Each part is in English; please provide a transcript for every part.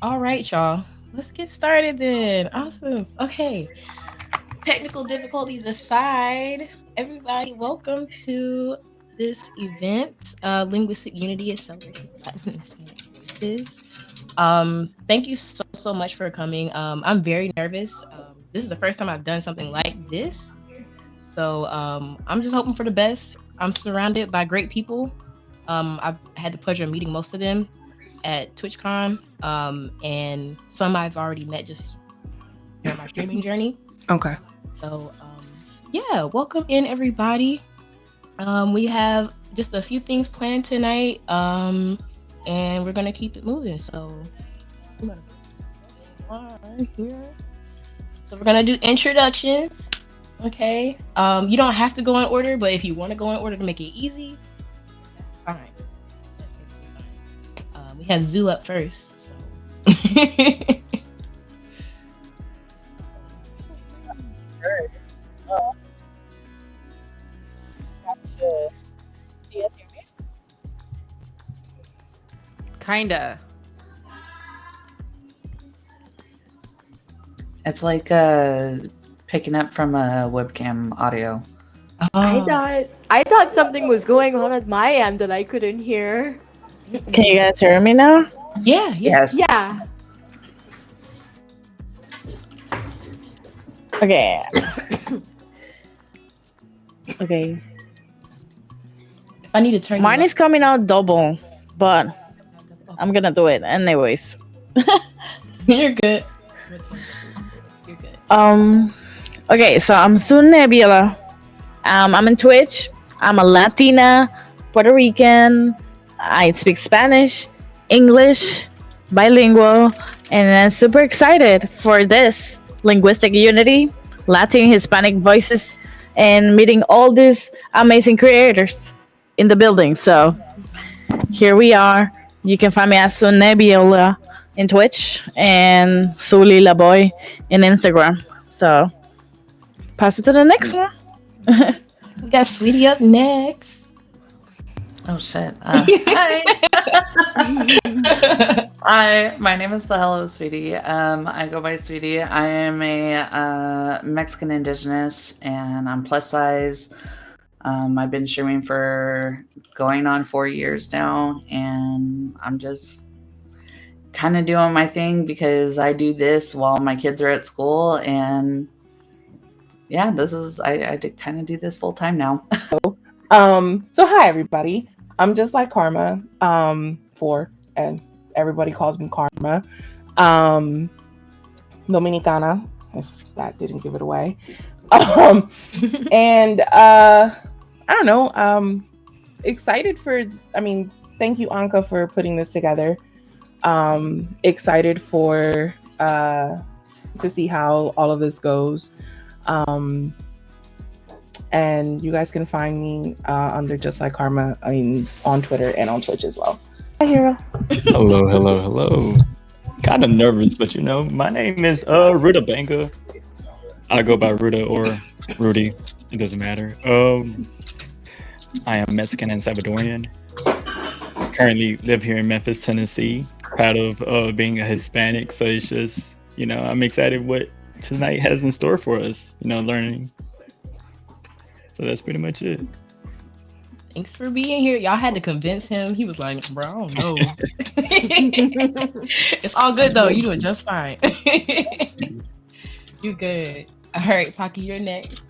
All right, y'all. Let's get started then. Awesome. Okay. Technical difficulties aside, everybody, welcome to this event. Linguistic Unity is celebrating Latin and Hispanic voices. Thank you so much for coming. I'm very nervous. This is the first time I've done something like this, so I'm just hoping for the best. I'm surrounded by great people. I've had the pleasure of meeting most of them at TwitchCon, and some I've already met just during my streaming journey. Okay. So, yeah, welcome in everybody. We have just a few things planned tonight, and we're gonna keep it moving. So, I'm gonna put this here. So we're gonna do introductions. Okay. You don't have to go in order, but if you want to go in order to make it easy, that's fine. That's perfectly fine. We have Zoo up first. So. First. Gotcha. Do you guys hear me? Kinda. It's like picking up from a webcam audio. I thought something was going on at my end that I couldn't hear. Can you guys hear me now? Yeah. Yes. Yeah. Okay. Okay. If I need to turn Mine is coming out double, but I'm gonna do it anyways. You're good. You're good. Okay, so I'm Sun Nebula. I'm in Twitch. I'm a Latina, Puerto Rican. I speak Spanish, English, bilingual, and I'm super excited for this linguistic unity, Latin Hispanic voices, and meeting all these amazing creators in the building. So here we are. You can find me as Sun Nebula in Twitch and Sulila Boy in Instagram. So pass it to the next one. We got Sweetie up next. Oh shit. Hi. Hi. My name is the Hello Sweetie. I go by Sweetie. I am a Mexican Indigenous, and I'm plus size. I've been streaming for going on 4 years now, and I'm just kind of doing my thing because I do this while my kids are at school, and yeah, this is I kind of do this full time now. So hi everybody. I'm just like Karma. And everybody calls me Karma. Dominicana, if that didn't give it away. And I don't know. Excited for. Thank you, Anka, for putting this together. Excited for to see how all of this goes. And you guys can find me under Just Like Karma on Twitter and on Twitch as well. Hi, Hero. Hello. Kind of nervous, but my name is Rudabanga. I go by Ruda or Rudy. It doesn't matter. I am Mexican and Salvadorian. Currently live here in Memphis, Tennessee. Proud of being a Hispanic, so it's just I'm excited what tonight has in store for us. Learning. So that's pretty much it. Thanks for being here. Y'all had to convince him. He was like, bro, I don't know. It's all good though. You're doing just fine. You're good. All right, Pocky, you're next.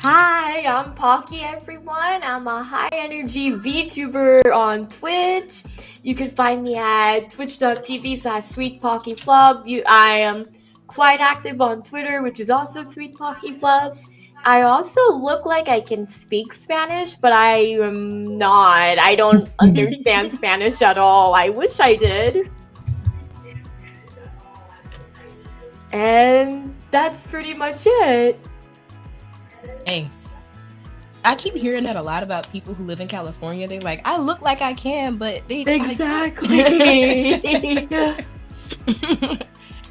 Hi, I'm Pocky, everyone. I'm a high energy VTuber on Twitch. You can find me at twitch.tv/SweetPockyFlub. I am quite active on Twitter, which is also SweetPockyFlub. I also look like I can speak Spanish, but I am not. I don't understand Spanish at all. I wish I did. And that's pretty much it. Hey, I keep hearing that a lot about people who live in California. They're like, I look like I can, but they Exactly.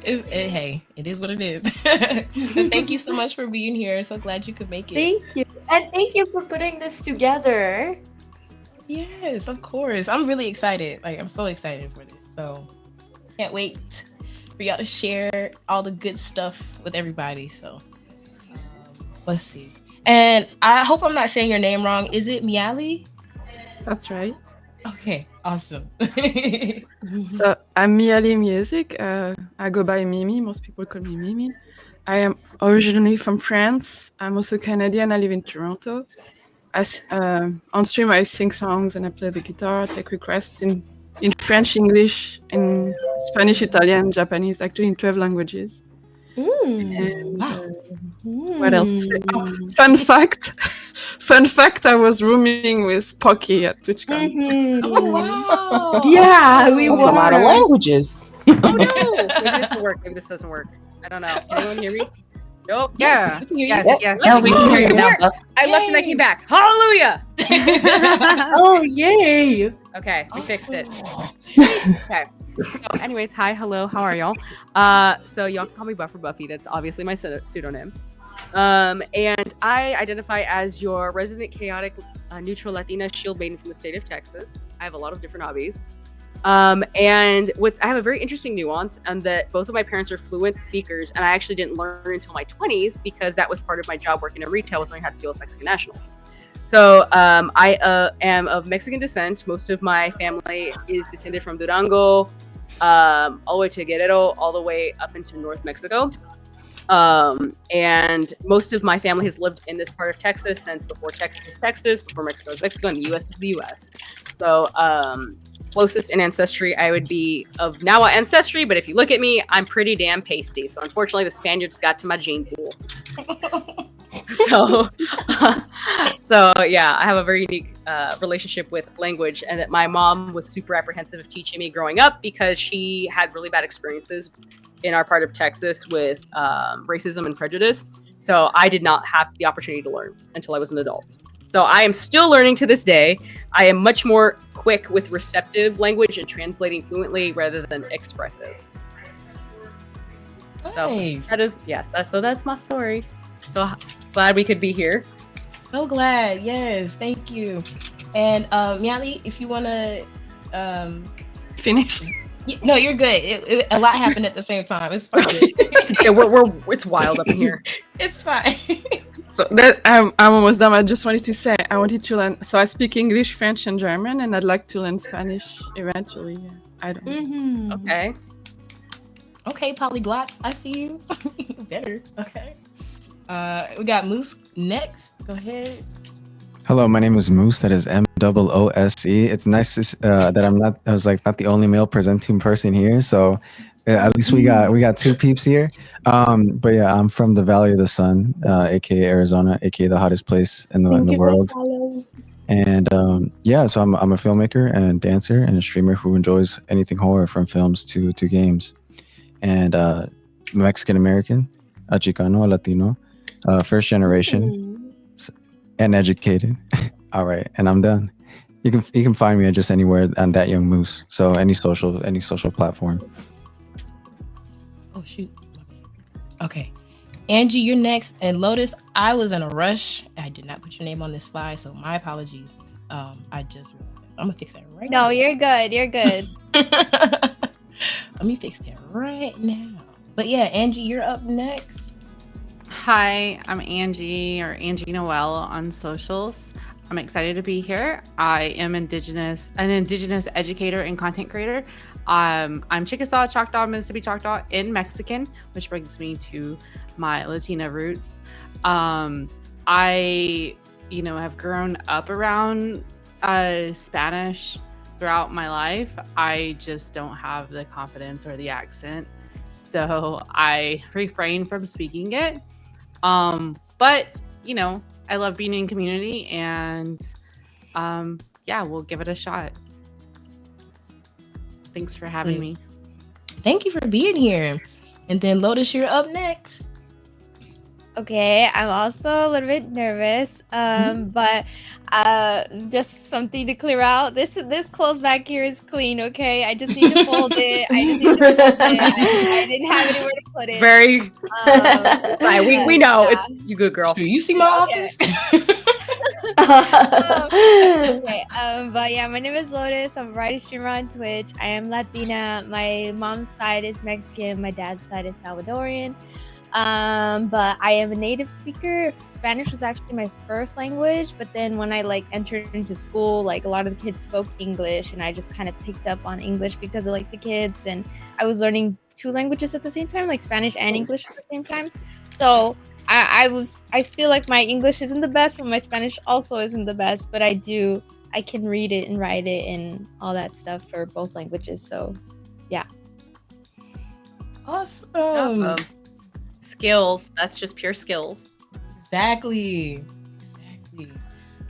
Hey, it is what it is. But thank you so much for being here. So glad you could make it. Thank you. And thank you for putting this together. Yes, of course. I'm really excited. I'm so excited for this. So Can't wait for y'all to share all the good stuff with everybody. So let's see. And I hope I'm not saying your name wrong. Is it Miali? That's right. Okay, awesome. So I'm Miali Music. I go by Mimi. Most people call me Mimi. I am originally from France. I'm also Canadian. I live in Toronto. On stream, I sing songs and I play the guitar, take requests in French, English, in Spanish, Italian, Japanese, actually in 12 languages. And Wow. what else to say? Oh, fun fact, I was rooming with Pocky at TwitchCon. Oh, wow. Yeah, we Spoke a lot of were. languages. Oh no! Maybe this will work. Maybe this doesn't work. I don't know. Can anyone hear me? Nope. Yes, Yeah. we can hear you. Yes. Yep. Yes. Yeah, we can hear you It now, worked. Buff. I left and I came back. Hallelujah! Oh, yay. Okay, we fixed it. Okay. So, anyways, hi, hello, how are y'all? So y'all can call me Buffer Buffy. That's obviously my pseudonym. And I identify as your resident chaotic neutral Latina shield maiden from the state of Texas. I have a lot of different hobbies. And I have a very interesting nuance, and that both of my parents are fluent speakers, and I actually didn't learn until my 20s because that was part of my job working in retail, was learning how to deal with Mexican nationals. So I am of Mexican descent. Most of my family is descended from Durango, all the way to Guerrero, all the way up into North Mexico. And most of my family has lived in this part of Texas since before Texas was Texas, before Mexico was Mexico, and the US was the US. So closest in ancestry, I would be of Nawa ancestry, but if you look at me, I'm pretty damn pasty. So unfortunately, the Spaniards got to my gene pool. So yeah, I have a very unique relationship with language, and that my mom was super apprehensive of teaching me growing up because she had really bad experiences in our part of Texas with racism and prejudice. So I did not have the opportunity to learn until I was an adult. So I am still learning to this day. I am much more quick with receptive language and translating fluently rather than expressive. Nice. So that's my story. So glad we could be here. So glad. Yes, thank you. And Miali, if you want to Finish. no, you're good. A lot happened at the same time. It's fine. Yeah, it's wild up in here. It's fine. So that I'm almost done. I just wanted to say I wanted to learn. So I speak English, French, and German, and I'd like to learn Spanish eventually. Yeah. I don't know. Okay. Okay, polyglots. I see you. Better. Okay. We got Moose next. Go ahead. Hello, my name is Moose. That is MOOSE. It's nice that I was like not the only male presenting person here. So at least we got two peeps here. But yeah, I'm from the Valley of the Sun, aka Arizona, aka the hottest place in the world. And yeah, so I'm a filmmaker and a dancer and a streamer who enjoys anything horror from films to games. And Mexican American, a Chicano, a Latino, first generation. And educated. All right, and I'm done. You can find me at just anywhere on That Young Moose. So any social platform. Oh shoot. Okay. Angie, you're next. And Lotus, I was in a rush. I did not put your name on this slide, so my apologies. I just realized. I'm gonna fix that right now. No, you're good. You're good. Let me fix that right now. But yeah, Angie, you're up next. Hi, I'm Angie, or Angie Noel on socials. I'm excited to be here. I am an Indigenous educator and content creator. I'm Chickasaw, Choctaw, Mississippi Choctaw in Mexican, which brings me to my Latina roots. I, have grown up around Spanish throughout my life. I just don't have the confidence or the accent, so I refrain from speaking it. But I love being in community, and yeah, we'll give it a shot. Thanks for having me. Thank you for being here. And then Lotus, you're up next. Okay, I'm also a little bit nervous, but just something to clear out. This clothes back here is clean. Okay, I just need to fold it. I didn't have anywhere to put it. Very. Right, we know yeah. it's you, good girl. Do you see my office? Okay, but yeah, my name is Lotus. I'm a variety streamer on Twitch. I am Latina. My mom's side is Mexican. My dad's side is Salvadorian. But I am a native speaker. Spanish was actually my first language, but then when I like entered into school, like a lot of the kids spoke English, and I just kind of picked up on English because of like the kids, and I was learning two languages at the same time, like Spanish and English at the same time. So I feel like my English isn't the best, but my Spanish also isn't the best. But I can read it and write it and all that stuff for both languages. So yeah. Awesome. Skills. That's just pure skills. Exactly.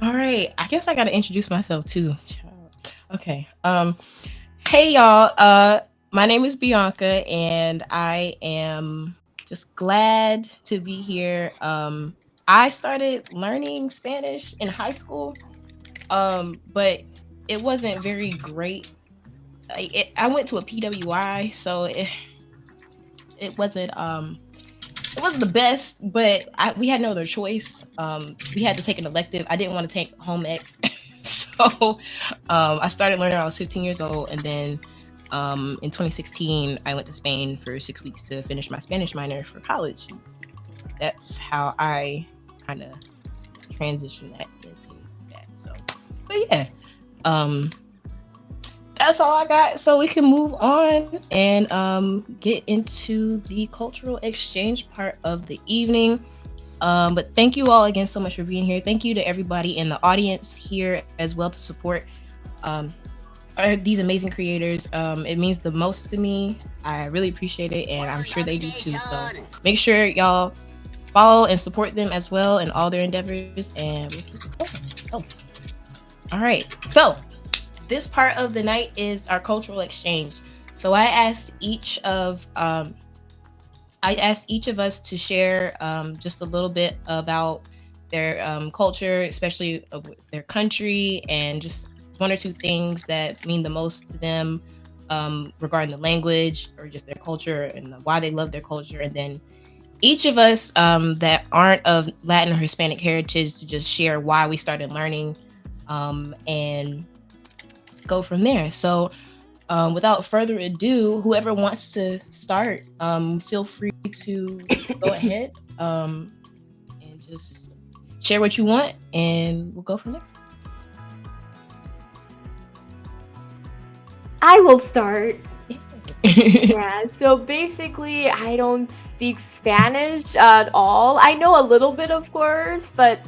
All right. I guess I gotta introduce myself too. Okay. Hey y'all. My name is Bianca, and I am just glad to be here. I started learning Spanish in high school, but it wasn't very great. I went to a PWI, so it wasn't the best, but we had no other choice. We had to take an elective. I didn't want to take home ec, so I started learning when I was 15 years old, and then in 2016 I went to Spain for 6 weeks to finish my Spanish minor for college. That's how I kind of transitioned that into that. So, but yeah, that's all I got. So we can move on and get into the cultural exchange part of the evening. But thank you all again so much for being here. Thank you to everybody in the audience here as well to support these amazing creators. It means the most to me. I really appreciate it, and I'm sure they do too. So make sure y'all follow and support them as well in all their endeavors, and we'll keep going. Oh. All right. So this part of the night is our cultural exchange. So I asked each of us to share just a little bit about their culture, especially of their country, and just one or two things that mean the most to them regarding the language or just their culture and why they love their culture. And then each of us that aren't of Latin or Hispanic heritage to just share why we started learning and go from there. So without further ado, whoever wants to start, feel free to go ahead and just share what you want, and we'll go from there. I will start. Yeah, so basically I don't speak Spanish at all. I know a little bit, of course, but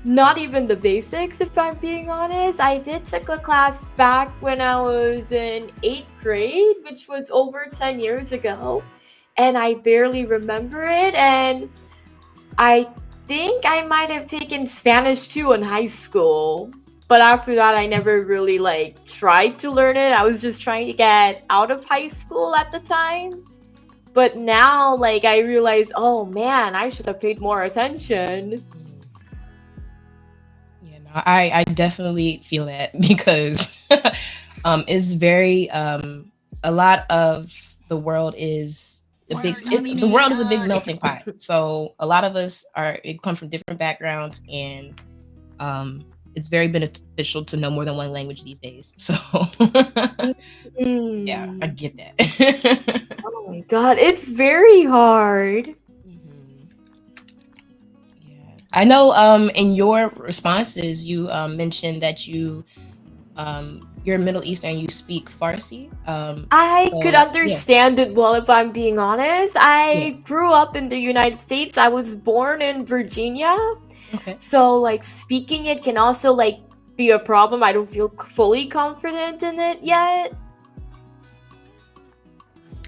not even the basics, if I'm being honest. I did take a class back when I was in 8th grade, which was over 10 years ago, and I barely remember it. And I think I might have taken Spanish too in high school. But after that, I never really tried to learn it. I was just trying to get out of high school at the time. But now, I realize, oh man, I should have paid more attention. Yeah, no, I definitely feel that because it's very a lot of the world is the world is a big melting pot. So a lot of us come from different backgrounds, and it's very beneficial to know more than one language these days. So yeah, I get that. Oh my god, it's very hard. Yeah, I know. In your responses, you mentioned that you're Middle Eastern. You speak Farsi. I could understand it well, if I'm being honest. I grew up in the United States. I was born in Virginia. Okay. So speaking it can also be a problem. I don't feel fully confident in it yet.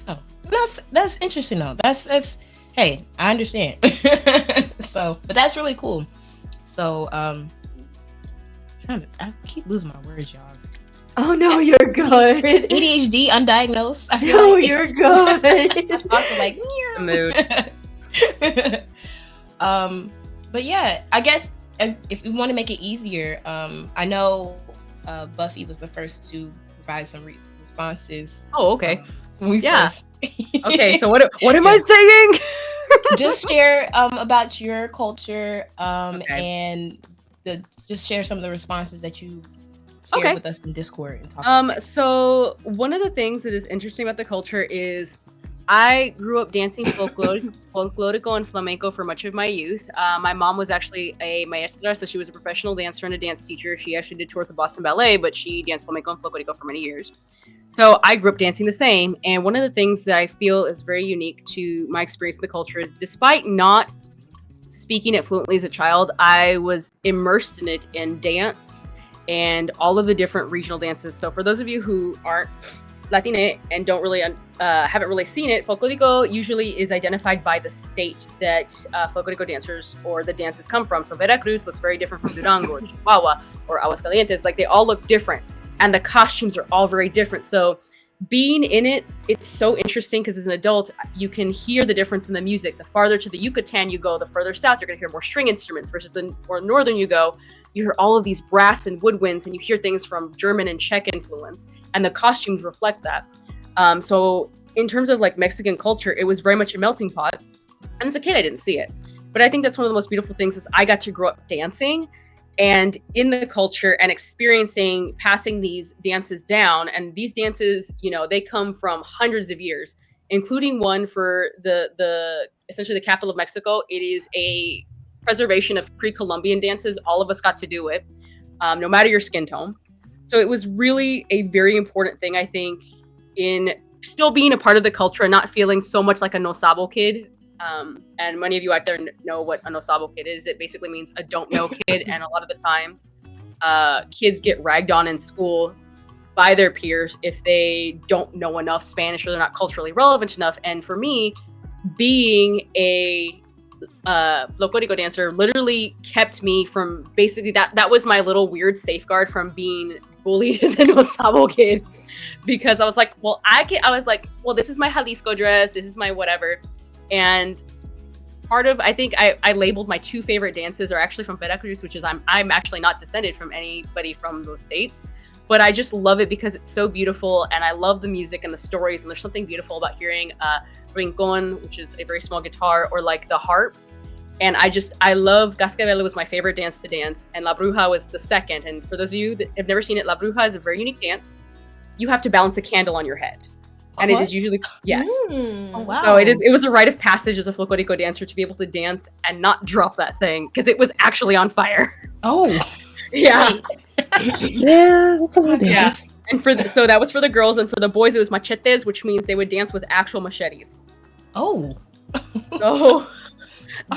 Oh, that's interesting though. That's hey, I understand. So, but that's really cool. So, I keep losing my words, y'all. Oh no, you're good. ADHD, undiagnosed. I feel no, you're good. Also mood. But yeah, I guess if we want to make it easier, I know Buffy was the first to provide some responses. Oh, okay. First. Okay, so what am I saying? Just share about your culture and just share some of the responses that you shared Okay. with us in Discord and talk about it. So one of the things that is interesting about the culture is I grew up dancing folklorico and flamenco for much of my youth. My mom was actually a maestra, so she was a professional dancer and a dance teacher. She actually did tour with the Boston Ballet, but she danced flamenco and folklorico for many years. So I grew up dancing the same. And one of the things that I feel is very unique to my experience in the culture is, despite not speaking it fluently as a child, I was immersed in it in dance and all of the different regional dances. So for those of you who aren't Latina and don't really haven't really seen it, folklorico usually is identified by the state that folklorico dancers or the dances come from. So Veracruz looks very different from Durango or Chihuahua or Aguascalientes. Like, they all look different, and the costumes are all very different. So being in it, it's so interesting because as an adult, you can hear the difference in the music. The farther to the Yucatan you go, the further south, you're going to hear more string instruments, versus the more northern you go, you hear all of these brass and woodwinds, and you hear things from German and Czech influence, and the costumes reflect that. So in terms of like Mexican culture, it was very much a melting pot. And as a kid, I didn't see it. But I think that's one of the most beautiful things is I got to grow up dancing and in the culture and experiencing passing these dances down. And these dances, you know, they come from hundreds of years, including one for the essentially the capital of Mexico. It is a preservation of pre-Columbian dances. All of us got to do it, no matter your skin tone. So it was really a very important thing, I think, in still being a part of the culture and not feeling so much like a no sabo kid. And many of you out there know what a no sabo kid is. It basically means a don't know kid. And a lot of the times, kids get ragged on in school by their peers if they don't know enough Spanish or they're not culturally relevant enough. And for me, being a folklorico dancer literally kept me from basically that was my little weird safeguard from being bullied as a no sabo kid, because I was like, well, this is my Jalisco dress, this is my whatever. And part of, I think I labeled my two favorite dances are actually from Veracruz, which is I'm actually not descended from anybody from those states, but I just love it because it's so beautiful, and I love the music and the stories, and there's something beautiful about hearing rincon, which is a very small guitar, or like the harp. And I love Cascabel was my favorite dance to dance, and La Bruja was the second. And for those of you that have never seen it, La Bruja is a very unique dance. You have to balance a candle on your head. And it is usually, yes. Oh, wow. So it was a rite of passage as a folklorico dancer to be able to dance and not drop that thing, because it was actually on fire. Oh. Yeah. Yeah, that's a little dangerous. And so that was for the girls, and for the boys it was machetes, which means they would dance with actual machetes. Oh. So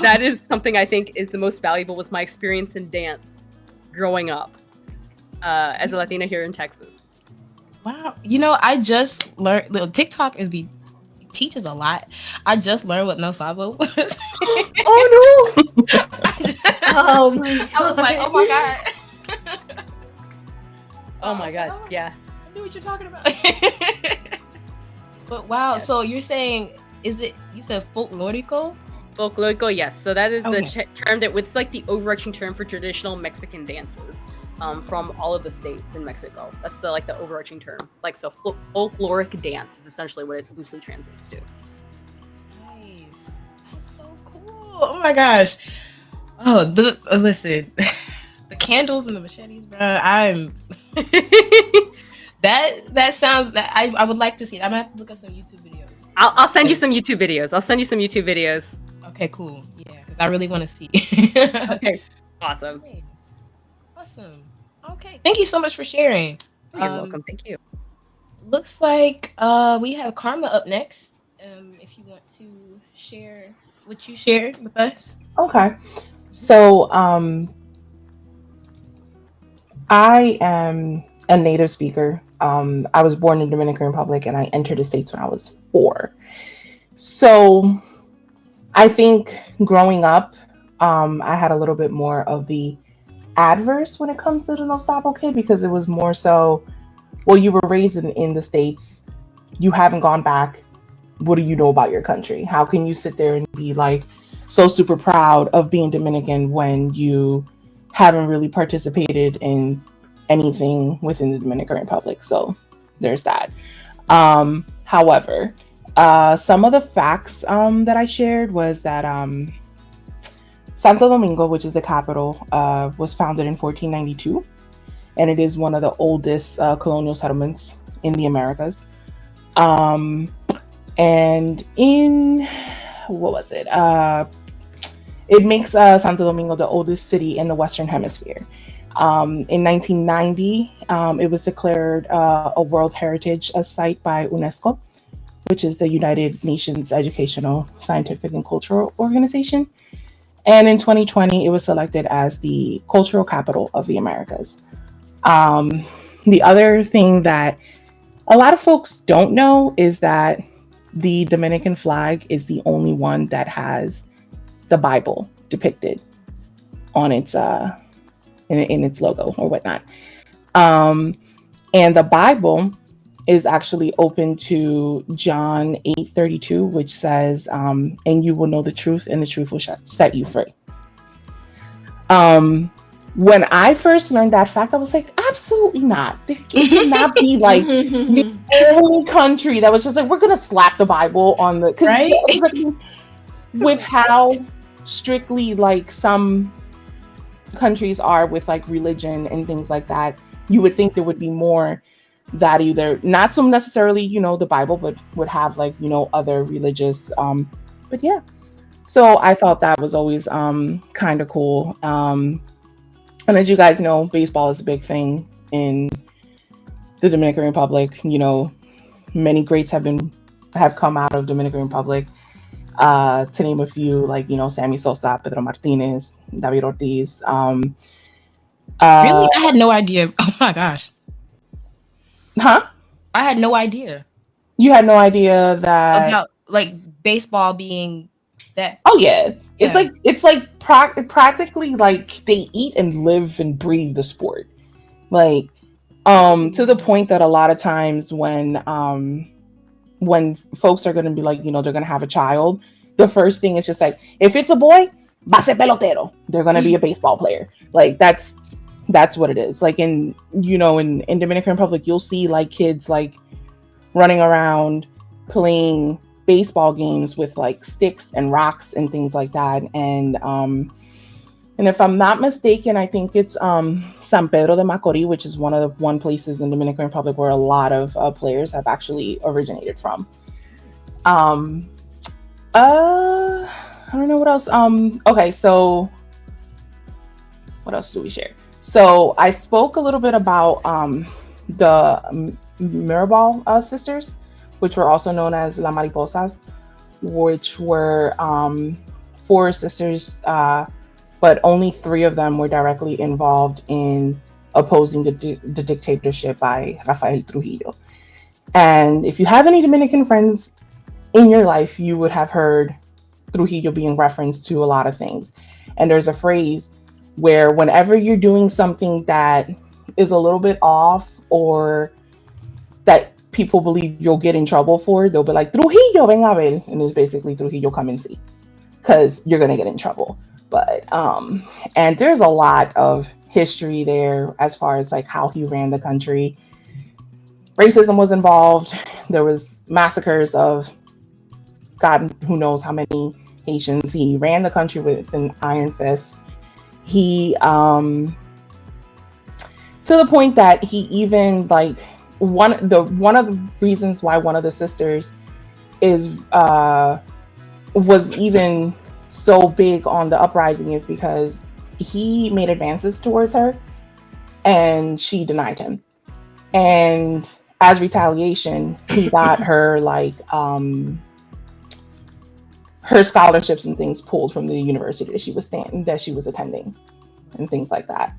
that is something I think is the most valuable, was my experience in dance growing up as a Latina here in Texas. Wow. You know, I just learned, TikTok teaches a lot. I just learned what no sabo was. Oh no. Oh my god. I was like, oh my god. Oh my god, yeah. I knew what you're talking about. But wow, yes. So you're saying, you said folklorico? Folklorico, yes. So that is Okay. the term it's like the overarching term for traditional Mexican dances from all of the states in Mexico. That's the overarching term. Like, so folkloric dance is essentially what it loosely translates to. Nice. That's so cool. Oh my gosh. Oh, listen, the candles and the machetes, bro. That sounds that I would like to see it. I'm gonna have to look up some YouTube videos. I'll send you some YouTube videos. Okay, cool. Yeah, because I really want to see. Okay, awesome. Nice. Awesome. Okay, thank you so much for sharing. You're welcome. Thank you. Looks like we have Karma up next. If you want to share what you shared with us. Okay. So I am a native speaker. I was born in Dominican Republic and I entered the States when I was 4. So I think growing up, I had a little bit more of the adverse when it comes to the no sabo kid, because it was more so, well, you were raised in the States, you haven't gone back. What do you know about your country? How can you sit there and be like so super proud of being Dominican when you haven't really participated in anything within the Dominican Republic? So there's that. However, some of the facts that I shared was that Santo Domingo, which is the capital, was founded in 1492, and it is one of the oldest colonial settlements in the Americas. Um, and in what was it? It makes Santo Domingo the oldest city in the Western Hemisphere. In 1990, it was declared a World Heritage Site by UNESCO, which is the United Nations Educational, Scientific, and Cultural Organization. And in 2020, it was selected as the cultural capital of the Americas. Um, the other thing that a lot of folks don't know is that the Dominican flag is the only one that has the Bible depicted on its in its logo or whatnot. Um, and the Bible is actually open to John 8:32, which says, "And you will know the truth, and the truth will set you free." When I first learned that fact, I was like, absolutely not. It cannot be like the only country that was just like, we're gonna slap the Bible on the Right? like, with how strictly like some countries are with like religion and things like that, you would think there would be more that either not so necessarily, the Bible, but would have like, other religious but yeah. So I thought that was always kind of cool. And as you guys know, baseball is a big thing in the Dominican Republic. Many greats have come out of Dominican Republic. To name a few, like Sammy Sosa, Pedro Martinez, David Ortiz. Really, I had no idea. Oh my gosh, Huh? I had no idea You had no idea that about like baseball being that. Oh yeah, it's Yeah. like practically like they eat and live and breathe the sport, like to the point that a lot of times when folks are going to be like, they're going to have a child, the first thing is just like, if it's a boy, va ser pelotero, they're going to be a baseball player. Like that's what it is. Like in Dominican Republic, you'll see like kids like running around playing baseball games with like sticks and rocks and things like that. And if I'm not mistaken, I think it's San Pedro de Macorís, which is one places in Dominican Republic where a lot of players have actually originated from. I don't know what else. Okay, so what else do we share? So I spoke a little bit about the Mirabal sisters, which were also known as La Mariposas, which were 4 sisters, but only 3 of them were directly involved in opposing the dictatorship by Rafael Trujillo. And if you have any Dominican friends in your life, you would have heard Trujillo being referenced to a lot of things. And there's a phrase where whenever you're doing something that is a little bit off or that people believe you'll get in trouble for, they'll be like, Trujillo, ven a ver. And it's basically Trujillo, come and see, because you're going to get in trouble. But, and there's a lot of history there as far as like how he ran the country. Racism was involved. There was massacres of God who knows how many Haitians. He ran the country with an iron fist. He, to the point that he even like one of the reasons why one of the sisters was even so big on the uprising is because he made advances towards her and she denied him. And as retaliation, he got her like her scholarships and things pulled from the university that she was attending and things like that.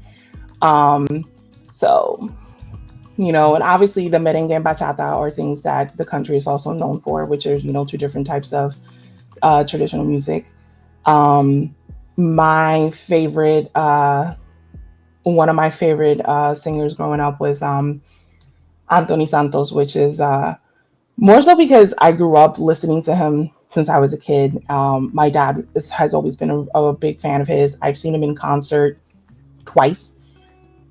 So, and obviously the merengue and bachata are things that the country is also known for, which are, 2 different types of traditional music. My favorite, one of my favorite singers growing up was Anthony Santos, which is more so because I grew up listening to him since I was a kid. My dad has always been a big fan of his. I've seen him in concert twice.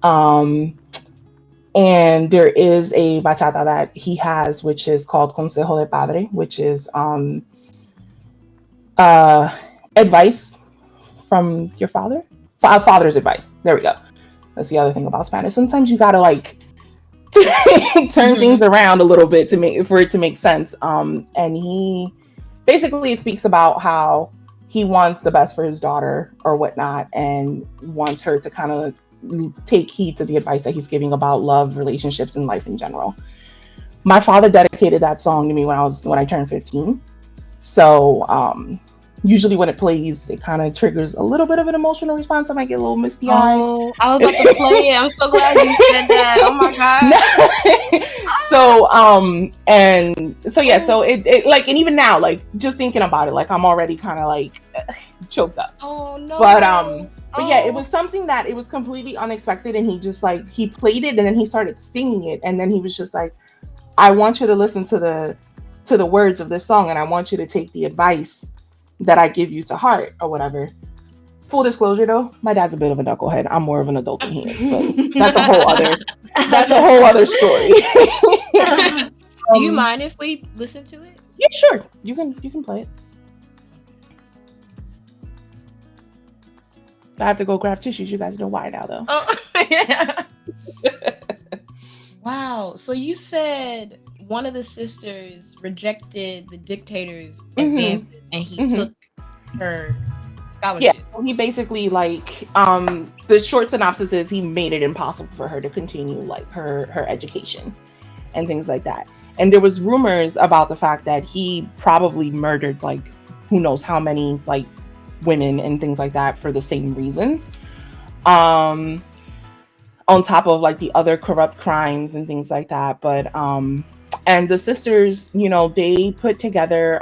And there is a bachata that he has, which is called Consejo de Padre, which is advice from your father. Father's advice. There we go. That's the other thing about Spanish. Sometimes you gotta like turn things around a little bit for it to make sense. And he basically, it speaks about how he wants the best for his daughter or whatnot, and wants her to kind of take heed to the advice that he's giving about love, relationships, and life in general. My father dedicated that song to me when I turned 15. So usually when it plays, it kind of triggers a little bit of an emotional response. I might get a little misty eyed. Oh, I was about to play it. I'm so glad you said that. Oh my god. So yeah, so it like, and even now, like just thinking about it, like I'm already kind of like choked up. Oh no. But yeah, it was something that it was completely unexpected, and he just like, he played it and then he started singing it, and then he was just like, I want you to listen to the words of this song, and I want you to take the advice that I give you to heart or whatever. Full disclosure though, my dad's a bit of a knucklehead. I'm more of an adult than he is, but that's a whole other story. Do you mind if we listen to it? Yeah, sure. You can play it. I have to go grab tissues. You guys know why now though. Oh, yeah. Wow. So you said one of the sisters rejected the dictator's advances, and he took her scholarship. Yeah, he basically like the short synopsis is he made it impossible for her to continue like her education and things like that. And there was rumors about the fact that he probably murdered like who knows how many like women and things like that for the same reasons. On top of like the other corrupt crimes and things like that. But and the sisters, you know, they put together,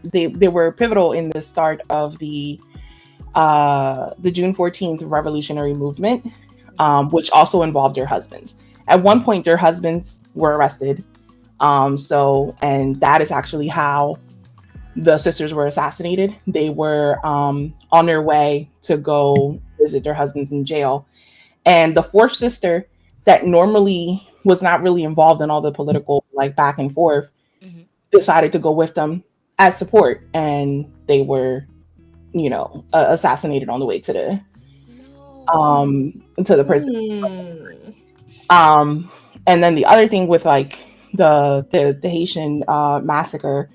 they were pivotal in the start of the June 14th revolutionary movement, which also involved their husbands. At one point, their husbands were arrested. And that is actually how the sisters were assassinated. They were on their way to go visit their husbands in jail. And the fourth sister that normally was not really involved in all the political like back and forth decided to go with them as support, and they were, you know, assassinated on the way to the prison. And then the other thing with like the Haitian massacre,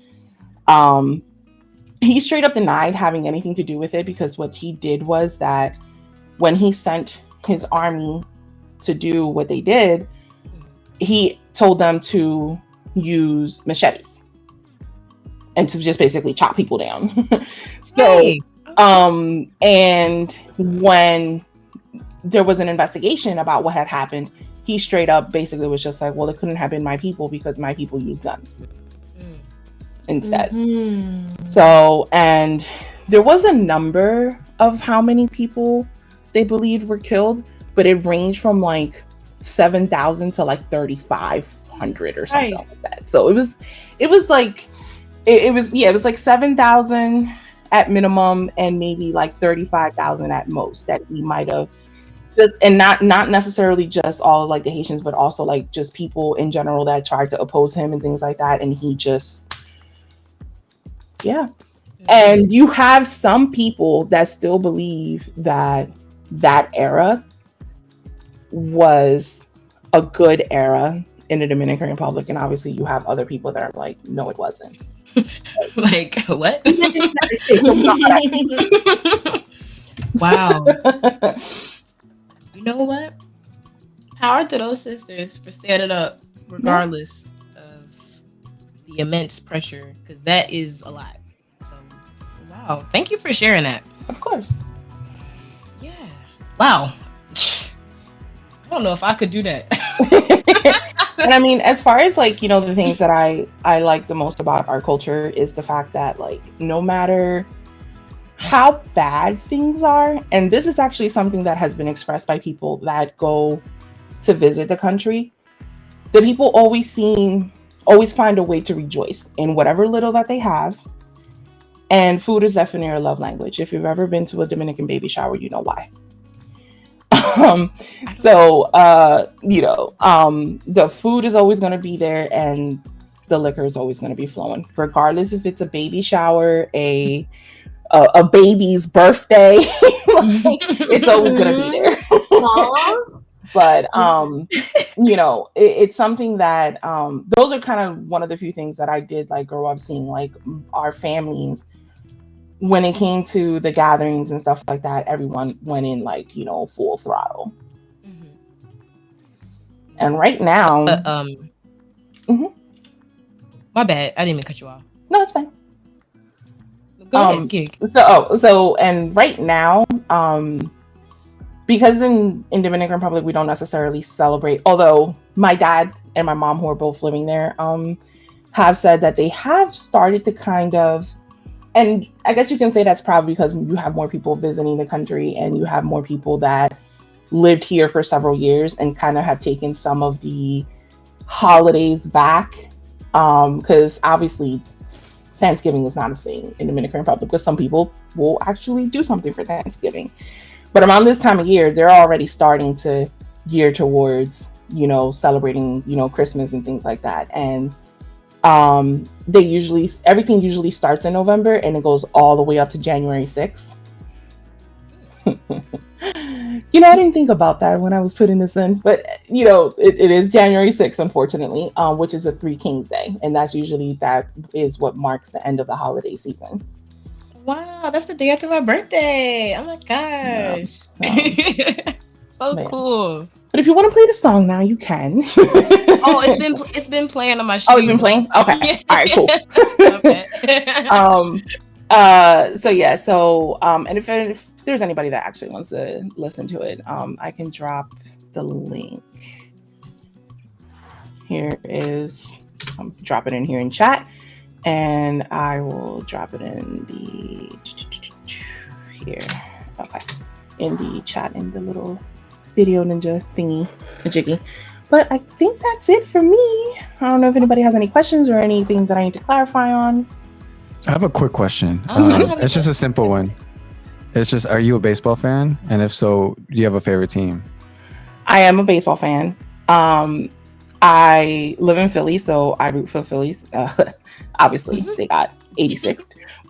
he straight up denied having anything to do with it, because what he did was that when he sent his army to do what they did, he told them to use machetes and to just basically chop people down. So, and when there was an investigation about what had happened, he straight up basically was just like, well, it couldn't have been my people because my people use guns instead. So, and there was a number of how many people they believed were killed, but it ranged from like 7,000 to like 3,500 or something like that. So it was like it was like 7,000 at minimum, and maybe like 35,000 at most that he might have just, and not necessarily just all of like the Haitians, but also like just people in general that tried to oppose him and things like that. And he just, and you have some people that still believe that era was a good era in the Dominican Republic, and obviously you have other people that are like, no, it wasn't. Like what? Wow. You know what? Power to those sisters for standing up regardless of the immense pressure, because that is a lot. So wow, thank you for sharing that. Of course. Yeah. Wow. I don't know if I could do that. And I mean, as far as like, you know, the things that I like the most about our culture is the fact that like, no matter how bad things are, and this is actually something that has been expressed by people that go to visit the country, the people always find a way to rejoice in whatever little that they have. And food is definitely a love language. If you've ever been to a Dominican baby shower, you know why. The food is always going to be there, and the liquor is always going to be flowing, regardless if it's a baby shower, a a baby's birthday. Like, it's always gonna be there. But you know, it's something that those are kind of one of the few things that I did like grow up seeing, like our families when it came to the gatherings and stuff like that, everyone went in like, you know, full throttle. And right now, my bad, I didn't mean to cut you off. No, it's fine. Go ahead, Gig. So and right now, because in Dominican Republic we don't necessarily celebrate, although my dad and my mom, who are both living there, have said that they have started to kind of, and I guess you can say that's probably because you have more people visiting the country and you have more people that lived here for several years and kind of have taken some of the holidays back. Because obviously Thanksgiving is not a thing in Dominican Republic, because some people will actually do something for Thanksgiving. But around this time of year, they're already starting to gear towards, you know, celebrating, you know, Christmas and things like that. And everything usually starts in November and it goes all the way up to January 6th. You know, I didn't think about that when I was putting this in, but you know, it is January 6th, unfortunately, which is a Three Kings Day. And that is what marks the end of the holiday season. Wow, that's the day after my birthday. Oh my gosh. Yeah. So cool. But if you want to play the song now, you can. Oh, it's been playing on my show. Oh, it's been playing? Okay. All right, cool. Okay. And if there's anybody that actually wants to listen to it, I can drop the link. Here is, drop it in here in chat, and I will drop it in the here. Okay, in the chat, in the little video ninja thingy majiggy. But I think that's it for me. I don't know if anybody has any questions or anything that I need to clarify on. I have a quick question. It's just a simple one. It's just, are you a baseball fan? And if so, do you have a favorite team? I am a baseball fan. I live in Philly, so I root for Phillies. Obviously, they got 86.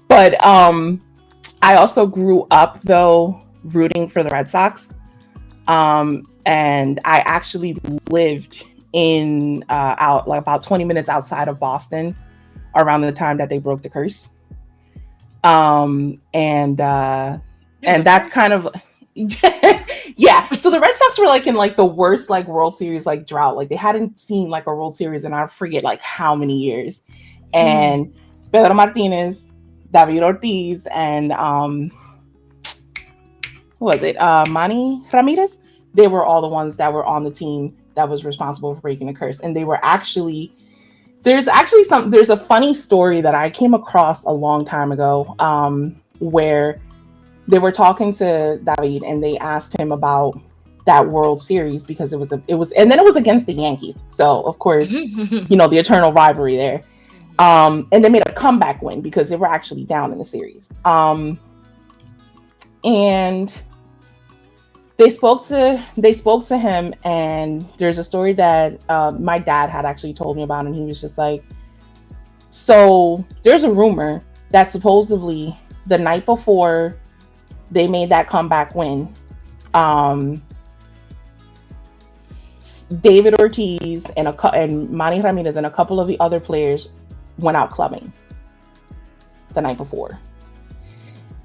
But I also grew up, though, rooting for the Red Sox. And I actually lived in about 20 minutes outside of Boston around the time that they broke the curse. And that's kind of yeah. So the Red Sox were like in like the worst like World Series like drought. Like they hadn't seen like a World Series in I forget like how many years. And Pedro Martinez, David Ortiz, and who was it? Manny Ramirez. They were all the ones that were on the team that was responsible for breaking the curse. And they were actually, there's a funny story that I came across a long time ago, where they were talking to David and they asked him about that World Series because it was and then it was against the Yankees. So of course, you know, the eternal rivalry there. And they made a comeback win because they were actually down in the series. And they spoke to him, and there's a story that my dad had actually told me about, and he was just like, so there's a rumor that supposedly the night before they made that comeback win, David Ortiz and Manny Ramirez and a couple of the other players went out clubbing the night before,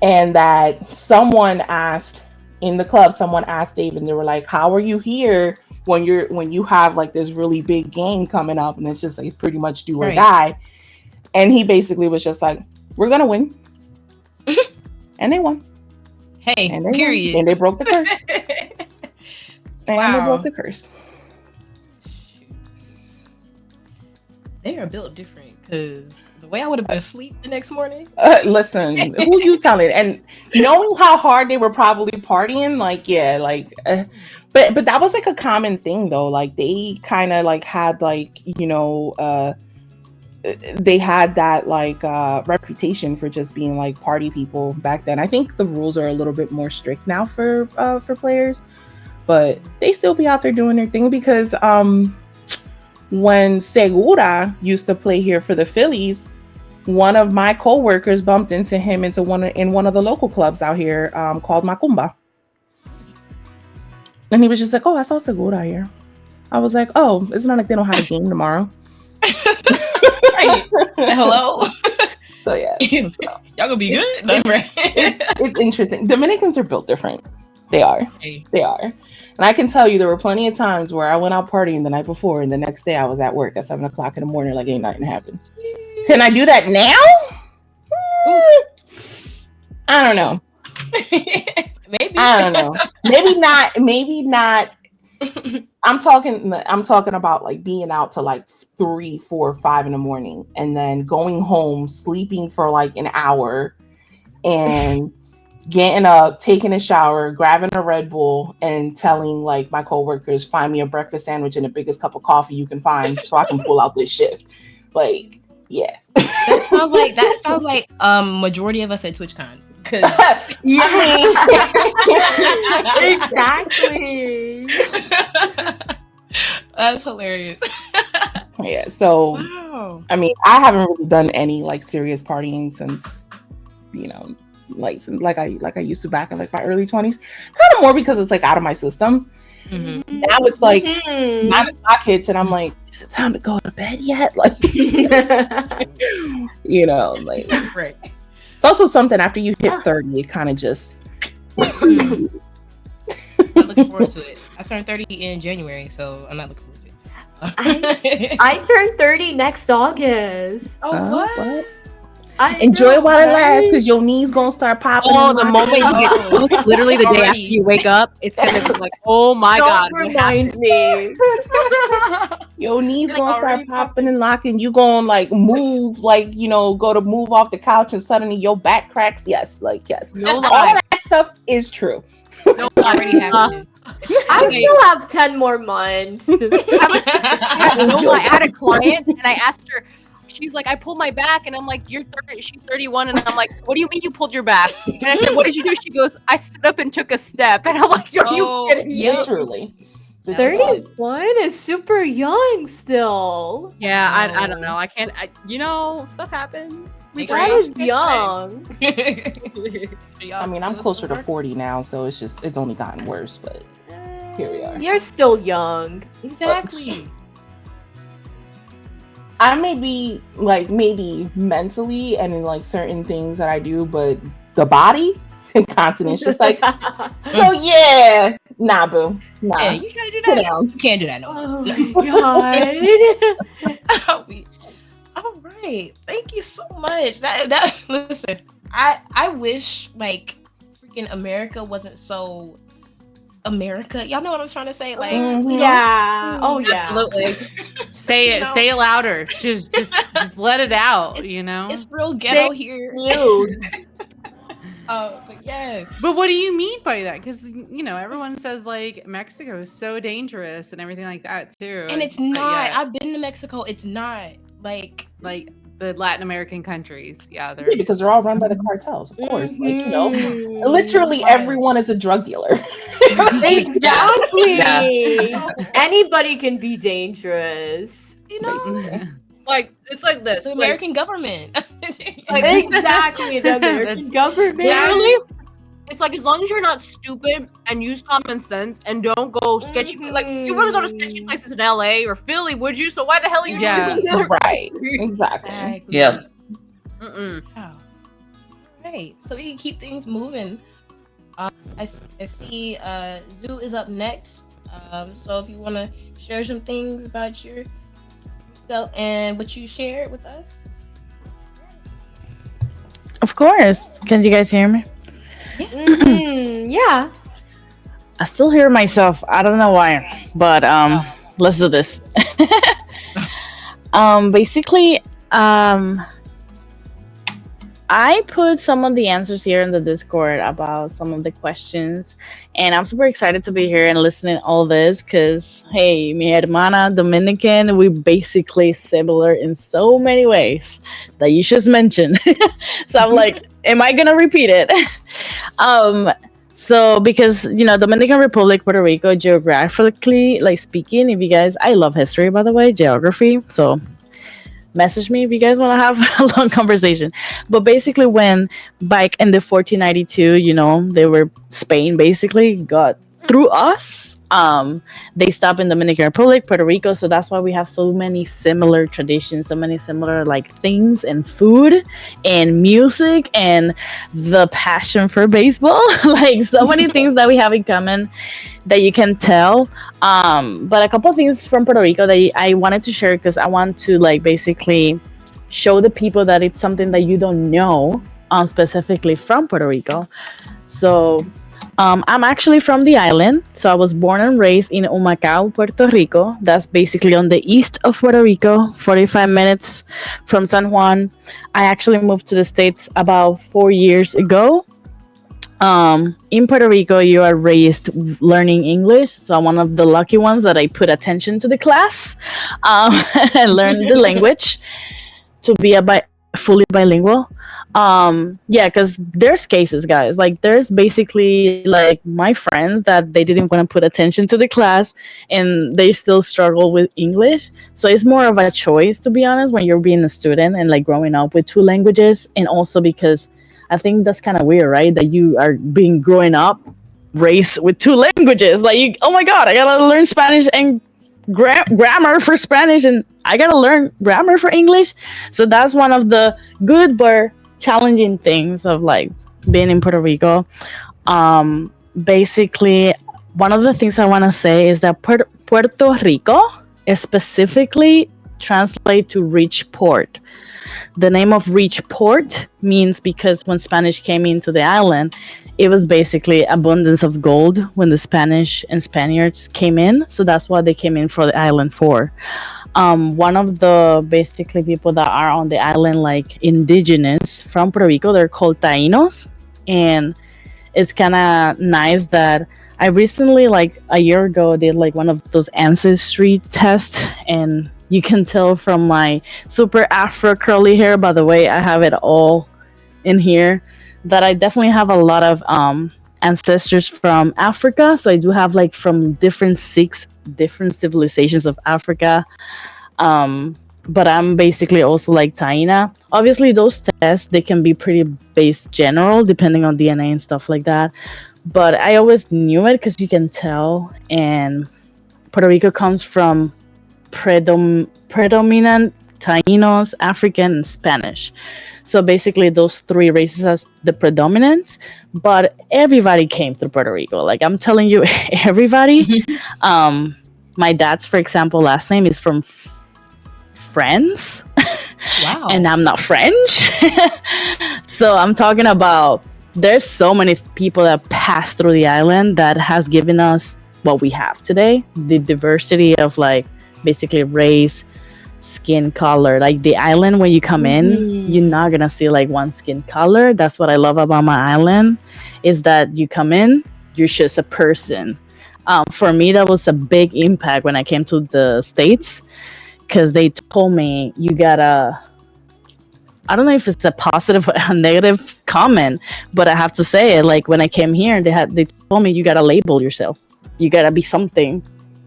and that someone asked David, and they were like, how are you here when you have like this really big game coming up, and it's just like, it's pretty much do or die. And he basically was just like, we're gonna win. And they won. Hey, and they period. Won. And they broke the curse. And wow. They broke the curse. They are built different, because the way I would have been asleep the next morning. Listen, who you telling? And knowing how hard they were probably partying, like, yeah, like, but that was like a common thing though. Like they kind of like had like, you know, they had that like reputation for just being like party people back then. I think the rules are a little bit more strict now for players, but they still be out there doing their thing because when Segura used to play here for the Phillies, one of my coworkers bumped into him in one of the local clubs out here called Macumba. And he was just like, "Oh, I saw Segura here." I was like, "Oh, it's not like they don't have a game tomorrow." Right. Hello. So yeah, Y'all gonna be good. It's interesting. Dominicans are built different. They are. They are. And I can tell you there were plenty of times where I went out partying the night before and the next day I was at work at 7:00 in the morning like ain't nothing happened. Can I do that now? I don't know. Maybe. I don't know. Maybe not. Maybe not. I'm talking about like being out to like 3, 4, 5 in the morning and then going home, sleeping for like an hour and getting up, taking a shower, grabbing a Red Bull and telling like my coworkers, find me a breakfast sandwich and the biggest cup of coffee you can find so I can pull out this shift. Like, yeah. That sounds like majority of us at TwitchCon. Yeah. Exactly. That's hilarious. Yeah. So Wow. I mean, I haven't really done any like serious partying since, you know, like I used to back in like my early 20s. Kind of more because it's like out of my system. Mm-hmm. Now it's like 9 o'clock hits and I'm like, is it time to go to bed yet? Like, you know, like Right. it's also something after you hit 30, it kind of just. I'm looking forward to it. I turned 30 in January, so I'm not looking forward to it. I turn 30 next August. Oh, what? Enjoy it while it lasts, because your knees gonna start popping. Oh, the moment you get close, literally the day after you wake up, it's gonna be like, oh my god. Don't remind me. Your knees gonna start popping and locking. You gonna like move, like, you know, go to move off the couch and suddenly your back cracks. Yes, like yes. No All lie. that stuff is true. No, already happened. I still have 10 more months. I had a client and I asked her, she's like, I pulled my back, and I'm like, you're 30, she's 31, and I'm like, what do you mean you pulled your back? And I said, what did you do? She goes, I stood up and took a step, and I'm like, are you kidding me? Literally. 31 is super young still. Yeah, I don't know. I can't. You know, stuff happens. That is young. I mean, I'm closer to 40 now, so it's only gotten worse, but here we are. You're still young. Exactly. I may be like maybe mentally and in like certain things that I do, but the body and continence just like so yeah. Nah, boo. Nah. Yeah, you trying to do Sit that? down. You can't do that. No. Oh my god. All right. Thank you so much. That listen, I wish like freaking America wasn't so America. Y'all know what I'm trying to say? Like yeah. Oh yeah. Absolutely. Say it. Say it louder. Just let it out. You know. It's real ghetto here. But yeah. But what do you mean by that? Because you know everyone says like Mexico is so dangerous and everything like that too. And it's not. I've been to Mexico. It's not like the Latin American countries. Yeah, they're because they're all run by the cartels, of course. Like, you know, literally everyone is a drug dealer. Exactly. Yeah. Anybody can be dangerous. You know, like it's like this. the American government. Exactly, the American government. Literally, it's like as long as you're not stupid and use common sense and don't go sketchy. Like you wouldn't go to sketchy places in LA or Philly, would you? So why the hell are you doing there? Right. Exactly. Yeah. Wow. Right. So we can keep things moving. I see Zoo is up next. So if you want to share some things about yourself and what you shared with us. Of course. Can you guys hear me? Yeah. I still hear myself. I don't know why, but let's do this. Basically, I put some of the answers here in the Discord about some of the questions, and I'm super excited to be here and listening all this because, hey, mi hermana Dominican, we basically similar in so many ways that you just mentioned. So I'm like, am I gonna repeat it? So because, you know, Dominican Republic, Puerto Rico, geographically, like speaking, if you guys, I love history, by the way, geography. So message me if you guys want to have a long conversation. But basically, when back in the 1492, they were Spain basically got through us. They stopped in Dominican Republic, Puerto Rico, so that's why we have so many similar traditions, so many similar like things and food and music and the passion for baseball. Like so many things that we have in common that you can tell. But a couple of things from Puerto Rico that I wanted to share because I want to like basically show the people that it's something that you don't know specifically from Puerto Rico. So I'm actually from the island. So I was born and raised in Humacao, Puerto Rico. That's basically on the east of Puerto Rico, 45 minutes from San Juan. I actually moved to the States about 4 years ago. In Puerto Rico, you are raised learning English. So I'm one of the lucky ones that I put attention to the class and learn the language to be fully bilingual. Yeah, because there's cases, guys, like there's basically like my friends that they didn't want to put attention to the class and they still struggle with English. So it's more of a choice, to be honest, when you're being a student and like growing up with two languages. And also because I think that's kind of weird, right, that you are being growing up raised with two languages. Like oh my god, I gotta learn Spanish and grammar for Spanish, and I gotta learn grammar for English. So that's one of the good but challenging things of like being in Puerto Rico. Basically, one of the things I want to say is that Puerto Rico is specifically translate to rich port. The name of rich port means because when Spanish came into the island, it was basically abundance of gold when the Spanish and Spaniards came in. So that's what they came in for the island for. One of the basically people that are on the island, like indigenous from Puerto Rico, they're called Tainos. And it's kind of nice that I recently, like a year ago, did like one of those ancestry tests. And you can tell from my super afro curly hair, by the way, I have it all in here, that I definitely have a lot of ancestors from Africa. So I do have like from six different civilizations of Africa. But I'm basically also like Taina. Obviously, those tests, they can be pretty base general depending on DNA and stuff like that. But I always knew it because you can tell. And Puerto Rico comes from predominant Tainos, African, and Spanish. So basically, those three races as the predominant, but everybody came through Puerto Rico. Like I'm telling you, everybody. My dad's, for example, last name is from France. Wow. And I'm not French. So I'm talking about there's so many people that passed through the island that has given us what we have today. The diversity of like basically race, skin color. Like the island, when you come in, you're not gonna see like one skin color. That's what I love about my island, is that you come in, you're just a person. For me, that was a big impact when I came to the States, because they told me you gotta, I don't know if it's a positive or a negative comment, but I have to say it. Like when I came here, they told me you gotta label yourself. You gotta be something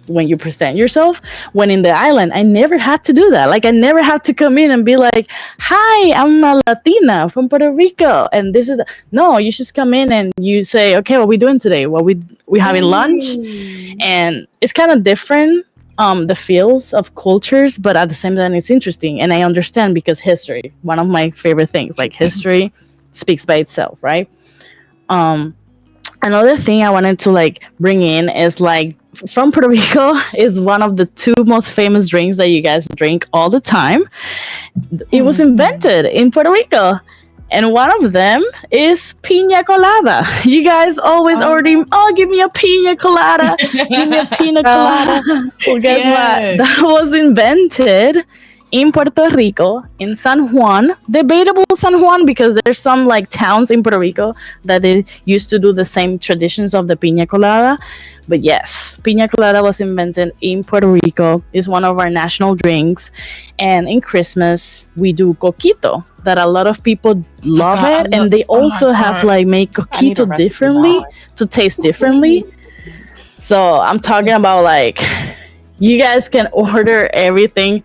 when you present yourself. When in the island, I never had to do that. Like I never had to come in and be like, hi, I'm a Latina from Puerto Rico and this is no, you just come in and you say, okay, what we doing today? What we having lunch? And it's kind of different, the feels of cultures, but at the same time it's interesting. And I understand because history, one of my favorite things, like history speaks by itself, right? Another thing I wanted to like bring in is like from Puerto Rico is one of the two most famous drinks that you guys drink all the time. It was invented in Puerto Rico. And one of them is piña colada. You guys always already, give me a piña colada. Give me a piña colada. Well, guess what? That was invented in Puerto Rico, in San Juan. Debatable San Juan, because there's some like towns in Puerto Rico that they used to do the same traditions of the piña colada. But yes, piña colada was invented in Puerto Rico. It's one of our national drinks. And in Christmas, we do coquito, that a lot of people love it. And they also have like make coquito differently to taste differently. So I'm talking about like, you guys can order everything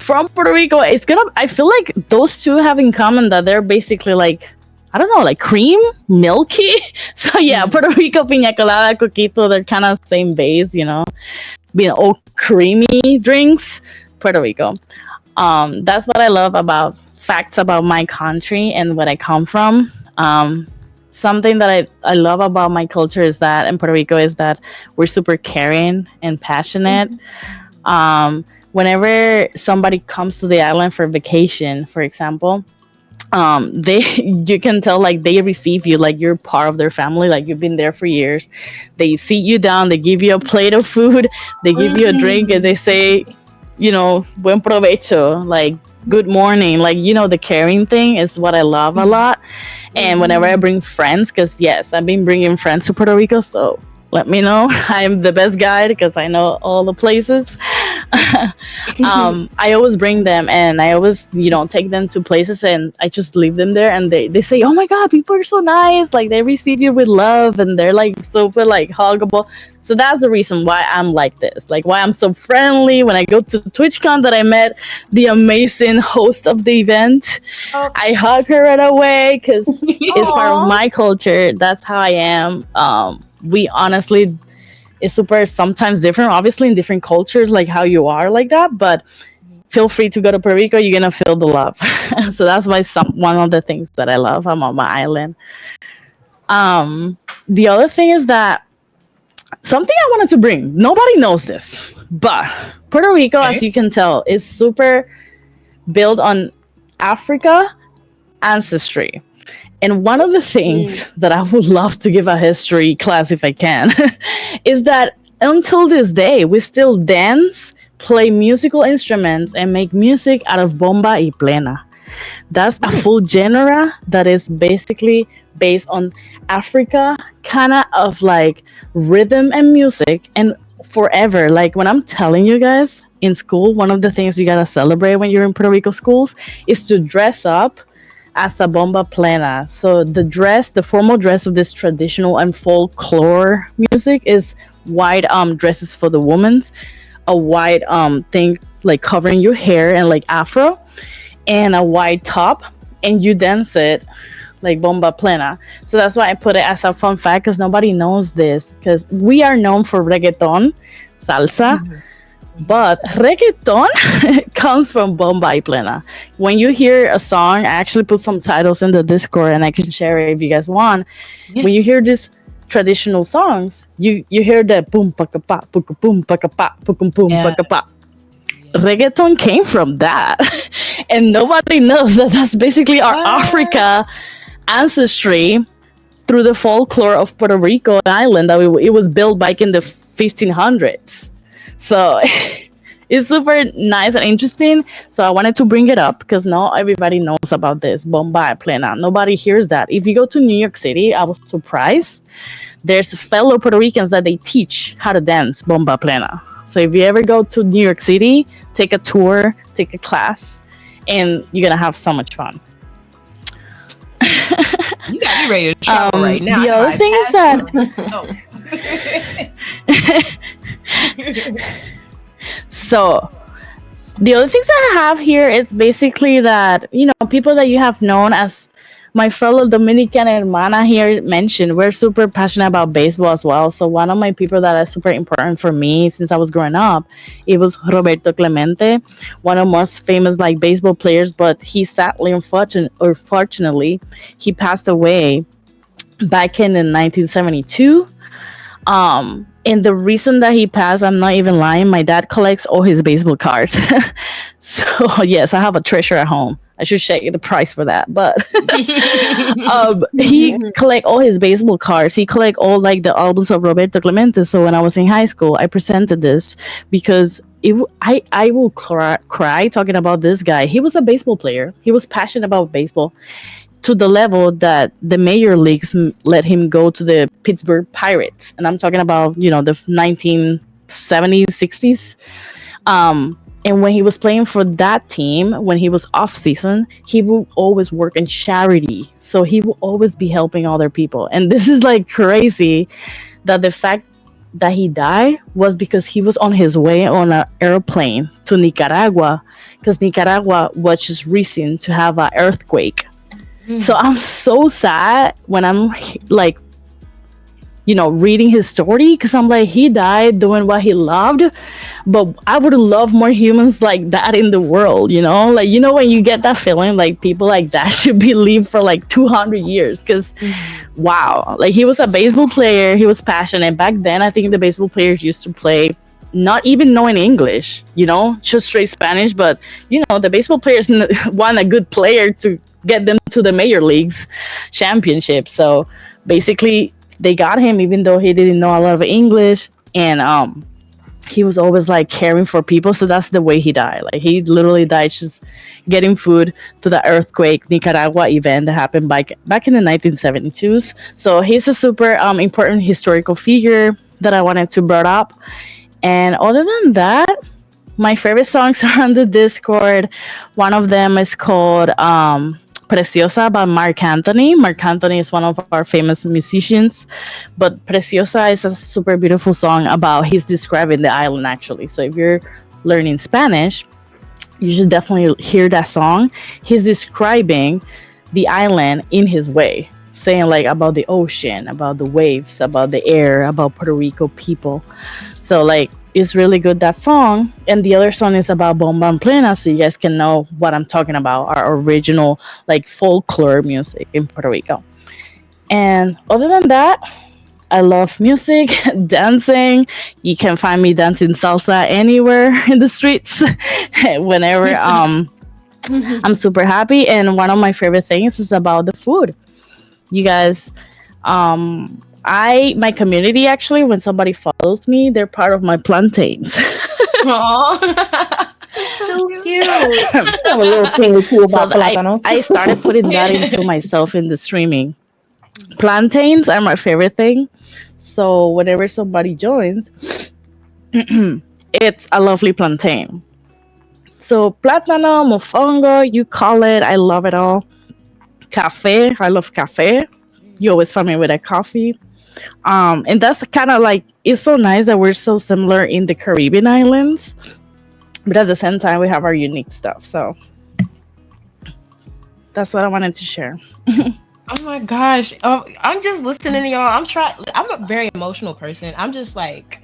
from Puerto Rico, I feel like those two have in common that they're basically like, I don't know, like cream, milky. So yeah, Puerto Rico, piña colada, coquito, they're kind of same base, being all creamy drinks. Puerto Rico. That's what I love about facts about my country and where I come from. Something that I love about my culture is that in Puerto Rico is that we're super caring and passionate. Whenever somebody comes to the island for vacation, for example, they you can tell like they receive you like you're part of their family, like you've been there for years. They sit you down, they give you a plate of food, they give you a drink, and they say, buen provecho, like good morning, like the caring thing is what I love a lot. And whenever I bring friends, because yes, I've been bringing friends to Puerto Rico, so let me know. I'm the best guide because I know all the places. I always bring them, and I always, take them to places, and I just leave them there, and they say, "Oh my God, people are so nice! Like they receive you with love, and they're like super like huggable." So that's the reason why I'm like this, like why I'm so friendly. When I go to TwitchCon, that I met the amazing host of the event, I hug her right away because it's part of my culture. That's how I am. We honestly, it's super sometimes different, obviously in different cultures, like how you are like that, but feel free to go to Puerto Rico, you're gonna feel the love. So that's why one of the things that I love about my island. The other thing is that something I wanted to bring, nobody knows this, but Puerto Rico, as you can tell, is super built on Africa ancestry. And one of the things that I would love to give a history class if I can is that until this day, we still dance, play musical instruments, and make music out of bomba y plena. That's a full genre that is basically based on Africa, kind of like rhythm and music. And forever, like when I'm telling you guys in school, one of the things you gotta celebrate when you're in Puerto Rico schools is to dress up as a bomba plena. So the formal dress of this traditional and folklore music is white dresses for the women's, a white thing like covering your hair and like afro, and a white top, and you dance it like bomba plena. So that's why I put it as a fun fact, because nobody knows this, because we are known for reggaeton, salsa, but reggaeton comes from bomba y plena. When you hear a song, I actually put some titles in the Discord and I can share it if you guys want. When you hear these traditional songs, you hear the boom paka pa, puka boom paka pa, puka boom paka pa. Reggaeton came from that. And nobody knows that that's basically our Africa ancestry through the folklore of Puerto Rico island. That it was built back in the 1500s. So it's super nice and interesting. So I wanted to bring it up because not everybody knows about this bomba plena. Nobody hears that. If you go to New York City, I was surprised. There's fellow Puerto Ricans that they teach how to dance bomba plena. So if you ever go to New York City, take a tour, take a class, and you're gonna have so much fun. You got me ready to travel right now. The other thing is that so the other things I have here is basically that, people that you have known as my fellow Dominican hermana here mentioned, we're super passionate about baseball as well. So one of my people that is super important for me since I was growing up, it was Roberto Clemente, one of the most famous like baseball players, but he sadly, unfortunately, he passed away back in 1972. And the reason that he passed, I'm not even lying, my dad collects all his baseball cards. So yes, I have a treasure at home. I should check the price for that. But he collect all his baseball cards. He collect all like the albums of Roberto Clemente. So when I was in high school, I presented this because I will cry talking about this guy. He was a baseball player. He was passionate about baseball to the level that the major leagues let him go to the Pittsburgh Pirates. And I'm talking about, the 1970s, 60s. And when he was playing for that team, when he was off season, he will always work in charity. So he will always be helping other people. And this is like crazy that the fact that he died was because he was on his way on an airplane to Nicaragua, because Nicaragua was just recent to have an earthquake. So I'm so sad when I'm like, reading his story, because I'm like, he died doing what he loved, but I would love more humans like that in the world, like, when you get that feeling like people like that should be lived for like 200 years, because wow, like he was a baseball player, he was passionate. Back then I think the baseball players used to play not even knowing English, just straight Spanish, but the baseball players want a good player to get them to the major leagues championship. So basically they got him even though he didn't know a lot of English, and he was always like caring for people. So that's the way he died. Like he literally died just getting food to the earthquake Nicaragua event that happened back in the 1972s. So he's a super important historical figure that I wanted to bring up. And other than that, my favorite songs are on the Discord. One of them is called Preciosa by Mark Anthony. Mark Anthony is one of our famous musicians, but Preciosa is a super beautiful song about, he's describing the island actually. So if you're learning Spanish, you should definitely hear that song. He's describing the island in his way, saying like about the ocean, about the waves, about the air, about Puerto Rico people. So like it's really good, that song. And the other song is about Bomba en Plena, so you guys can know what I'm talking about, our original like folklore music in Puerto Rico. And other than that, I love music, dancing. You can find me dancing salsa anywhere in the streets whenever I'm super happy. And one of my favorite things is about the food. You guys, my community actually, when somebody follows me, they're part of my plantains. Aw. So cute. I have a little thing or two So about plátanos. I started putting that into myself in the streaming. Plantains are my favorite thing. So whenever somebody joins, it's a lovely plantain. So plátano, mofongo, you call it. I love it all. Cafe, I love cafe. You always find me with a coffee. And that's kind of like, it's so nice that we're so similar in the Caribbean islands, but at the same time we have our unique stuff. So that's what I wanted to share. Oh my gosh. I'm just listening to y'all. I'm a very emotional person. I'm just like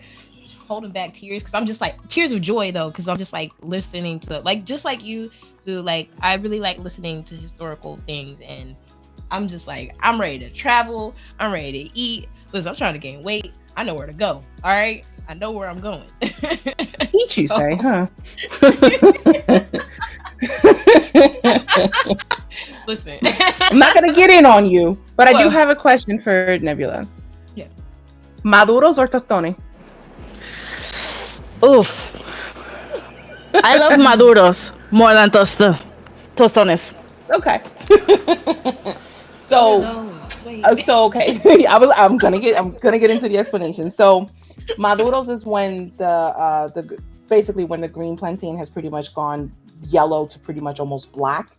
holding back tears because I'm just like tears of joy though, because I'm just like listening to like just like you. So like I really like listening to historical things, and I'm just like I'm ready to travel. I'm ready to eat. Listen, I'm trying to gain weight. I know where to go. All right. I know where I'm going. Eat, you say, huh? Listen. I'm not gonna get in on you, but I do have a question for Nebula. Yeah. Maduros or tostones? Oof. I love maduros more than tostones. Okay. So okay. I'm gonna get into the explanation. So maduros is when the basically when the green plantain has pretty much gone yellow to pretty much almost black,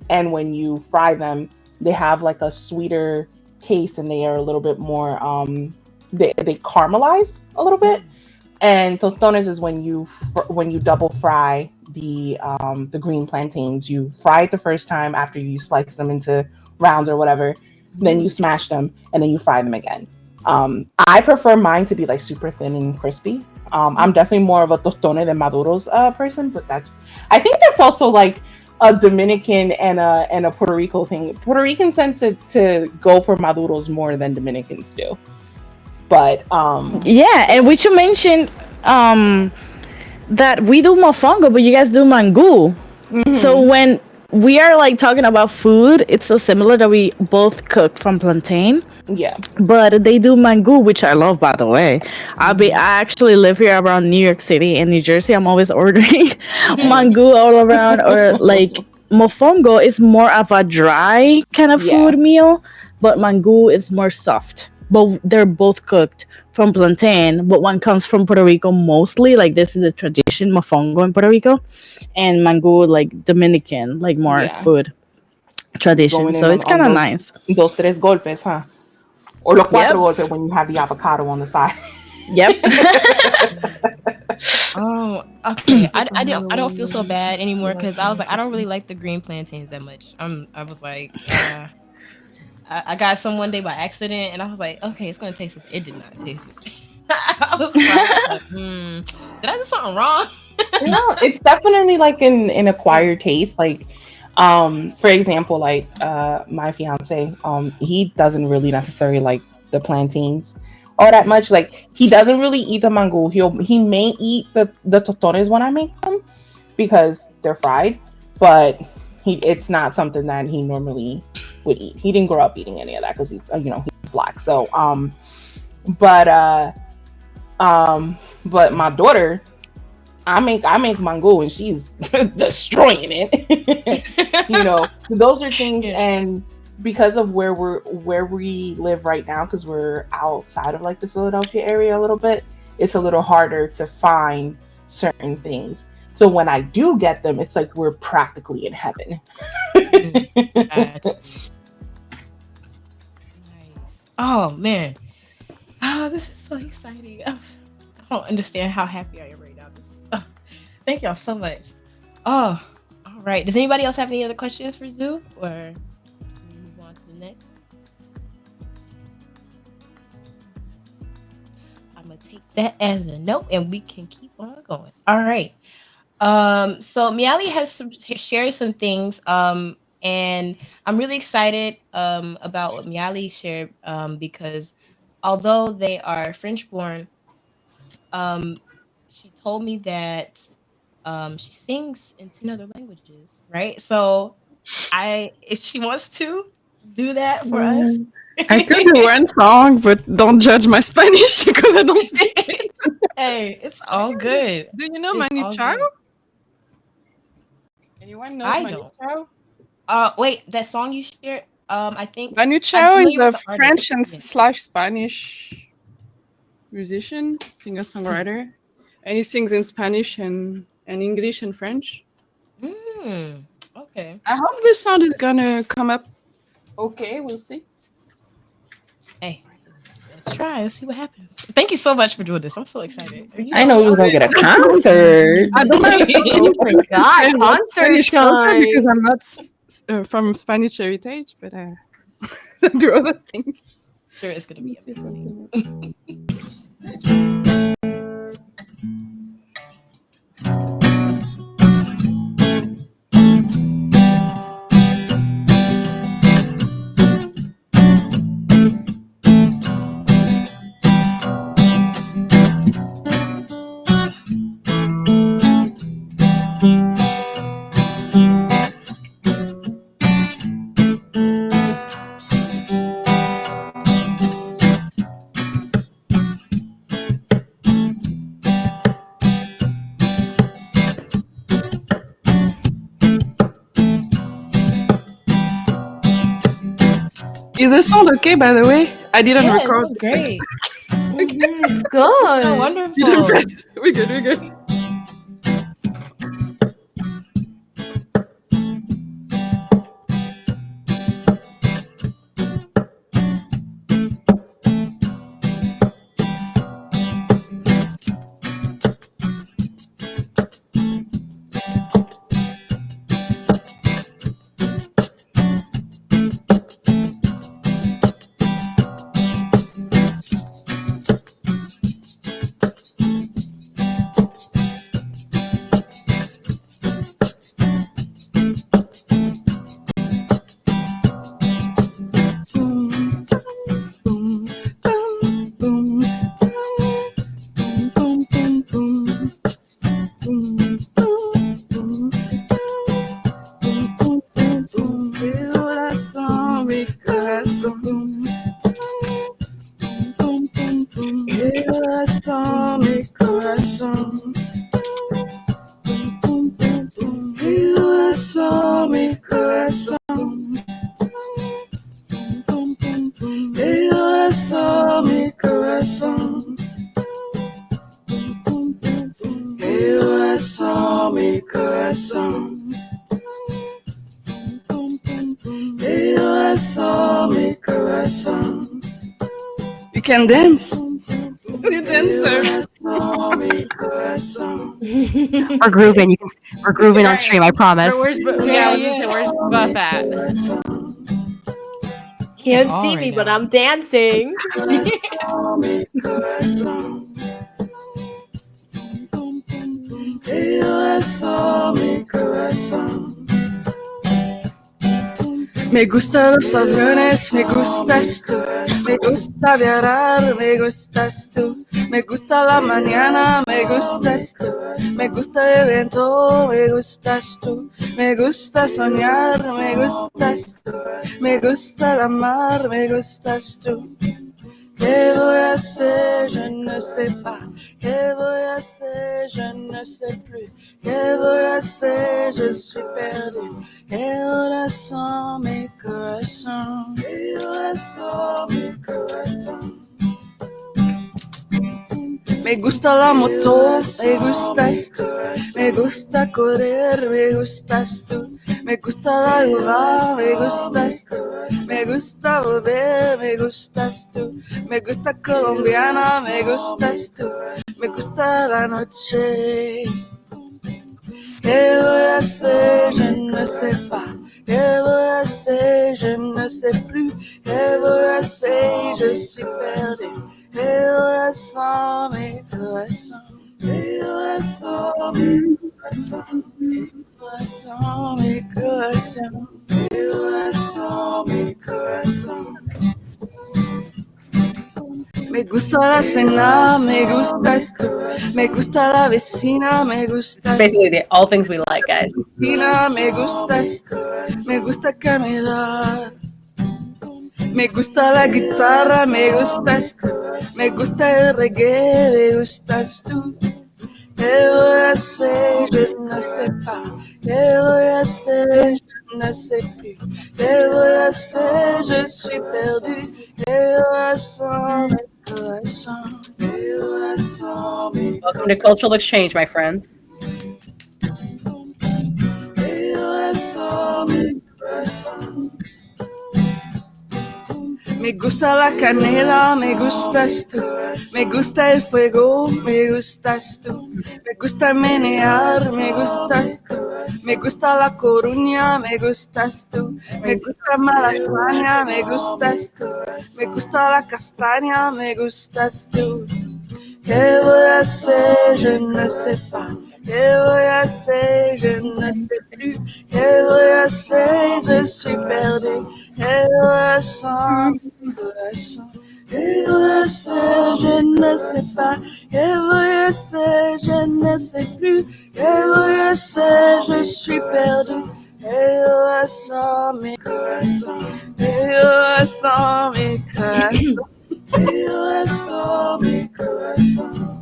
and when you fry them, they have like a sweeter taste, and they are a little bit more they caramelize a little bit. And tostones is when you double fry the green plantains. You fry it the first time after you slice them into rounds or whatever, then you smash them and then you fry them again. I prefer mine to be like super thin and crispy. I'm definitely more of a tostone than maduros person, but I think that's also like a Dominican and a Puerto Rico thing. Puerto Ricans tend to go for maduros more than Dominicans do. But yeah, and we should mention that we do mofongo, but you guys do mango. Mm-hmm. So when we are like talking about food, it's so similar that we both cook from plantain. Yeah. But they do mango, which I love, by the way. I actually live here around New York City and New Jersey. I'm always ordering mango all around. Or like mofongo is more of a dry kind of food meal, but mango is more soft. But they're both cooked from plantain, but one comes from Puerto Rico mostly. Like this is the tradition, mofongo in Puerto Rico, and mango like Dominican, like more food tradition. So it's kind of nice. Dos tres golpes, huh? Or los cuatro golpes when you have the avocado on the side. Yep. Oh, okay. I don't feel so bad anymore because I was like, I don't really like the green plantains that much. I was like, I got some one day by accident, and I was like, okay, it's gonna taste this. It did not taste this. I was like, did I do something wrong? No, it's definitely like an acquired taste. Like, for example, like my fiance, he doesn't really necessarily like the plantains all that much. Like, he doesn't really eat the mango. He may eat the totones when I make them because they're fried, but it's not something that he normally would eat. He didn't grow up eating any of that because he's black. So but my daughter, I make mango and she's destroying it. Those are things. Yeah. And because of where we live right now, because we're outside of like the Philadelphia area a little bit, it's a little harder to find certain things. So when I do get them, it's like we're practically in heaven. Gotcha. Nice. Oh man. Oh, this is so exciting. I don't understand how happy I am right now. Thank y'all so much. Oh, all right. Does anybody else have any other questions for Zoo, or can we move on to the next? I'm gonna take that as a note, and we can keep on going. All right. So Miali has shared some things. And I'm really excited about what Miali shared because although they are French born, she told me that she sings in 10 other languages, right? So if she wants to do that for us. I could do one song, but don't judge my Spanish because I don't speak it. Hey, it's all good. Do you know It's Manu all Chao? good. Anyone knows I Manu don't. Chao? Wait, that song you shared, I think Manu I'm Chao is familiar a with the artist. French and Yeah. slash Spanish musician, singer-songwriter, and he sings in Spanish and English and French. Okay. I hope this sound is gonna come up okay. We'll see. Hey, let's try. Let's see what happens. Thank you so much for doing this. I'm so excited. I know we was gonna get a concert. I don't have Oh my god, concert Spanish culture time! because I'm not from Spanish heritage, but I do other things. Sure, it's gonna be amazing. Is the sound okay, by the way? I didn't Yeah, it record. sounds great. It's So good. wonderful. Didn't press. We're good. We're good. You can dance. You dance dancer. We're grooving. We're grooving on stream. I promise. Where's Yeah, I was gonna say, where's Buff at? Can't all see right me, but now. I'm dancing. Me gustan los aviones, me gustas tú. Me gusta viajar, me gustas tú. Me gusta la mañana, me gustas tú. Me gusta el viento, me gustas tú. Me gusta soñar, me gustas tú. Me gusta la mar, me gustas tú. ¿Qué voy a hacer? Je ne sais pas. ¿Qué voy a hacer? Je ne sais plus. ¿Qué voy a hacer? Je suis perdu. ¿Qué corazón, mi corazón? ¿Qué corazón, mi corazón? Me gusta la moto, me gustas tú. Me gusta correr, me gustas tú. Me gusta la uva, me gustas tú. Me gusta beber, me gustas tú. Me gusta colombiana, me gustas tú. Me gusta la noche. ¿Qué voy a hacer? Je ne sais pas. ¿Qué voy a hacer? Je ne sais plus. ¿Qué voy a hacer? Je suis perdu. ¿Qué corazón, mi corazón? ¿Qué corazón, mi corazón? ¿Qué corazón, mi corazón? ¿Qué corazón, mi corazón? Me gusta la cena, me gustas tú. Me gusta la vecina, me gustas. Basically, all things we like, guys. Vecina, me gustas tú. Me gusta caminar. Me gusta la guitarra, me gustas tú. Me gusta el reggae, me gustas tú. ¿Qué voy a hacer? Je ne sais pas. ¿Qué voy a hacer? Je ne sais plus. ¿Qué voy a hacer? Je suis perdu. ¿Qué corazón, mi corazón? ¿Qué corazón, mi Welcome to Cultural Exchange, my friends. corazón, mi corazón? Me gusta la canela, me gustas tú. Me gusta el fuego, me gustas tú. Me gusta menear, me gustas tú. Me gusta la coruña, me gustas tú. Me gusta malasaña, me gustas tú. Me gusta la castaña, me gustas tú. ¿Qué voy a hacer? Je ne sais pas. ¿Qué voy a hacer? Je ne sais plus. ¿Qué voy a hacer? Je suis perdu. ¿Qué corazón, mi corazón? ¿Qué voy a hacer? Je ne sais pas. ¿Qué voy a hacer? Je ne sais plus. ¿Qué voy a hacer? Je suis perdu. ¿Qué corazón, mi corazón? ¿Qué corazón, mi corazón? ¿Qué corazón, mi corazón?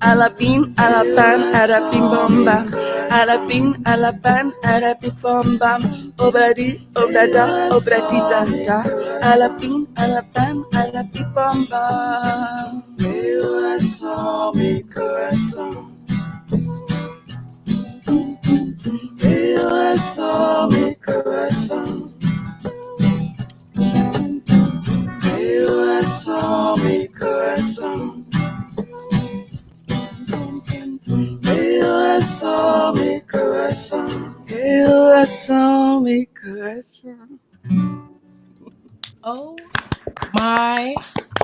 A la pin, a la pan, a la pin bom bam. A la pin, a la pan, a la pin bom bam. Obradi, obrada, obradida da. A la pin, a la pan, a la pin bom bam. Mi corazón, mi corazón. Mi corazón, mi corazón. Mi corazón, mi corazón. Mi corazón, mi corazón. Mi corazón, mi corazón. Oh my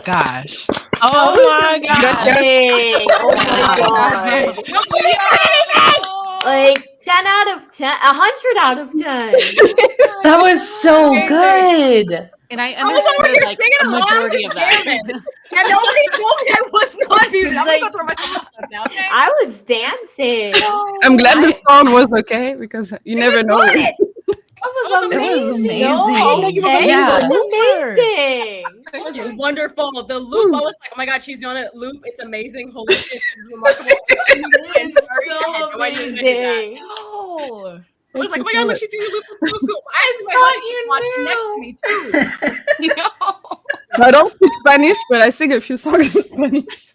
gosh. Oh my god. Dang. Oh my god. Like 10 out of 10, 100 out of 10. That was so good. And I I was over understood here like singing a along, majority just of that. jamming. And nobody told me I was not muted. I'm gonna go throw my stuff now, okay? I was dancing. I'm glad the sound was okay because you never know. Good. It was amazing. No, okay, Yeah. it was amazing. It was wonderful. The loop, I was like, oh my god, she's doing a loop. It's amazing. Holy shit, this is remarkable. It's Sorry, I so had no idea that I did that. amazing. No. I was like, oh my god, look, she's doing a loop. It's so cool. thought I actually, my you husband watched next to me too. No. I don't speak Spanish, but I sing a few songs in Spanish.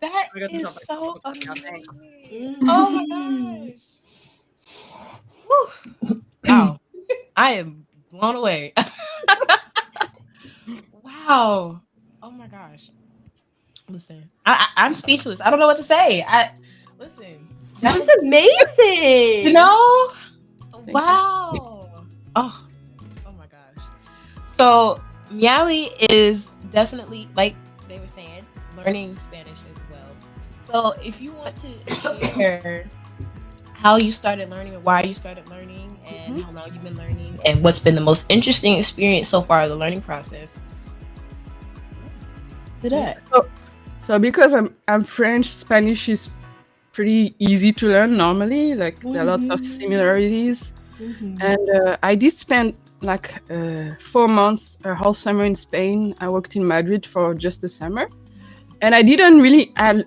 That I got is myself so a now, thanks. amazing. Oh my gosh. Whew. Wow. I am blown away. Wow. Oh my gosh. Listen, I'm speechless. I don't know what to say. Listen. This is amazing. You know? Wow. Oh my gosh. So Miali is definitely, like they were saying, learning Spanish as well. So if you want to share how you started learning and why you started learning and how long you've been learning and what's been the most interesting experience so far of the learning process. To that. So because I'm French, Spanish is pretty easy to learn normally. Like there are lots of similarities. And I did spend like 4 months, a whole summer in Spain. I worked in Madrid for just the summer. And I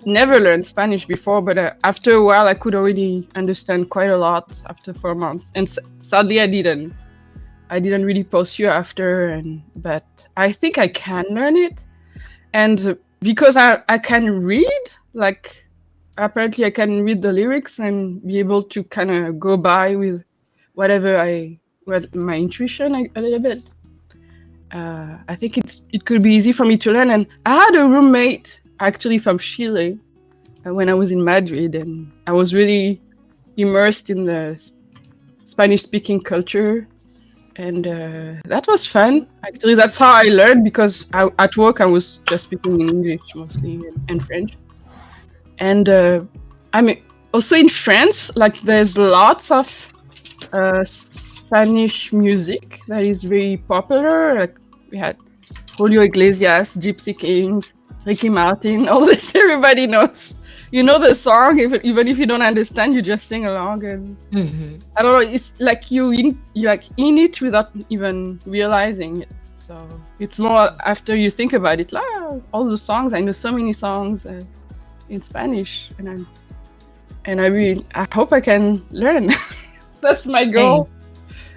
never learned Spanish before, but after a while, I could already understand quite a lot after 4 months. And sadly, I didn't really pursue after, but I think I can learn it. And because I can read, like apparently I can read the lyrics and be able to kind of go by with whatever my intuition a little bit. I think it could be easy for me to learn. And I had a roommate actually from Chile when I was in Madrid, and I was really immersed in the Spanish-speaking culture, and that was fun. Actually, that's how I learned, because at work I was just speaking in English mostly and French. And I mean, also in France, like there's lots of Spanish music that is very popular. Like we had Julio Iglesias, Gypsy Kings, Ricky Martin, all this everybody knows. You know the song, even if you don't understand, you just sing along. And I don't know, it's like you're in it without even realizing it. So it's more after you think about it, like all the songs. I know so many songs in Spanish, and I hope I can learn. That's my goal.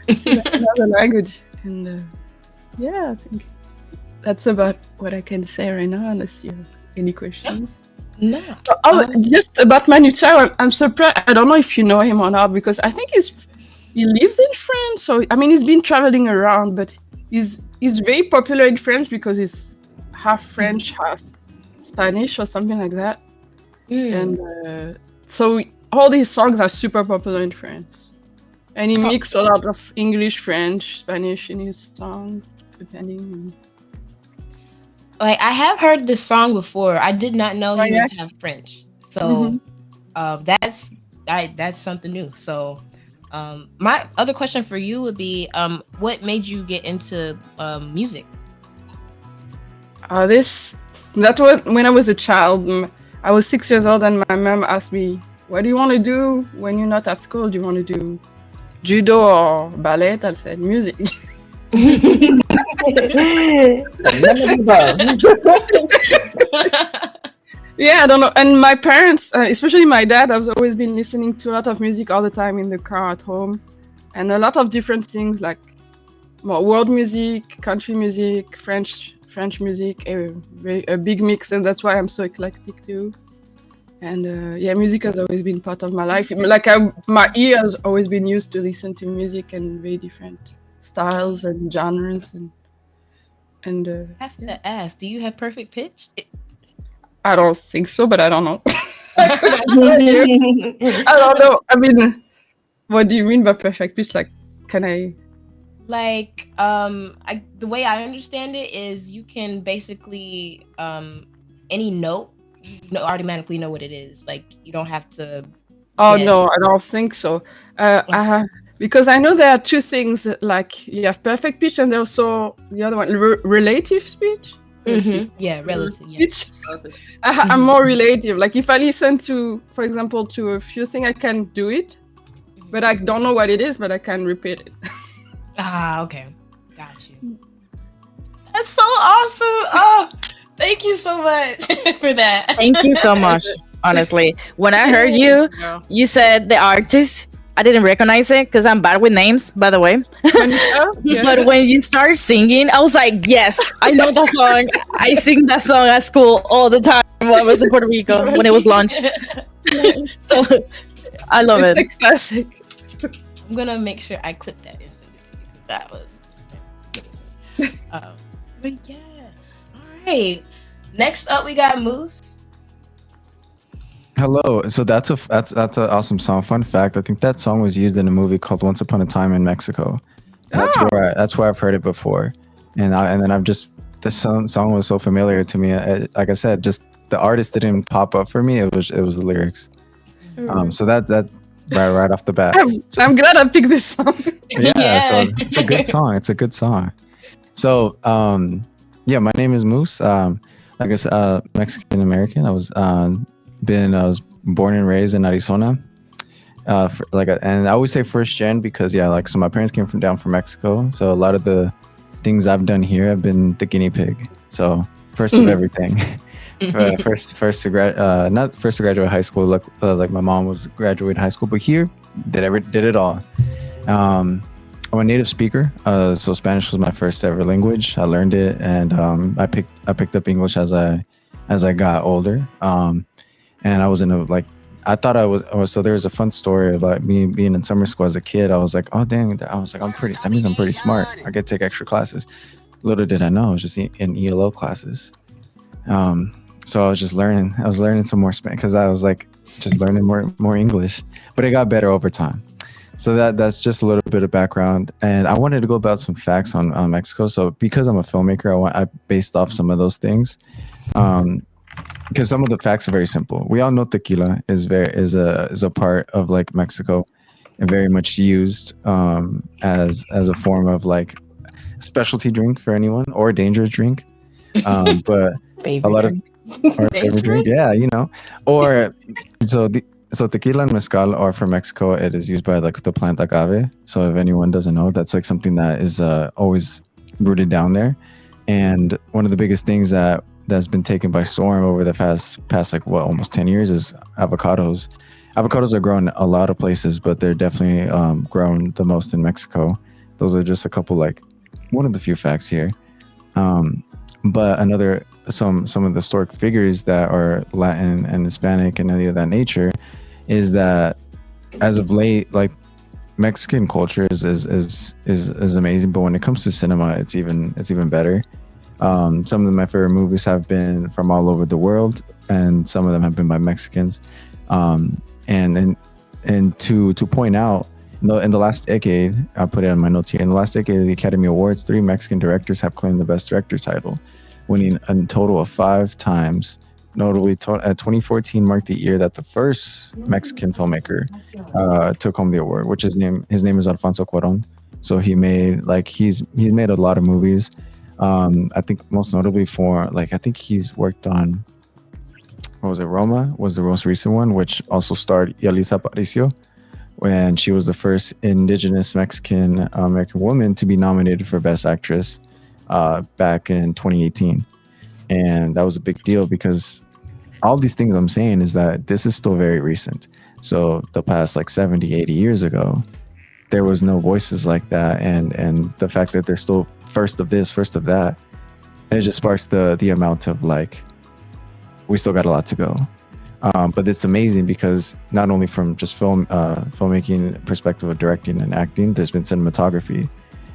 To learn another language, and yeah, I think that's about what I can say right now. Unless you have any questions. No. Just about Manu Chao, I'm surprised. I don't know if you know him or not, because I think he lives in France. So I mean, he's been traveling around, but he's very popular in France because he's half French, half Spanish, or something like that. And so all these songs are super popular in France, and he mixes a lot of English, French, Spanish in his songs, depending. Like I have heard this song before. I did not know he was half French. So that's something new. So my other question for you would be, what made you get into music? That was when I was a child. I was 6 years old, and my mom asked me, "What do you want to do when you're not at school? Do you want to do judo or ballet?" I said, "Music." Yeah, I don't know. And my parents, especially my dad, has always been listening to a lot of music all the time in the car at home, and a lot of different things, like more world music, country music, French music, a big mix, and that's why I'm so eclectic too. And music has always been part of my life. Like my ear has always been used to listen to music and very different styles and genres, and I have to ask, do you have perfect pitch? I don't think so, but I don't know. I don't know. I mean, what do you mean by perfect pitch? Like, can I? Like, the way I understand it is you can basically any note, you automatically know what it is. Like, you don't have to. Oh no, I don't think so. Because I know there are two things. Like, you have perfect pitch, and there's also the other one, relative speech. Yeah, relative. Yeah. I'm more relative. Like, if I listen to, for example, to a few things, I can do it, but I don't know what it is, but I can repeat it. Okay. Got you. That's so awesome. Oh, thank you so much for that. Thank you so much. Honestly, when I heard you said the artist, I didn't recognize it because I'm bad with names, by the way. But when you start singing, I was like, yes, I know that song. I sing that song at school all the time when I was in Puerto Rico when it was launched. So I love it. It's classic. I'm gonna make sure I clip that and send it to you because that was. But yeah, all right. Next up, we got Moose. Hello. So that's an awesome song. Fun fact: I think that song was used in a movie called Once Upon a Time in Mexico. That's where I've heard it before, and then I've just this song was so familiar to me. Like I said, just the artist didn't pop up for me. It was the lyrics. So that right off the bat. I'm glad I picked this song. Yeah. So it's a good song. It's a good song. So yeah, my name is Moose. Like I said, Mexican American. I was born and raised in Arizona. And I always say first gen because so my parents came down from Mexico. So a lot of the things I've done here have been the guinea pig. So first of everything. First to not first to graduate high school. Like my mom was graduated high school, but here did it all. I'm a native speaker, so Spanish was my first ever language. I learned it, and I picked up English as I got older. And I was in I thought I was. So there's a fun story about me being in summer school as a kid. I was like, oh dang! I was like, that means I'm pretty smart. I get to take extra classes. Little did I know, I was just in ELO classes. So I was just learning. I was learning some more Spanish because I was like just learning more English. But it got better over time. So that's just a little bit of background. And I wanted to go about some facts on Mexico. So because I'm a filmmaker, I based off some of those things. Because some of the facts are very simple. We all know tequila is a part of like Mexico and very much used as a form of like specialty drink for anyone or a dangerous drink. But Favorite a lot drink. Or favorite drink, yeah, or so tequila and mezcal are from Mexico. It is used by like the plant agave. So if anyone doesn't know, that's like something that is always rooted down there. And one of the biggest things that's been taken by storm over the past like almost 10 years is avocados. Avocados are grown a lot of places, but they're definitely grown the most in Mexico. Those are just a couple, like one of the few facts here. But some of the historic figures that are Latin and Hispanic and any of that nature is that as of late, like Mexican culture is amazing, but when it comes to cinema, it's even better. Some of my favorite movies have been from all over the world, and some of them have been by Mexicans. And to point out, in the last decade, I'll put it on my notes here. In the last decade of the Academy Awards, 3 Mexican directors have claimed the Best Director title, winning a total of 5 times. Notably, 2014 marked the year that the first Mexican filmmaker took home the award, which his name is Alfonso Cuarón. So he's made a lot of movies. I think most notably I think he's worked on, what was it? Roma was the most recent one, which also starred Yalitza Aparicio, when she was the first indigenous Mexican American woman to be nominated for Best Actress back in 2018. And that was a big deal because all these things I'm saying is that this is still very recent. So the past like 70, 80 years ago, there was no voices like that. And the fact that they're still first of this, first of that, it just sparks the amount of like, we still got a lot to go. But it's amazing because not only from just filmmaking perspective of directing and acting, there's been cinematography.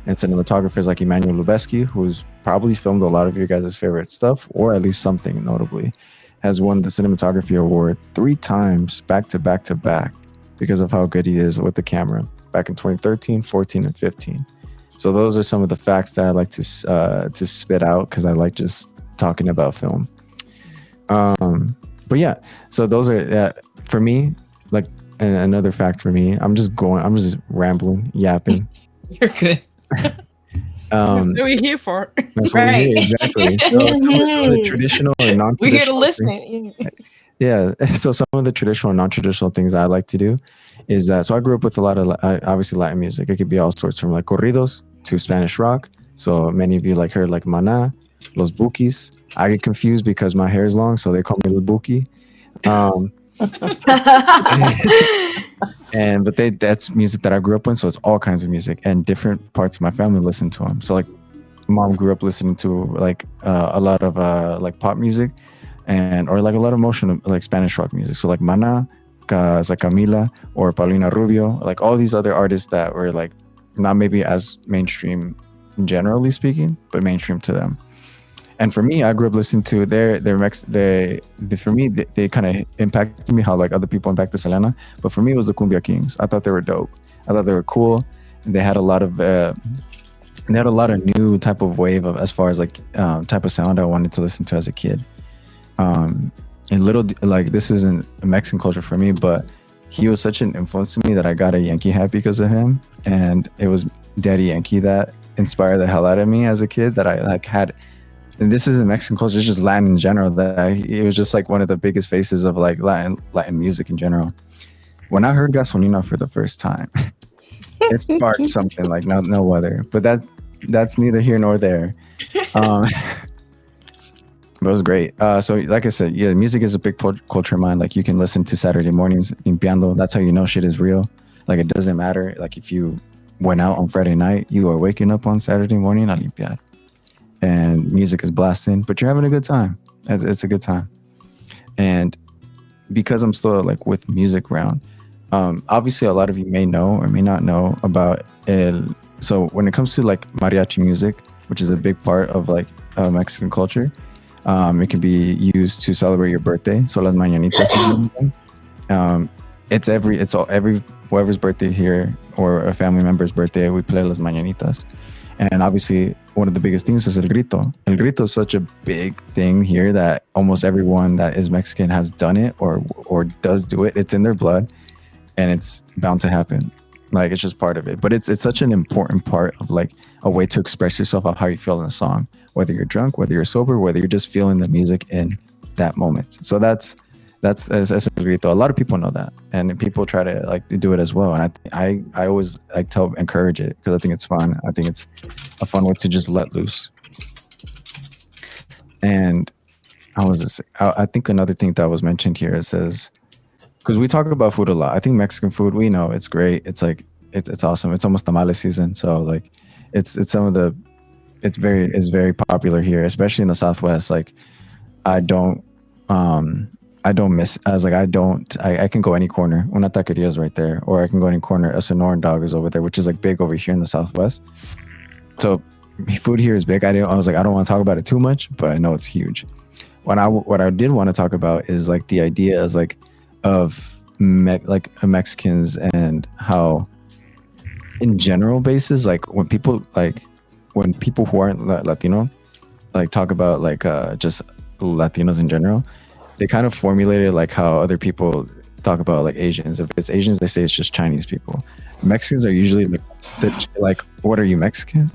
And cinematographers like Emmanuel Lubezki, who's probably filmed a lot of your guys' favorite stuff, or at least something notably, has won the cinematography award 3 times back to back to back because of how good he is with the camera, back in 2013, 14, and 15. So those are some of the facts that I like to spit out because I like just talking about film. But yeah, so those are for me. Like another fact for me, I'm just rambling, yapping. You're good. What are we here for? That's what we're here, exactly. So some of the traditional or non-traditional. We're here to listen. Yeah. So some of the traditional and non-traditional things I like to do is that. So I grew up with a lot of obviously Latin music. It could be all sorts from like corridos to Spanish rock. So many of you like heard like Maná, Los Bukis. I get confused because my hair is long, so they call me Lil Buki. But that's music that I grew up with, so it's all kinds of music, and different parts of my family listen to them. So like, mom grew up listening to like a lot of like pop music, or like a lot of emotional like Spanish rock music. So like Maná, like Camila or Paulina Rubio, like all these other artists that were like not maybe as mainstream generally speaking, but mainstream to them. And for me, I grew up listening to their Mex. For me, they kind of impacted me how like other people impacted Selena. But for me, it was the Cumbia Kings. I thought they were dope. I thought they were cool. And they had a lot of new type of wave of as far as like type of sound I wanted to listen to as a kid. And little like this isn't a Mexican culture for me, but he was such an influence to me that I got a Yankee hat because of him, and it was Daddy Yankee that inspired the hell out of me as a kid. That I like had, and this isn't Mexican culture; it's just Latin in general. It was just like one of the biggest faces of like Latin music in general. When I heard Gasolina for the first time, it sparked something like no other. But that's neither here nor there. But it was great. So like I said, yeah, music is a big culture of mine. Like you can listen to Saturday mornings in piano. That's how you know shit is real. Like it doesn't matter. Like if you went out on Friday night, you are waking up on Saturday morning a limpiar. And music is blasting, but you're having a good time. It's a good time. And because I'm still like with music round, obviously a lot of you may know or may not know about so when it comes to like mariachi music, which is a big part of like Mexican culture, it can be used to celebrate your birthday. So las mañanitas. It's every whoever's birthday here or a family member's birthday, we play las mañanitas. And obviously one of the biggest things is el grito. El grito is such a big thing here that almost everyone that is Mexican has done it or does do it. It's in their blood and it's bound to happen. Like it's just part of it. But it's such an important part of like a way to express yourself of how you feel in a song, whether you're drunk, whether you're sober, whether you're just feeling the music in that moment. So that's el grito. A lot of people know that, and people try to like do it as well. And I always like encourage it because I think it's fun. I think it's a fun way to just let loose. And I think another thing that was mentioned here, it says, because we talk about food a lot. I think Mexican food, we know it's great. It's like it's awesome. It's almost tamale season, so like it's very popular here, especially in the Southwest. Like I don't miss. I was like I can go any corner. Una taqueria is right there, or I can go any corner. A Sonoran dog is over there, which is like big over here in the Southwest. So food here is big. I was like I don't want to talk about it too much, but I know it's huge. What I did want to talk about is like the idea is like of Mexicans and how in general basis, like when people who aren't Latino like talk about like just Latinos in general, they kind of formulated like how other people talk about like Asians. If it's Asians, they say it's just Chinese people. Mexicans are usually like what are you, Mexican?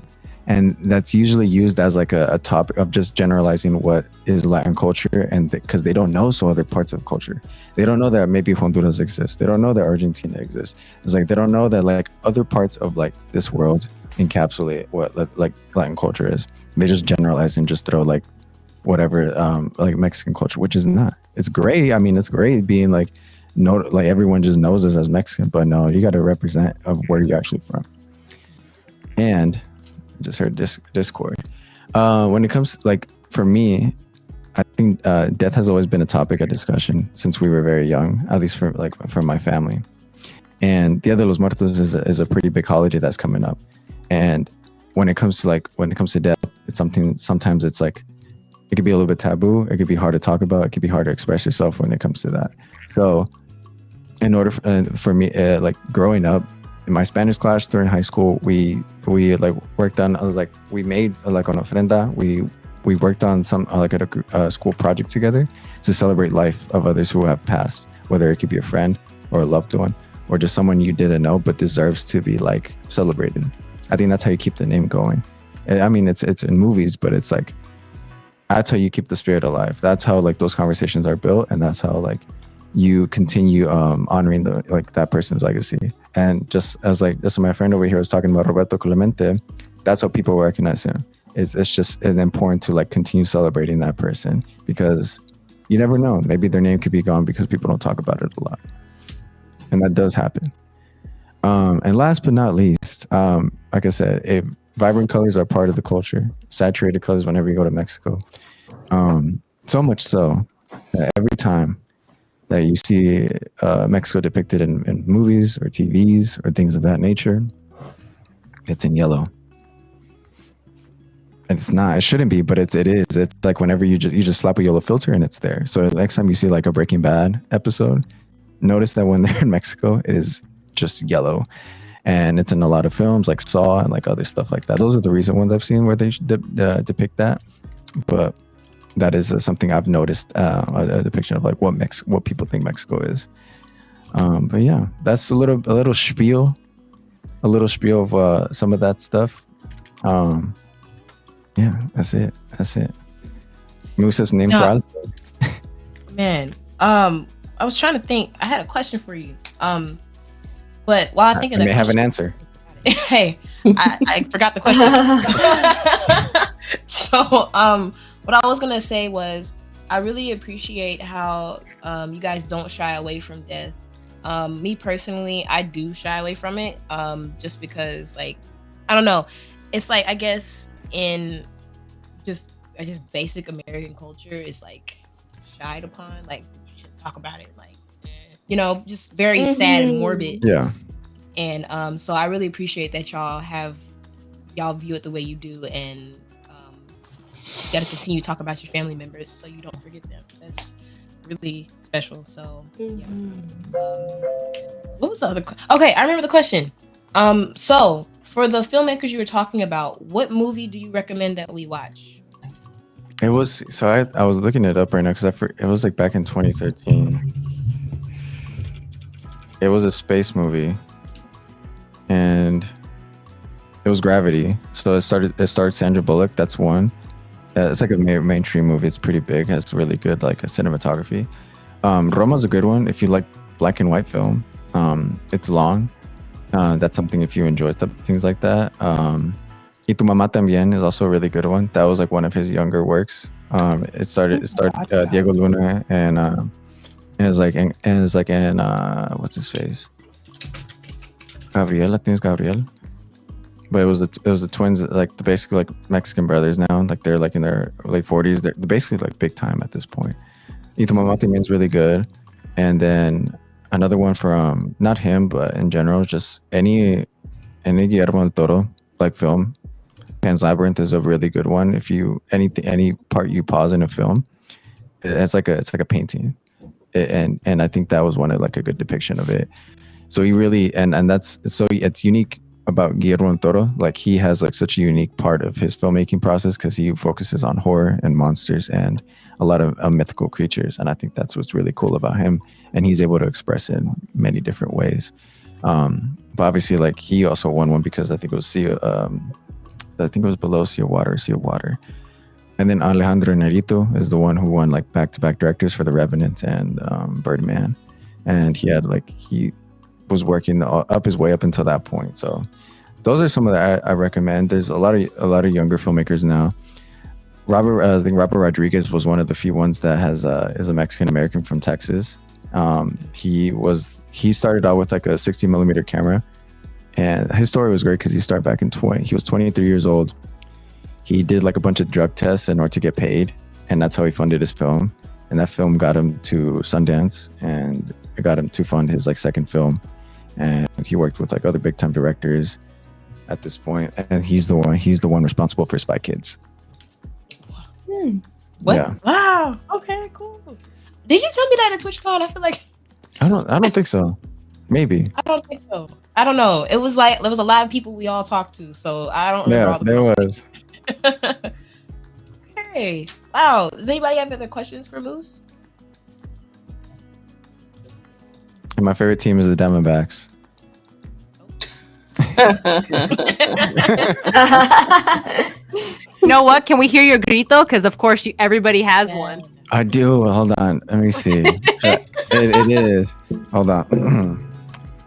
And that's usually used as like a topic of just generalizing what is Latin culture, and because they don't know some other parts of culture. They don't know that maybe Honduras exists. They don't know that Argentina exists. It's like they don't know that like other parts of like this world encapsulate what like Latin culture is. They just generalize and just throw like whatever like Mexican culture, which is not. It's great. I mean, it's great being like like everyone just knows us as Mexican, but no, you got to represent of where you're actually from. And just heard Discord. When it comes like for me, I think death has always been a topic of discussion since we were very young, at least for my family. And Dia de los Muertos is a pretty big holiday that's coming up. And when it comes to death, it's something. Sometimes it's like it could be a little bit taboo. It could be hard to talk about. It could be hard to express yourself when it comes to that. So, in order for me, like growing up. In my Spanish class during high school, we like worked on. I was like, we made like an ofrenda. We worked on some like a school project together to celebrate life of others who have passed, whether it could be a friend or a loved one or just someone you didn't know but deserves to be like celebrated. I think that's how you keep the name going. I mean, it's in movies, but it's like that's how you keep the spirit alive. That's how like those conversations are built, and that's how like you continue honoring that person's legacy. And just as my friend over here was talking about Roberto Clemente, that's how people recognize him. It's just important to like continue celebrating that person, because you never know, maybe their name could be gone because people don't talk about it a lot, and that does happen. And last but not least, like I said, vibrant colors are part of the culture. Saturated colors whenever you go to Mexico, so much so that every time that you see Mexico depicted in movies or TVs or things of that nature, it's in yellow. it's not. It shouldn't be, but it is. It's like whenever you just slap a yellow filter and it's there. So next time you see like a Breaking Bad episode, notice that when they're in Mexico, it is just yellow, and it's in a lot of films like Saw and like other stuff like that. Those are the recent ones I've seen where they depict that. But that is something I've noticed, a depiction of like what people think Mexico is. But yeah, that's a little spiel of some of that stuff. Yeah, that's it. Musa's name for Alto. Man, I was trying to think. I had a question for you. But while I think of that, may have an answer. Hey, I forgot the question. So, what I was gonna say was, I really appreciate how you guys don't shy away from death. Me personally, I do shy away from it. Just because, like, I don't know. It's like, I guess in just basic American culture is like shied upon. Like, you should talk about it. Like, just very sad and morbid. Yeah. And so I really appreciate that y'all view it the way you do, and you got to continue to talk about your family members so you don't forget them. That's really special. So yeah. What was the other? Okay, I remember the question. So for the filmmakers you were talking about, what movie do you recommend that we watch? It was I was looking it up right now because it was like back in 2013. It was a space movie, and it was Gravity. So it started Sandra Bullock. That's one. It's like a mainstream movie. It's pretty big. Has really good like cinematography. Roma's a good one if you like black and white film. It's long. That's something if you enjoy things like that. Y Tu Mamá También is also a really good one. That was like one of his younger works. It started Diego Luna and it's like in what's his face? Gabriel, I think it's Gabriel. But it was the twins, like basically like Mexican brothers now. Like they're like in their late 40s. They're basically like big time at this point. Y Tu Mamá También is really good. And then another one from not him, but in general, just any Guillermo del Toro like film. Pan's Labyrinth is a really good one. If you any part you pause in a film, it's like a painting, and I think that was one of like a good depiction of it. So he really and that's so it's unique about Guillermo del Toro. Like he has like such a unique part of his filmmaking process because he focuses on horror and monsters and a lot of mythical creatures, and I think that's what's really cool about him. And he's able to express it in many different ways. But obviously, like he also won one because I think it was Below Sea of Water. And then Alejandro Inarritu is the one who won like back-to-back directors for The Revenant and Birdman. And he was working up his way up until that point. So those are some of that I recommend. There's a lot of younger filmmakers now. I think Robert Rodriguez was one of the few ones that is a Mexican American from Texas. He started out with like a 60 millimeter camera, and his story was great because he started back he was 23 years old. He did like a bunch of drug tests in order to get paid, and that's how he funded his film. And that film got him to Sundance, and it got him to fund his like second film. And he worked with like other big time directors at this point, and he's the one responsible for Spy Kids. What? Yeah. Wow. Okay, cool. Did you tell me that in TwitchCon? I feel like I don't think so. Maybe. I don't think so. I don't know. It was like there was a lot of people we all talked to, so I don't remember all the there was. Okay. Wow. Does anybody have other questions for Moose? And my favorite team is the Diamondbacks. You know what? Can we hear your grito? Because of course everybody has one. I do. Hold on. Let me see. it is. Hold on.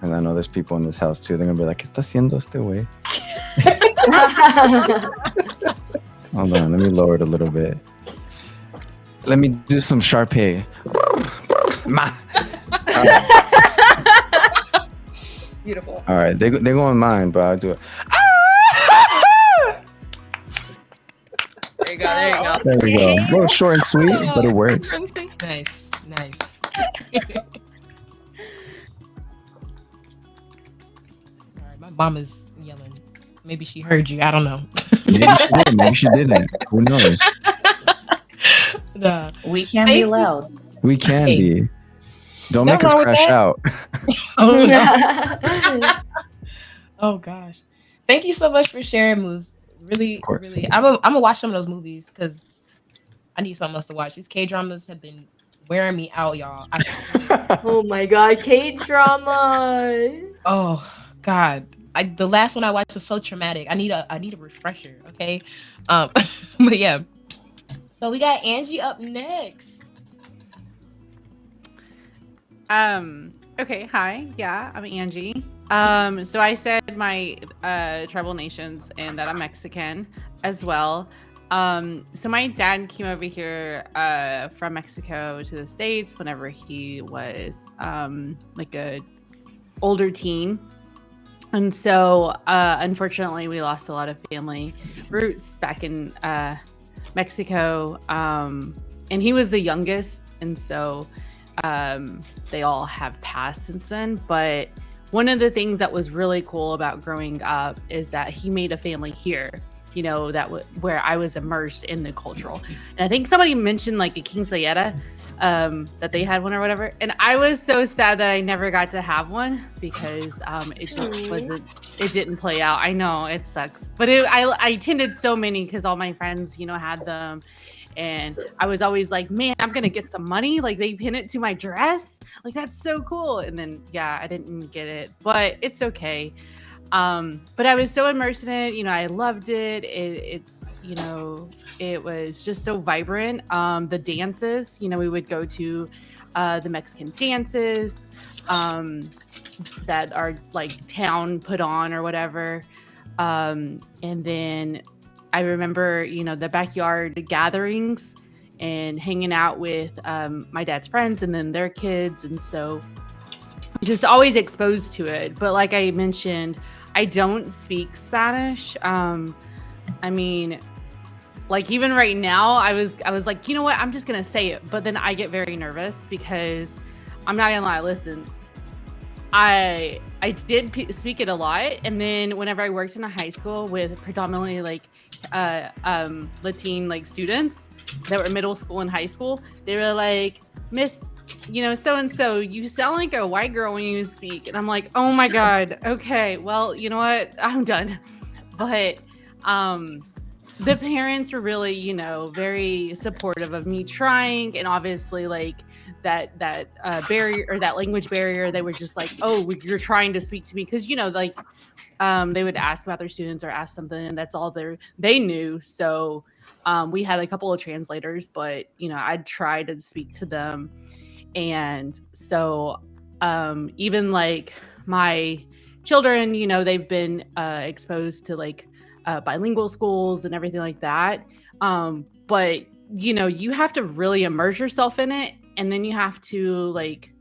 And I know there's people in this house too. They're gonna be like, "¿Qué está haciendo este güey?" Hold on. Let me lower it a little bit. Let me do some Sharpay. Beautiful. All right. They go on mine, but I'll do it. There you go. There you go. There we go. A little short and sweet, but it works. Nice. All right, my mama's yelling. Maybe she heard you. I don't know. Maybe she did. Maybe she didn't. Who knows? Nah. We can Thank be you. loud. We can Hey. be. Don't No make us wrong with crash that. out. Oh, no. Oh gosh. Thank you so much for sharing, Moose. Really, Of course. really. I'm gonna watch some of those movies because I need something else to watch. These K dramas have been wearing me out, y'all. I swear. Oh my god, K-dramas. Oh God. The last one I watched was so traumatic. I need a refresher, okay? But yeah. So we got Angie up next. Okay, hi. Yeah, I'm Angie. So I said my tribal nations and that I'm Mexican as well. So my dad came over here from Mexico to the States whenever he was like a older teen. And so unfortunately we lost a lot of family roots back in Mexico. And he was the youngest, and so they all have passed since then. But one of the things that was really cool about growing up is that he made a family here, you know, where I was immersed in the cultural. And I think somebody mentioned like a quinceañera, that they had one or whatever. And I was so sad that I never got to have one because it just it didn't play out. I know it sucks, but I attended so many because all my friends, you know, had them. And I was always like, man, I'm gonna get some money. Like they pin it to my dress. Like that's so cool. And then yeah, I didn't get it, but it's okay. But I was so immersed in it. You know, I loved it. It's you know, it was just so vibrant. The dances, you know, we would go to the Mexican dances that are like town put on or whatever. And then I remember, you know, the backyard gatherings and hanging out with my dad's friends and then their kids. And so just always exposed to it. But like I mentioned, I don't speak Spanish. I mean, like even right now, I was like, you know what? I'm just going to say it. But then I get very nervous because I'm not going to lie. Listen, I did speak it a lot. And then whenever I worked in a high school with predominantly like Latin like students that were middle school and high school, they were like, Miss, you know, so and so, you sound like a white girl when you speak. And I'm like, oh my god, okay, well, you know what, I'm done. But the parents were really, you know, very supportive of me trying, and obviously like that barrier or that language barrier, they were just like, oh, you're trying to speak to me, because you know, like they would ask about their students or ask something, and that's all they knew. So we had a couple of translators, but you know, I'd try to speak to them. And so even like my children, you know, they've been exposed to like bilingual schools and everything like that. But you know, you have to really immerse yourself in it, and then you have to like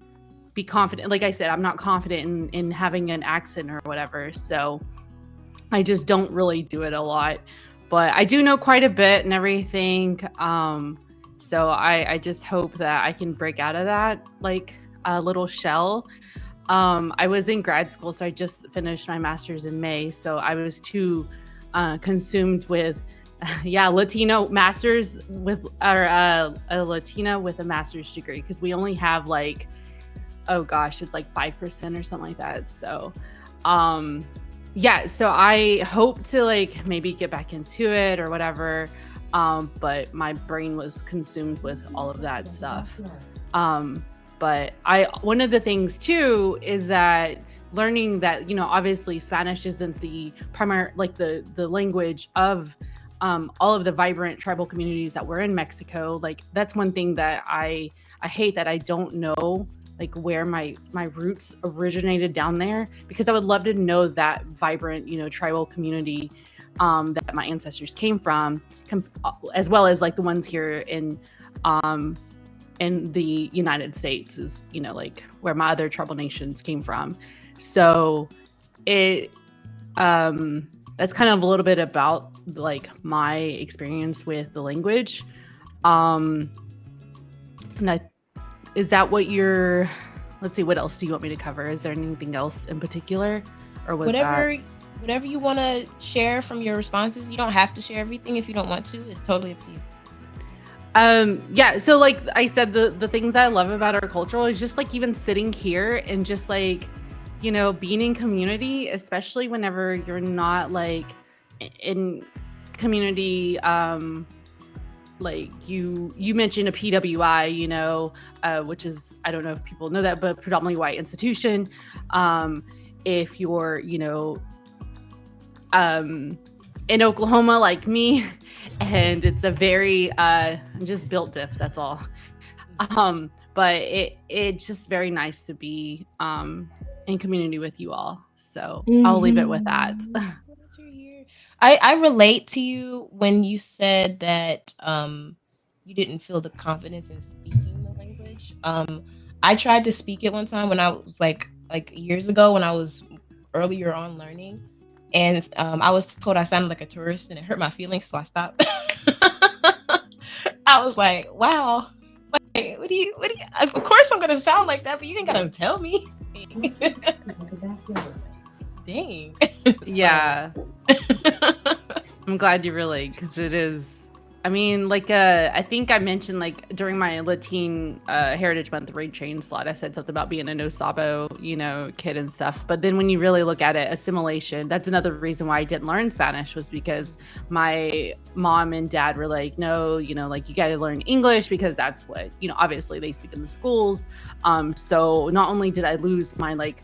be confident. Like I said, I'm not confident in having an accent or whatever, so I just don't really do it a lot. But I do know quite a bit and everything. So I just hope that I can break out of that like a little shell. I was in grad school, so I just finished my master's in May. So I was too consumed with Latino masters with or a Latina with a master's degree, because we only have like, oh gosh, it's like 5% or something like that. So so I hope to like maybe get back into it or whatever. But my brain was consumed with all of that stuff. But one of the things too is that learning that, you know, obviously Spanish isn't the primary, like the language of all of the vibrant tribal communities that were in Mexico. Like that's one thing that I hate, that I don't know like where my roots originated down there, because I would love to know that vibrant, you know, tribal community that my ancestors came from, as well as like the ones here in the United States, is, you know, like where my other tribal nations came from. So it that's kind of a little bit about like my experience with the language. Is that what you're, let's see, what else do you want me to cover? Is there anything else in particular, or was whatever that whatever you want to share from your responses. You don't have to share everything if you don't want to. It's totally up to you. Yeah, so like I said, the things that I love about our culture is just like even sitting here and just like, you know, being in community, especially whenever you're not like in community, like you mentioned a PWI, you know, which is, I don't know if people know that, but predominantly white institution. If you're, you know, in Oklahoma like me, and it's a very just built diff, that's all. But it's just very nice to be in community with you all, so I'll leave it with that. I relate to you when you said that you didn't feel the confidence in speaking the language. I tried to speak it one time when I was like years ago when I was earlier on learning, and I was told I sounded like a tourist, and it hurt my feelings, so I stopped. I was like, wow, like, what do you? Of course, I'm gonna sound like that, but you ain't gonna tell me. Dang. Yeah. I'm glad you relate, because it is, I mean, like I think I mentioned like during my Latin Heritage Month raid train slot, I said something about being a no sabo, you know, kid and stuff. But then when you really look at it, assimilation, that's another reason why I didn't learn Spanish, was because my mom and dad were like, no, you know, like you got to learn English because that's what, you know, obviously they speak in the schools. So not only did I lose my like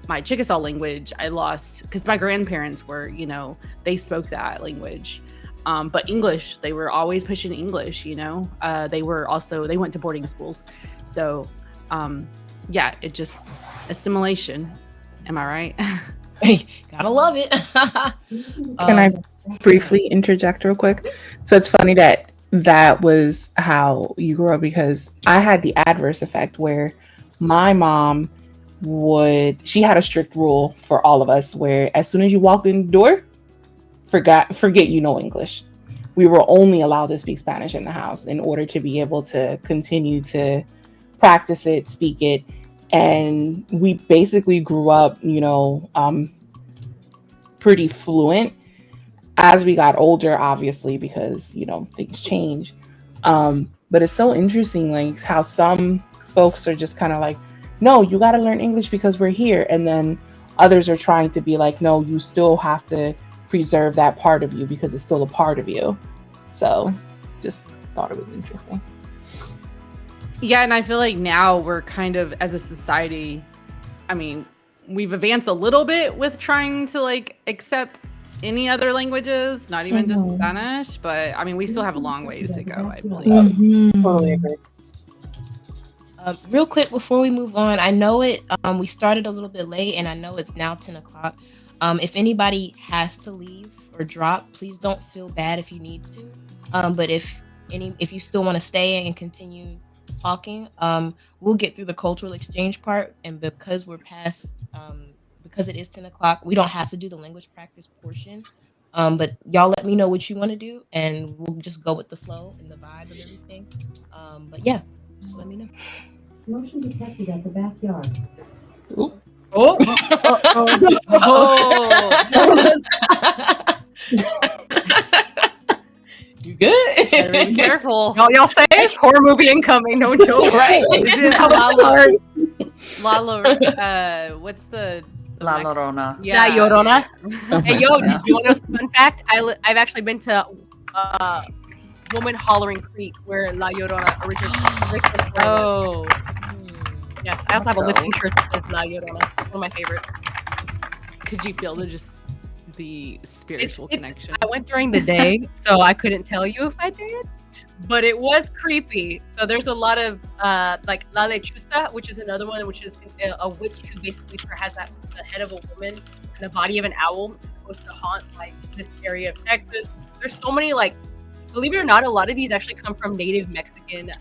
my Chickasaw language, I lost, because my grandparents were, you know, they spoke that language. But English, they were always pushing English, you know. They went to boarding schools. So, yeah, it just, assimilation. Am I right? Hey, gotta love it. Can I briefly interject real quick? So it's funny that was how you grew up, because I had the adverse effect where my mom she had a strict rule for all of us where as soon as you walked in the door, forget you know English. We were only allowed to speak Spanish in the house in order to be able to continue to practice it, speak it. And we basically grew up, you know, pretty fluent. As we got older, obviously, because, you know, things change. But it's so interesting, like how some folks are just kind of like, no, you got to learn English because we're here. And then others are trying to be like, no, you still have to preserve that part of you because it's still a part of you. So just thought it was interesting. Yeah, and I feel like now we're kind of, as a society, I mean, we've advanced a little bit with trying to like accept any other languages, not even just Spanish, but I mean, we still have a long ways to go, I believe. Totally agree. Real quick before we move on, I know we started a little bit late, and I know it's now 10 o'clock. If anybody has to leave or drop, please don't feel bad if you need to. But if you still want to stay and continue talking, we'll get through the cultural exchange part. And because we're past, because it is 10 o'clock, we don't have to do the language practice portion. But y'all let me know what you want to do, and we'll just go with the flow and the vibe of everything. But yeah, just let me know. Motion detected at the backyard. Ooh. Oh. You good? Be careful. Y'all safe? Horror movie incoming. No joke. Right. Lalo, what's the La Llorona. Yeah, Llorona. Hey, yo, did you want to know some fun fact? I've actually been to Woman Hollering Creek, where La Llorona originates. Oh. Yes, I also have a lifting shirt that says La Llorona. One of my favorites. Could you feel the spiritual connection? I went during the day, so I couldn't tell you if I did, but it was creepy. So there's a lot of like La Lechuza, which is another one, which is a witch who basically has the head of a woman and the body of an owl. Is supposed to haunt like this area of Texas. There's so many, like, believe it or not, a lot of these actually come from native Mexican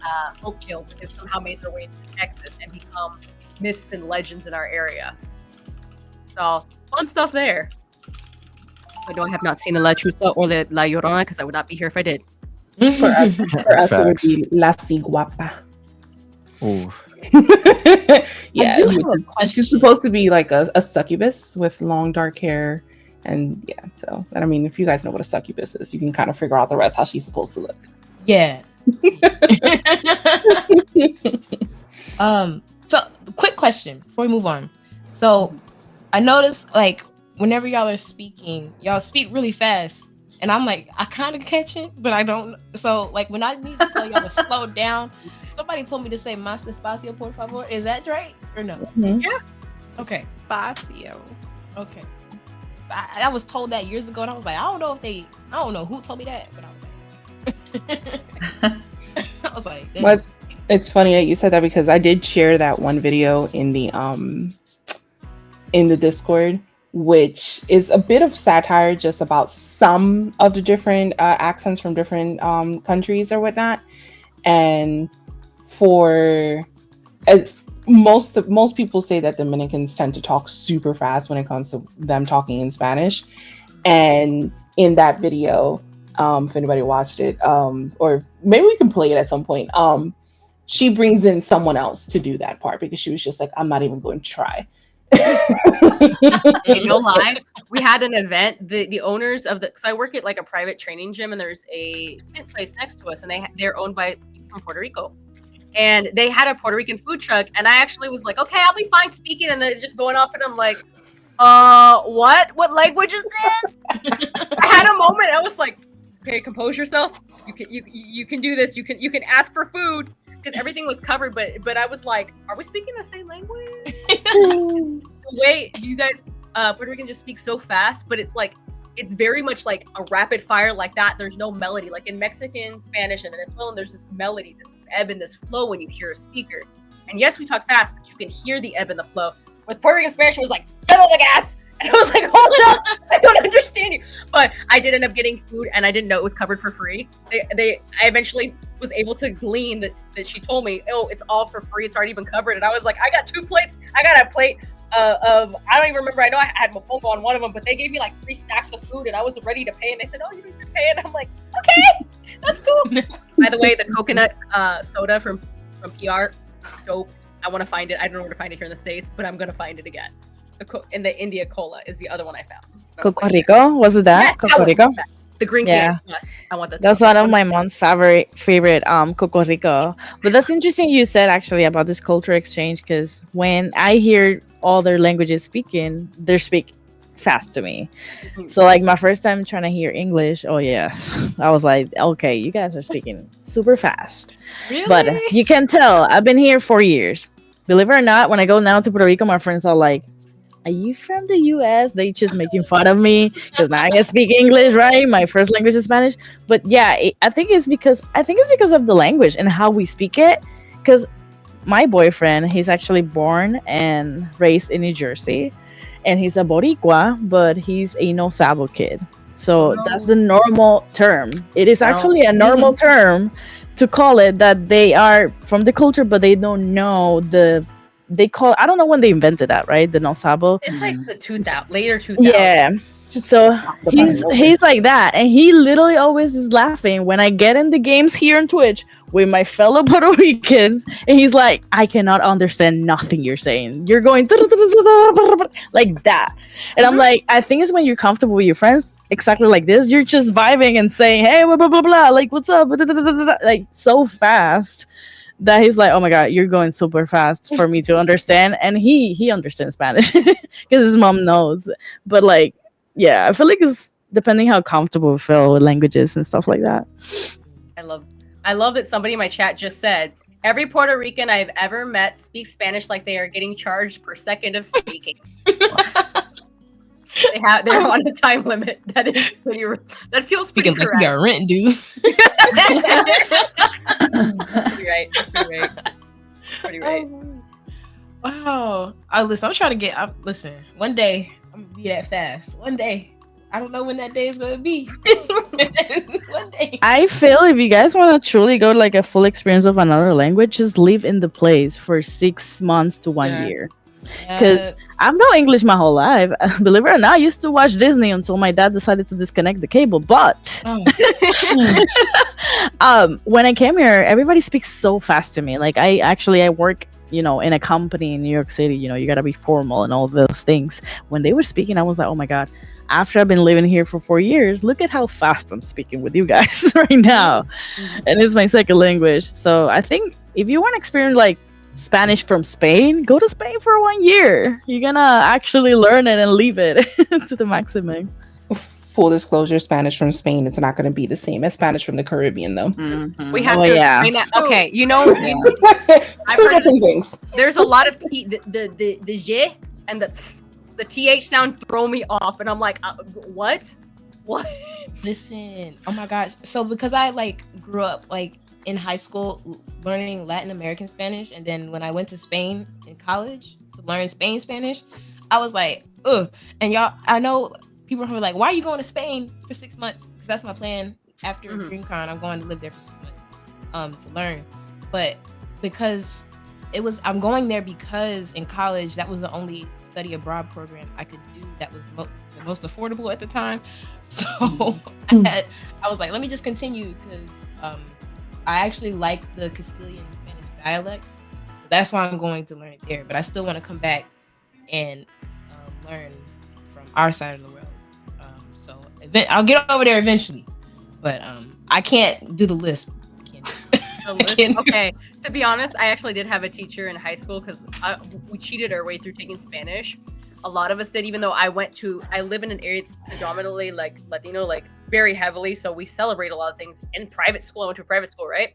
folk tales that have somehow made their way into Texas and become myths and legends in our area. So fun stuff there. I know I have not seen the La Chusa or the La Llorona because I would not be here if I did. For us it would be La Ciguapa. Ooh. Yeah, do have a she's question. supposed to be like a succubus with long dark hair, and yeah. So, and I mean, if you guys know what a succubus is, you can kind of figure out the rest how she's supposed to look. Yeah. So quick question before we move on. So I noticed like whenever y'all are speaking, y'all speak really fast. And I'm like, I kind of catch it, but I don't. So like when I need to tell y'all to slow down, somebody told me to say más despacio, por favor. Is that right or no? Mhm. Yeah. Okay. Espacio. Okay. I was told that years ago, and I was like, I don't know who told me that, but I was like, I was like, dang. Well, it's funny that you said that because I did share that one video in the Discord, which is a bit of satire just about some of the different accents from different countries or whatnot. And for most people say that Dominicans tend to talk super fast when it comes to them talking in Spanish. And in that video, if anybody watched it, or maybe we can play it at some point, she brings in someone else to do that part because she was just like, I'm not even going to try. Hey, no lie. We had an event. The owners of so I work at like a private training gym, and there's a tent place next to us, and they're owned by people from Puerto Rico, and they had a Puerto Rican food truck, and I actually was like, okay, I'll be fine speaking, and then just going off, and I'm like, what language is this? I had a moment. I was like, okay, compose yourself. You can do this. You can ask for food. Because everything was covered, but I was like, are we speaking the same language? The way you guys Puerto Rican just speak so fast, but it's very much like a rapid fire like that. There's no melody. Like in Mexican, Spanish, and Venezuelan, there's this melody, this ebb and this flow when you hear a speaker. And yes, we talk fast, but you can hear the ebb and the flow. With Puerto Rican Spanish, it was like, pedal the gas! And I was like, hold up, I don't understand you. But I did end up getting food, and I didn't know it was covered for free. I eventually was able to glean that she told me, oh, it's all for free. It's already been covered. And I was like, I got 2 plates. I got a plate of, I don't even remember. I know I had mofongo on one of them, but they gave me like 3 stacks of food, and I was ready to pay. And they said, oh, you need to pay. And I'm like, okay, that's cool. By the way, the coconut soda from PR, dope. I want to find it. I don't know where to find it here in the States, but I'm going to find it again. In the India Cola is the other one I found. Coco Rico? Was it that? Yes, Coco Rico? The green can. Yes, I want that. That's one of my mom's favorite Coco Rico. But that's interesting you said actually about this culture exchange, because when I hear all their languages speaking, they speak fast to me. So like my first time trying to hear English, oh yes, I was like, okay, you guys are speaking super fast. Really? But you can tell I've been here 4 years. Believe it or not, when I go now to Puerto Rico, my friends are like, are you from the US? They just making fun of me because now I can speak English, right? My first language is Spanish. But yeah, I think it's because of the language and how we speak it. Because my boyfriend, he's actually born and raised in New Jersey, and he's a Boricua, but he's a no sabo kid. So that's the normal term. It is actually a normal term to call it that they are from the culture, but they don't know they call, I don't know when they invented that, right? The no sabo. It's like the 2000, later 2000. Yeah. So he's like that, and he literally always is laughing when I get in the games here on Twitch with my fellow Puerto Ricans, and he's like, I cannot understand nothing you're saying. You're going like that, and I'm like, I think it's when you're comfortable with your friends, exactly like this. You're just vibing and saying, hey, blah blah blah blah, like what's up, like so fast that he's like, oh my god, you're going super fast for me to understand, and he understands Spanish because his mom knows, but like. Yeah, I feel like it's depending how comfortable we feel with languages and stuff like that. I love that somebody in my chat just said, every Puerto Rican I've ever met speaks Spanish like they are getting charged per second of speaking. They're on a time limit. That feels pretty Speaking like correct. you got rent, dude. That's pretty right. That's pretty right. Pretty right. Wow. Listen, I'm trying to get. Listen, one day I'm gonna be that fast. One day. I don't know when that day is gonna be. One day. I feel if you guys want to truly go like a full experience of another language, just live in the place for 6 months to 1 year. Because I've known English my whole life. Believe it or not, I used to watch Disney until my dad decided to disconnect the cable. But when I came here, everybody speaks so fast to me. Like I work, in a company in New York City. You gotta be formal and all those things. When they were speaking, I was like, oh my god. After I've been living here for 4 years, look at how fast I'm speaking with you guys right now. And it's my second language. So I think if you want to experience like Spanish from Spain, go to Spain for 1 year. You're gonna actually learn it and leave it to the maximum. Full disclosure, Spanish from Spain is not going to be the same as Spanish from the Caribbean, though. We have to explain that. Okay, Two different things. There's a lot of the j and the th sound throw me off, and I'm like, what? Listen, oh my gosh. So because I like grew up like in high school learning Latin American Spanish, and then when I went to Spain in college to learn Spanish, I was like, ugh. And y'all, I know people are like, why are you going to Spain for 6 months? Because that's my plan after DreamCon. I'm going to live there for 6 months to learn. But because I'm going there because in college that was the only study abroad program I could do that was the most affordable at the time. So I was like, let me just continue because I actually like the Castilian Spanish dialect. So that's why I'm going to learn it there. But I still want to come back and learn from our side of the world. So I'll get over there eventually. But I can't do the lisp. Okay, to be honest, I actually did have a teacher in high school because we cheated our way through taking Spanish. A lot of us did, even though I live in an area that's predominantly like Latino, like very heavily, so we celebrate a lot of things in private school. I went to a private school, right?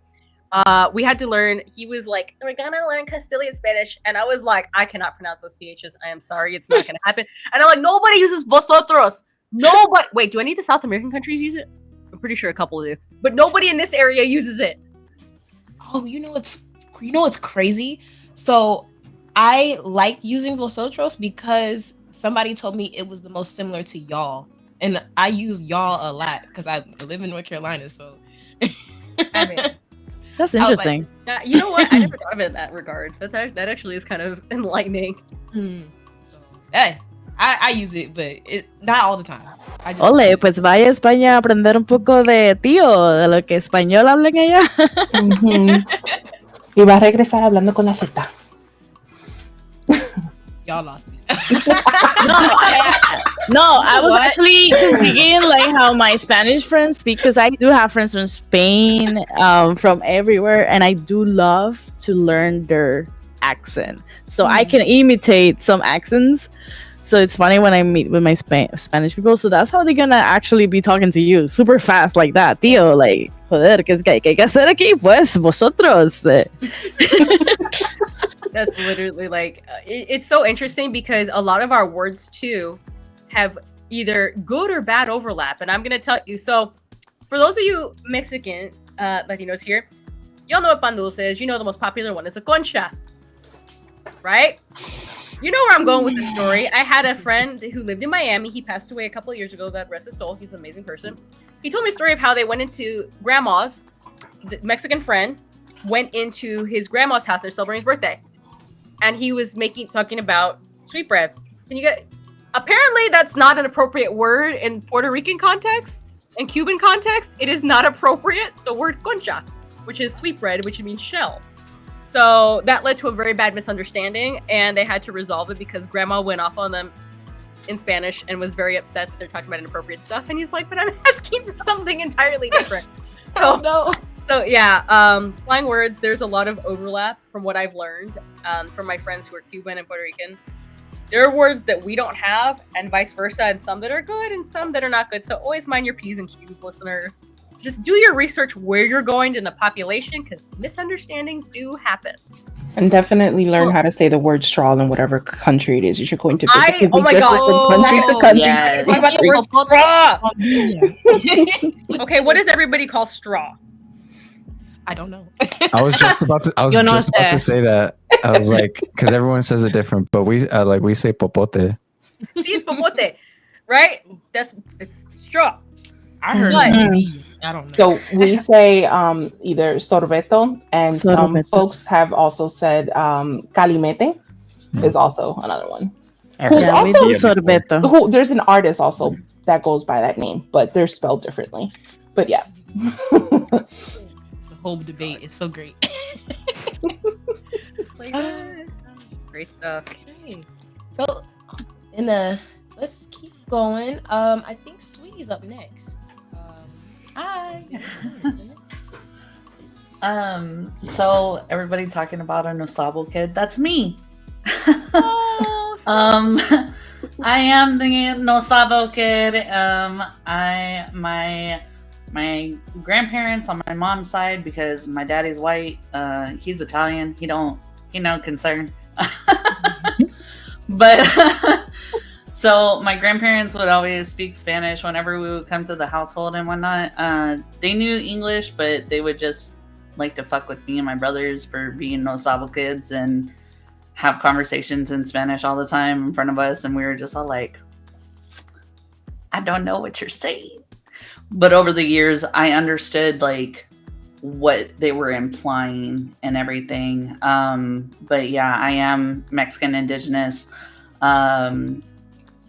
We had to learn, he was like, we're gonna learn Castilian Spanish, and I was like, I cannot pronounce those THs, I am sorry, it's not gonna happen. And I'm like, nobody uses vosotros. Nobody. Wait, do any of the South American countries use it? I'm pretty sure a couple do, but nobody in this area uses it. Oh, you know what's crazy? So I like using vosotros because somebody told me it was the most similar to y'all, and I use y'all a lot because I live in North Carolina. So I mean, that's interesting. Like, you know what? I never thought of it in that regard. That actually is kind of enlightening. So, hey, I use it, but not all the time. Ole, pues vaya a España a aprender un poco de tío, de lo que español hablan allá. Y va a regresar hablando con la Z. Y'all lost me. I was actually just thinking like how my Spanish friends speak, because I do have friends from Spain, from everywhere, and I do love to learn their accent. So I can imitate some accents. So it's funny when I meet with my Spanish people. So that's how they're gonna actually be talking to you, super fast like that, tío. Like, joder, ¿qué hay que hacer aquí? Pues vosotros. That's literally like, it's so interesting because a lot of our words too have either good or bad overlap. And I'm gonna tell you. So, for those of you Mexican Latinos here, y'all know what pan dulce is. You know the most popular one is a concha, right? You know where I'm going with the story. I had a friend who lived in Miami. He passed away a couple of years ago. God rest his soul. He's an amazing person. He told me a story of how they went into grandma's, the Mexican friend, went into his grandma's house. They're celebrating his birthday. And he was talking about sweetbread. Apparently that's not an appropriate word in Puerto Rican contexts. In Cuban context, it is not appropriate. The word concha, which is sweetbread, which means shell. So that led to a very bad misunderstanding, and they had to resolve it because grandma went off on them in Spanish and was very upset that they're talking about inappropriate stuff. And he's like, but I'm asking for something entirely different. So no. So yeah, slang words, there's a lot of overlap from what I've learned from my friends who are Cuban and Puerto Rican. There are words that we don't have and vice versa, and some that are good and some that are not good. So always mind your P's and Q's, listeners. Just do your research where you're going in the population, because misunderstandings do happen. And definitely learn how to say the word straw in whatever country it is you're going to visit. Oh my god! From country to country. Yes. What about the word straw? Okay, what does everybody call straw? I don't know. I was just about to say that. I was like, because everyone says it different, but we say popote. See, it's popote, right? It's straw. I heard it. I don't know. So we say either sorbeto, and some folks have also said calimete. is also another one. Who's Yeah, we also do sorbeto. who there's an artist also that goes by that name, but they're spelled differently. But yeah. The whole debate is so great. Great stuff. Okay. So let's keep going. I think Sweetie's up next. Hi. So everybody talking about a Nosabo kid. That's me. I am the Nosabo kid. My grandparents on my mom's side, because my daddy's white, he's Italian. He no concern. But so my grandparents would always speak Spanish whenever we would come to the household and whatnot. They knew English, but they would just like to fuck with me and my brothers for being Nosabo kids and have conversations in Spanish all the time in front of us. And we were just all like, I don't know what you're saying. But over the years, I understood like what they were implying and everything. But yeah, I am Mexican indigenous.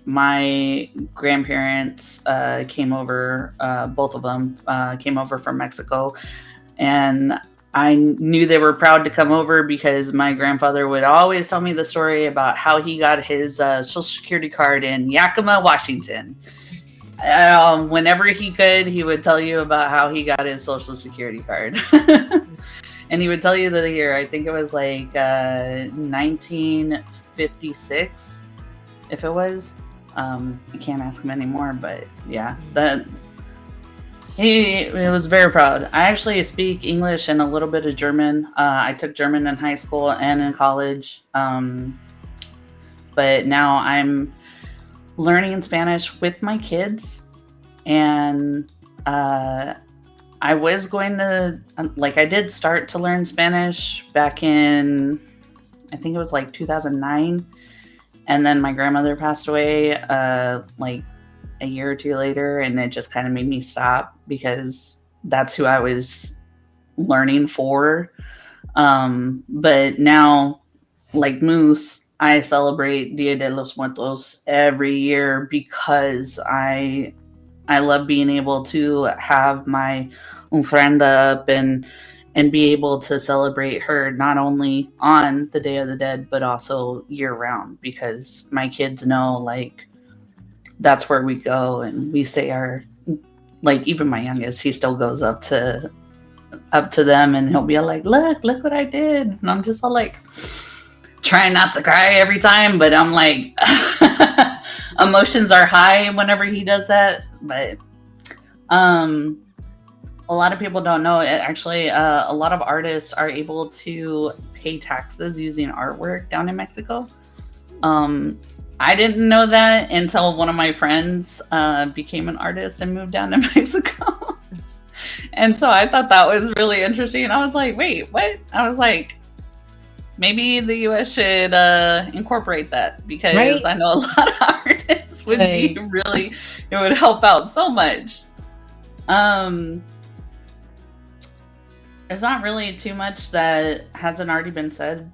My grandparents came over, both of them came over from Mexico. And I knew they were proud to come over because my grandfather would always tell me the story about how he got his Social Security card in Yakima, Washington. Whenever he could, he would tell you about how he got his Social Security card. And he would tell you the year. I think it was like 1956, if it was. I can't ask him anymore, but yeah, he was very proud. I actually speak English and a little bit of German. I took German in high school and in college. But now I'm learning Spanish with my kids. And I was going to, I did start to learn Spanish back in, I think it was like 2009. And then my grandmother passed away like a year or two later, and it just kind of made me stop because that's who I was learning for. But now, like Moose, I celebrate Dia de los Muertos every year because I love being able to have my ofrenda up and be able to celebrate her not only on the Day of the Dead, but also year round, because my kids know, like, that's where we go and we say like, even my youngest, he still goes up to them and he'll be like, look what I did. And I'm just all like, trying not to cry every time, but I'm like, emotions are high whenever he does that. But a lot of people don't know it. Actually, a lot of artists are able to pay taxes using artwork down in Mexico. I didn't know that until one of my friends became an artist and moved down to Mexico. And so I thought that was really interesting. I was like, wait, what? I was like, maybe the US should incorporate that, because right? I know a lot of artists would be really, it would help out so much. There's not really too much that hasn't already been said.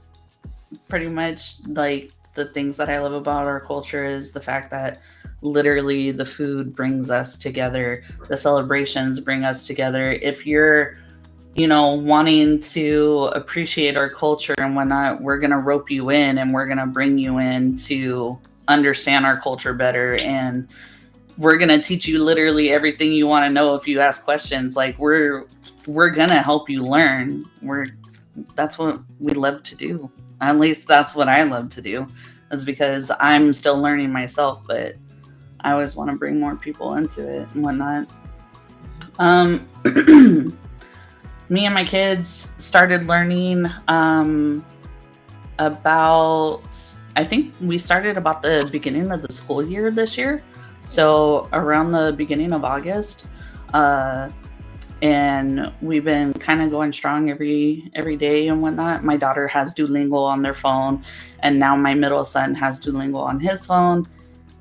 Pretty much, like, the things that I love about our culture is the fact that literally the food brings us together. The celebrations bring us together. If you're, wanting to appreciate our culture and whatnot, we're going to rope you in and we're going to bring you in to understand our culture better. And we're going to teach you literally everything you want to know if you ask questions. Like, we're going to help you learn. That's what we love to do. At least that's what I love to do, is because I'm still learning myself, but I always want to bring more people into it and whatnot. Me and my kids started learning about, I think we started about the beginning of the school year this year. So around the beginning of August. And we've been kind of going strong every day and whatnot. My daughter has Duolingo on their phone, and now my middle son has Duolingo on his phone.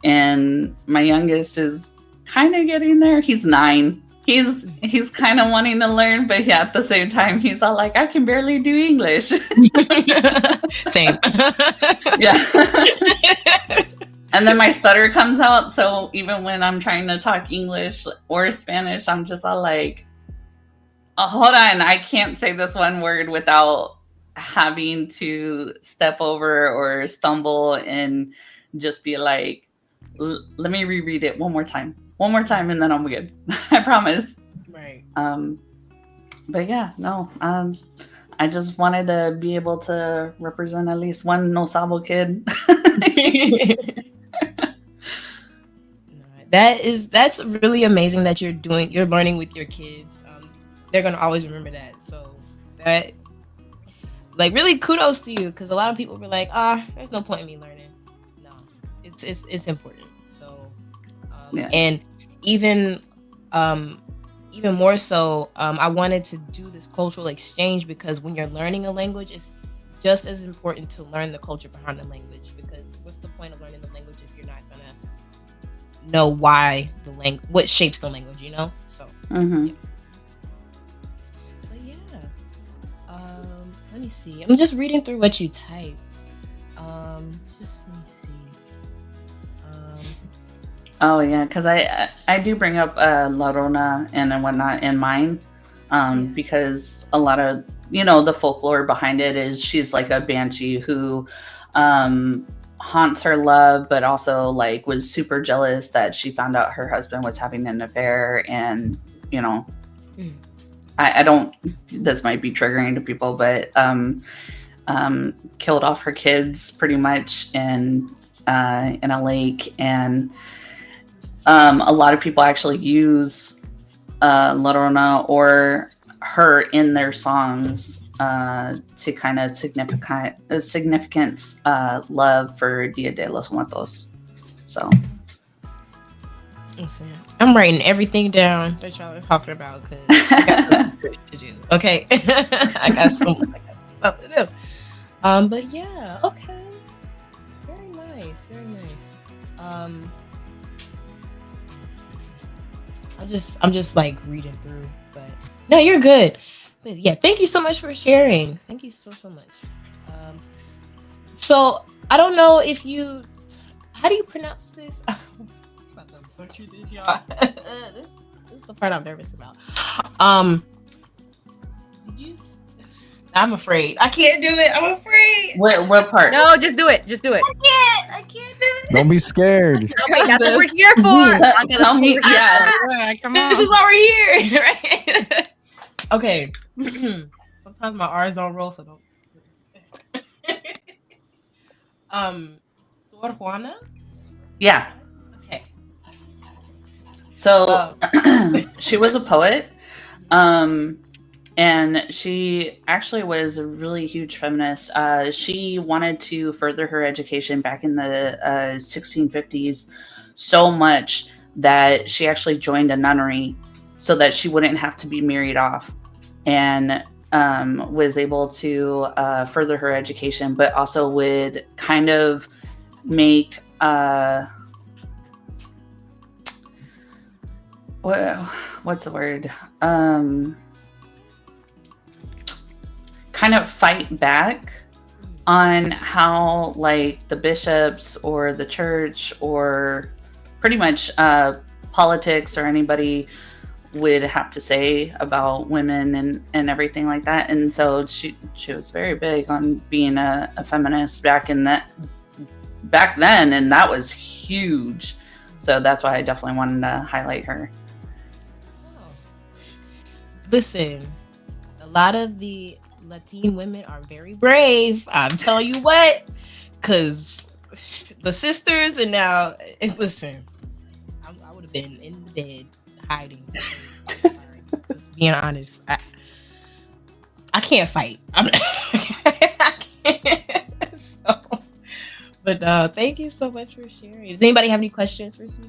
And my youngest is kind of getting there. He's 9. he's kind of wanting to learn, but yeah, at the same time, he's all like, I can barely do English. Same. Yeah. And then my stutter comes out, so even when I'm trying to talk English or Spanish, I'm just all like, oh, hold on, I can't say this one word without having to step over or stumble and just be like, let me reread it one more time, and then I'm good. I promise. Right. But yeah, no, I just wanted to be able to represent at least one No Sabo kid. That's really amazing that you're learning with your kids. They're gonna always remember that. So that, like, really kudos to you, because a lot of people were like, there's no point in me learning. No, it's important. So yeah. And even more so, I wanted to do this cultural exchange, because when you're learning a language, it's just as important to learn the culture behind the language, because what's the point of learning the language if you're not gonna know why what shapes the language, so Mm-hmm. So yeah, let me see, I'm just reading through what you typed. Just let me see. Oh yeah, because I do bring up La Rona and whatnot in mine, because a lot of the folklore behind it is she's like a banshee who haunts her love, but also like was super jealous that she found out her husband was having an affair, and I don't. This might be triggering to people, but killed off her kids pretty much in a lake, and a lot of people actually use La Rona or her in their songs to kind of significance love for Dia de los Muertos. So listen, I'm writing everything down that y'all are talking about, because I got some research to do. Okay. I got some stuff to do. But yeah, okay. Very nice. I'm just like reading through, but no, you're good. But yeah, thank you so much for sharing. Thank you so much. So I don't know if how do you pronounce this? This is the part I'm nervous about. I'm afraid. I can't do it. I'm afraid. What part? No, just do it. I can't do it. Don't be scared. Okay, that's what we're here for. Tell me, yeah. Come on. This is why we're here, right? Okay. Sometimes my R's don't roll, so don't. Sor Juana? Yeah. Okay. So she was a poet, and she actually was a really huge feminist. She wanted to further her education back in the 1650s so much that she actually joined a nunnery so that she wouldn't have to be married off, and was able to further her education, but also would kind of make what's the word? Kind of fight back on how like the bishops or the church or pretty much politics or anybody would have to say about women and everything like that. And so she was very big on being a feminist back then, and that was huge. So that's why I definitely wanted to highlight her. Listen, a lot of the Latin women are very brave. I'm telling you what, because the sisters, and now, listen, I would have been in the bed hiding. Just being honest, I can't fight. I can't. So, but thank you so much for sharing. Does anybody have any questions for Sweetie?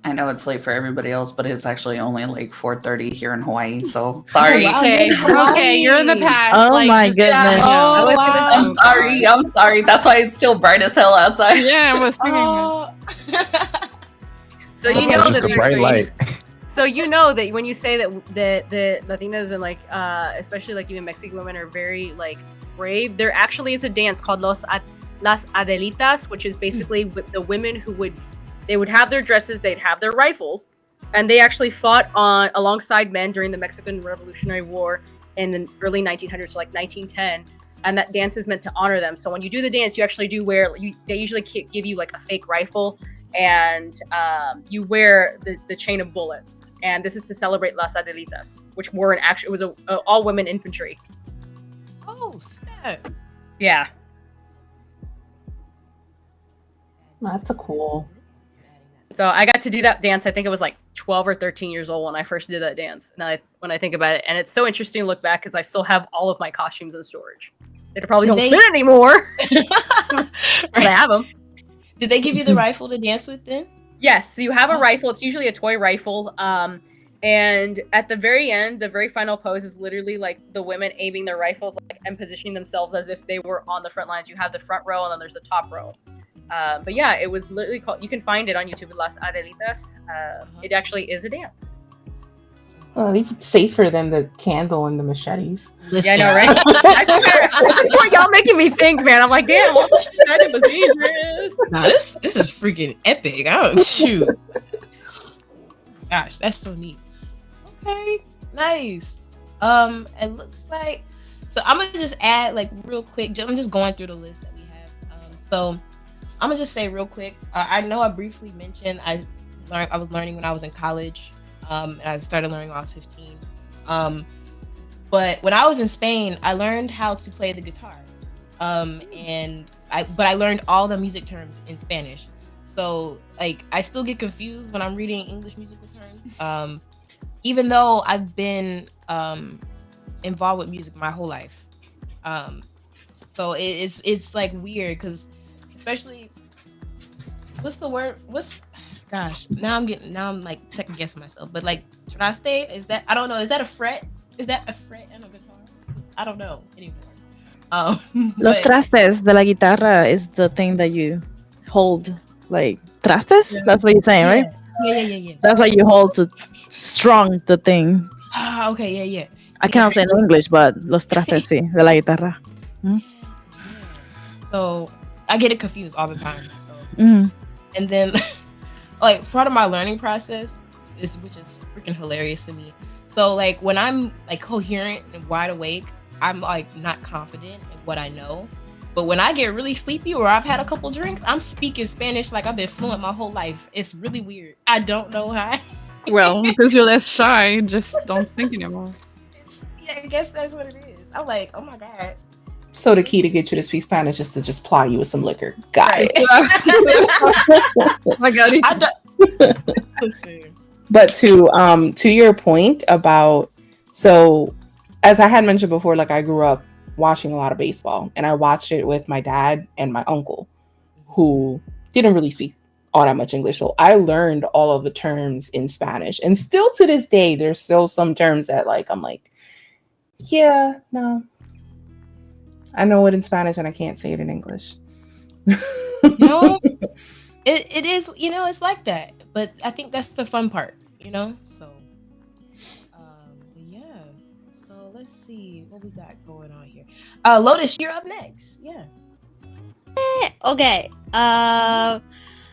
I know it's late for everybody else, but it's actually only like 4:30 here in Hawaii. So sorry. Oh, wow. Okay, you're in the past. Oh like, my just- goodness. Oh, wow. I'm sorry. That's why it's still bright as hell outside. Yeah, I was thinking. Oh. So you Okay, know it's that just a there's bright light. So you know that when you say that the Latinas and like especially like even Mexican women are very like brave, there actually is a dance called las Adelitas, which is basically the women who would have their dresses, they'd have their rifles, and they actually fought alongside men during the Mexican Revolutionary War in the early 1900s, so like 1910. And that dance is meant to honor them. So when you do the dance, you actually do wear. They usually give you like a fake rifle, and you wear the chain of bullets. And this is to celebrate Las Adelitas, which were it was a all women infantry. Oh snap! Yeah. That's a cool. So I got to do that dance. I think it was like 12 or 13 years old when I first did that dance. And when I think about it, and it's so interesting to look back because I still have all of my costumes in storage. They probably don't fit anymore, but I have them. Did they give you the rifle to dance with then? Yes. So you have a rifle. It's usually a toy rifle. And at the very end, the very final pose is literally like the women aiming their rifles like, and positioning themselves as if they were on the front lines. You have the front row and then there's the top row. But yeah, it was literally called. You can find it on YouTube, Las Adelitas. It actually is a dance. Well, at least it's safer than the candle and the machetes. Yeah, I know, right? That's what y'all making me think, man. I'm like, damn, well, that was dangerous. No, this is freaking epic. Oh shoot! Gosh, that's so neat. Okay, nice. It looks like. So I'm gonna just add like real quick. I'm just going through the list that we have. So I'm gonna just say real quick. I know I briefly mentioned I was learning when I was in college. And I started learning when I was 15. But when I was in Spain, I learned how to play the guitar. But I learned all the music terms in Spanish. So like I still get confused when I'm reading English musical terms. Even though I've been involved with music my whole life. So it's like weird because especially what's the word? Gosh, now I'm like second guessing myself. But like traste, is that I don't know, is that a fret? Is that a fret on a guitar? I don't know anymore. Los trastes de la guitarra is the thing that you hold, like trastes. Yeah. That's what you're saying, right? Yeah. That's what you hold to strong the thing. Okay, yeah. I cannot say in English, but los trastes, sí, de la guitarra. So I get it confused all the time. So. Mm. And then, like part of my learning process which is freaking hilarious to me. So like when I'm like coherent and wide awake, I'm like not confident in what I know. But when I get really sleepy or I've had a couple drinks, I'm speaking Spanish like I've been fluent my whole life. It's really weird. I don't know how. Well, because you're less shy, just don't think anymore. Yeah, I guess that's what it is. I'm like, oh my God. So the key to get you to speak Spanish is to just ply you with some liquor. Got it. I got it. But to your point about, so as I had mentioned before, like I grew up watching a lot of baseball, and I watched it with my dad and my uncle, who didn't really speak all that much English. So I learned all of the terms in Spanish, and still to this day, there's still some terms that like I'm like, yeah, no, I know it in Spanish and I can't say it in English. No, it is, it's like that. But I think that's the fun part, So, yeah. So let's see what we got going on here. Lotus, you're up next. Yeah. Okay.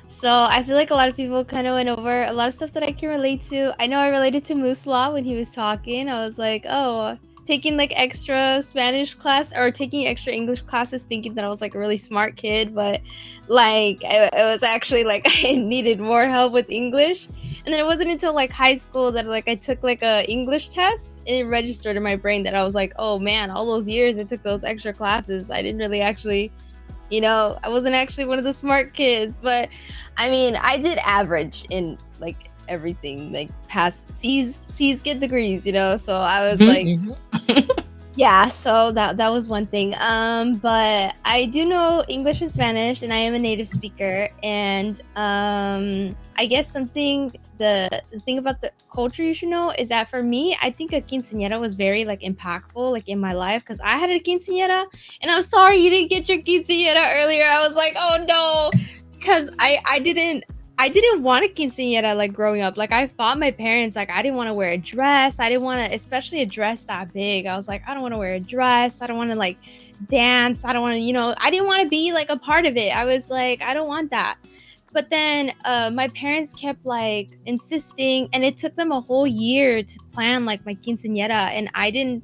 So I feel like a lot of people kind of went over a lot of stuff that I can relate to. I know I related to Moose Law when he was talking. I was like, oh, taking like extra Spanish class or taking extra English classes, thinking that I was like a really smart kid, but like it was actually like I needed more help with English. And then it wasn't until like high school that like I took like a English test, and it registered in my brain that I was like, oh man, all those years I took those extra classes, I didn't really actually, I wasn't actually one of the smart kids. But I mean, I did average in like everything, like pass C's get degrees, so I was like yeah, so that was one thing. But I do know English and Spanish, and I am a native speaker. And I guess the thing about the culture you should know is that for me, I think a quinceañera was very like impactful like in my life, because I had a quinceañera, and I'm sorry you didn't get your quinceañera earlier. I was like, oh no, because I didn't I didn't want a quinceañera like growing up. Like I fought my parents. Like I didn't want to wear a dress. I didn't want to, especially a dress that big. I was like, I don't want to wear a dress. I don't want to like dance. I don't want to, I didn't want to be like a part of it. I was like, I don't want that. But then my parents kept like insisting, and it took them a whole year to plan like my quinceañera, and I didn't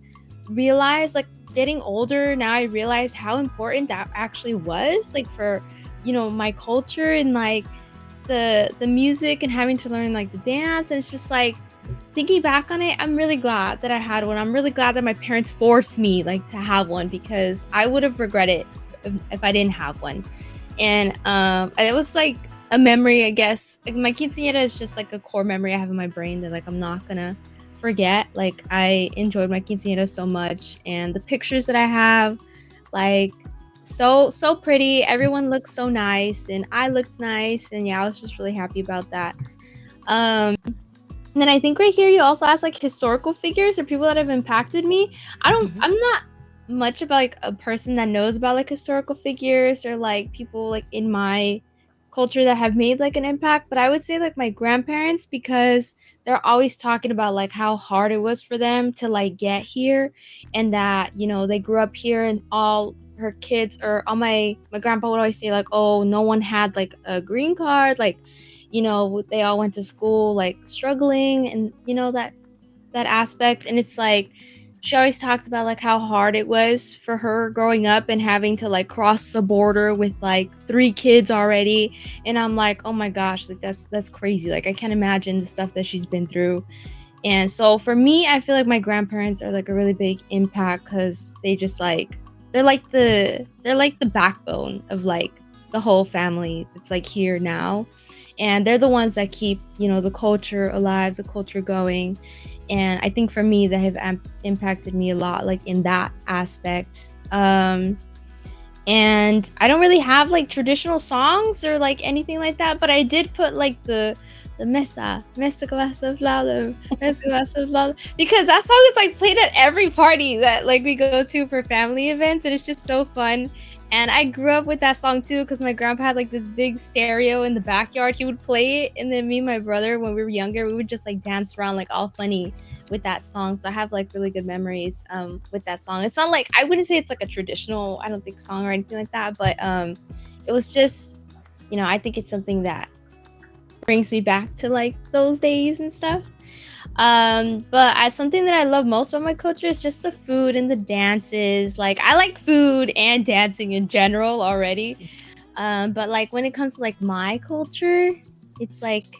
realize, like getting older now, I realized how important that actually was, like for my culture and like the music and having to learn like the dance. And it's just like thinking back on it, I'm really glad that I had one. I'm really glad that my parents forced me like to have one, because I would have regretted if I didn't have one. And it was like a memory, I guess. Like my quinceañera is just like a core memory I have in my brain that like I'm not gonna forget. Like I enjoyed my quinceañera so much, and the pictures that I have, like so pretty. Everyone looked so nice, and I looked nice, and yeah, I was just really happy about that. And then I think right here you also asked like historical figures or people that have impacted me. I'm not much about like a person that knows about like historical figures or like people like in my culture that have made like an impact, but I would say like my grandparents, because they're always talking about like how hard it was for them to like get here, and that they grew up here, and all her kids, or all my grandpa would always say like, oh, no one had like a green card, like they all went to school like struggling, and that aspect. And it's like she always talked about like how hard it was for her growing up and having to like cross the border with like 3 kids already. And I'm like, oh my gosh, like that's crazy. Like I can't imagine the stuff that she's been through. And so for me, I feel like my grandparents are like a really big impact, because they just like they're like the backbone of like the whole family that's like here now. And they're the ones that keep the culture alive, the culture going. And I think for me, they have impacted me a lot, like in that aspect. And I don't really have like traditional songs or like anything like that, but I did put like the mesa que vas a hablar, mesa que vas a hablar, because that song is like played at every party that like we go to for family events, and it's just so fun. And I grew up with that song too, because my grandpa had like this big stereo in the backyard. He would play it, and then me and my brother, when we were younger, we would just like dance around like all funny with that song. So I have like really good memories with that song. It's not like, I wouldn't say it's like a traditional, I don't think, song or anything like that, but it was just, I think it's something that brings me back to like those days and stuff. But as something that I love most about my culture is just the food and the dances. Like I like food and dancing in general already. But like when it comes to like my culture, it's like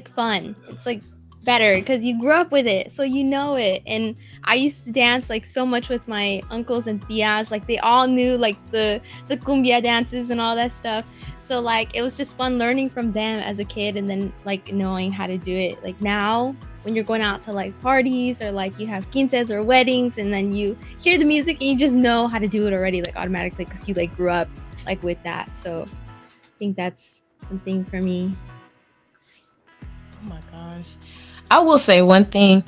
fun. It's like better because you grew up with it, so you know it. And I used to dance like so much with my uncles and tias. Like they all knew like the cumbia dances and all that stuff. So like it was just fun learning from them as a kid, and then like knowing how to do it. Like now when you're going out to like parties or like you have quinces or weddings, and then you hear the music and you just know how to do it already, like automatically, because you like grew up like with that. So I think that's something for me. Oh my gosh. I will say one thing.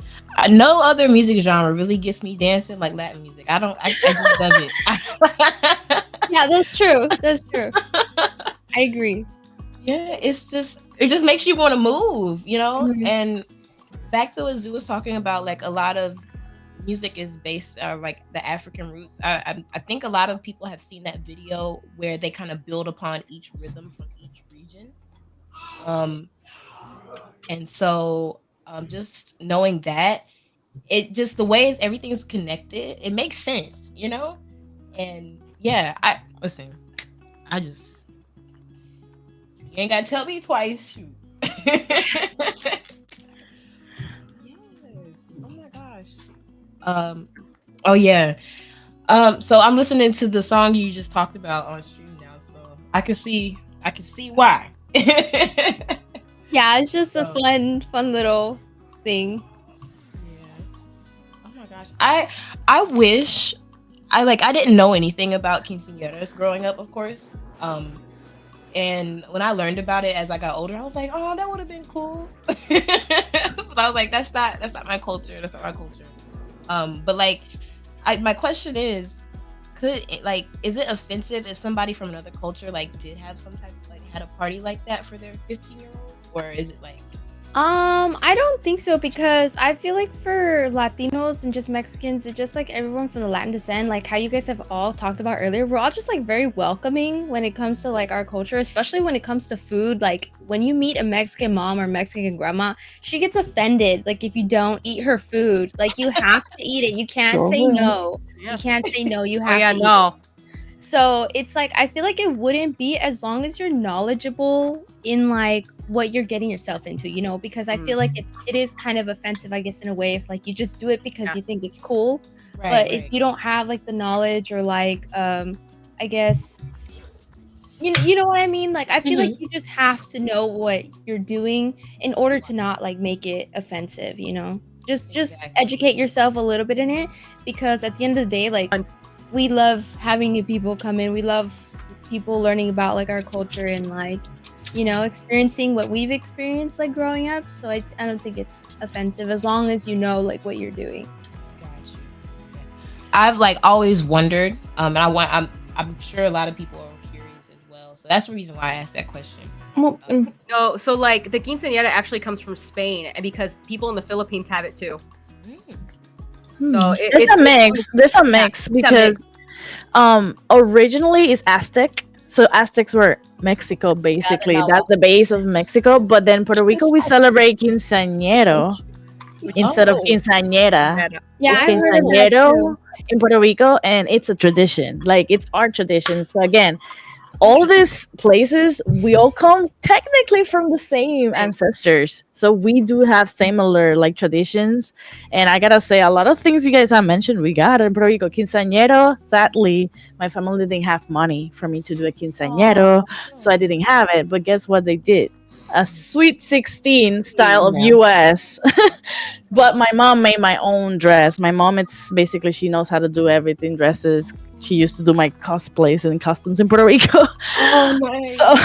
No other music genre really gets me dancing like Latin music. I just love it. Yeah, that's true. That's true. I agree. Yeah, it just makes you want to move, Mhm. And back to what Zoo was talking about, like a lot of music is based like the African roots. I think a lot of people have seen that video where they kind of build upon each rhythm from each region. And so just knowing that, it just the way everything is connected, it makes sense, And yeah, I just, you ain't gotta tell me twice. Shoot. Yes. Oh my gosh. Oh yeah. So I'm listening to the song you just talked about on stream now, so I can see why. Yeah, it's just a fun little thing. Yeah. Oh my gosh. I wish I didn't know anything about quinceañeras growing up, of course. And when I learned about it as I got older, I was like, oh, that would have been cool. But I was like, that's not my culture. That's not my culture. But like, my question is, is it offensive if somebody from another culture like did have some type of like had a party like that for their 15-year-old, or is it like? I don't think so, because I feel like for Latinos and just Mexicans, it's just like everyone from the Latin descent, like how you guys have all talked about earlier, we're all just like very welcoming when it comes to like our culture, especially when it comes to food. Like when you meet a Mexican mom or Mexican grandma, she gets offended like if you don't eat her food. Like you have to eat it. You can't say no. Yes. You can't say no. You Oh have yeah, to eat no. it. So it's like I feel like it wouldn't be, as long as you're knowledgeable in like what you're getting yourself into, you know, because I feel like it is kind of offensive, I guess, in a way, if like you just do it because you think it's cool. But if you don't have like the knowledge or like I guess you know what I mean? Like I feel like you just have to know what you're doing in order to not like make it offensive, you know? Just educate yourself a little bit in it, because at the end of the day, like we love having new people come in. We love people learning about like our culture and like, you know, experiencing what we've experienced like growing up. So I don't think it's offensive, as long as you know like what you're doing. I've like always wondered, and I'm sure a lot of people are curious as well. So that's the reason why I asked that question. No, so like the quinceañera actually comes from Spain, and because people in the Philippines have it too. So there's a mix because originally it's Aztec. So Aztecs were Mexico, basically. That's the base of Mexico. But then Puerto Rico, we celebrate quinceañero instead of quinceañera. Yeah, it's I've heard of that quinceañero in Puerto Rico, and it's a tradition. Like it's our tradition. So again, all these places, we all come technically from the same ancestors, so we do have similar like traditions. And I gotta say, a lot of things you guys have mentioned we got in Puerto Rico. Quinceañero, sadly my family didn't have money for me to do a quinceañero, so I didn't have it. But guess what they did? A sweet 16 style of US. But my mom made my own dress. My mom, it's basically, she knows how to do everything, dresses. She used to do my cosplays and costumes in Puerto Rico. Oh, nice. So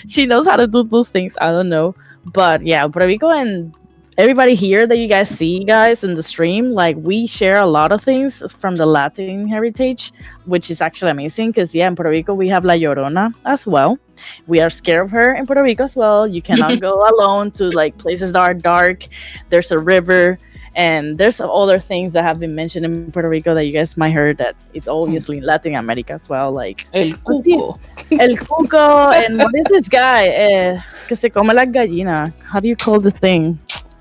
she knows how to do those things. I don't know. But yeah, Puerto Rico and everybody here that you guys see, guys, in the stream, like we share a lot of things from the Latin heritage, which is actually amazing because, yeah, in Puerto Rico, we have La Llorona as well. We are scared of her in Puerto Rico as well. You cannot go alone to like places that are dark. There's a river. And there's other things that have been mentioned in Puerto Rico that you guys might heard that it's obviously in Latin America as well, like El Cuco. El Cuco, and what is this guy? Que se come la gallina. How do you call this thing?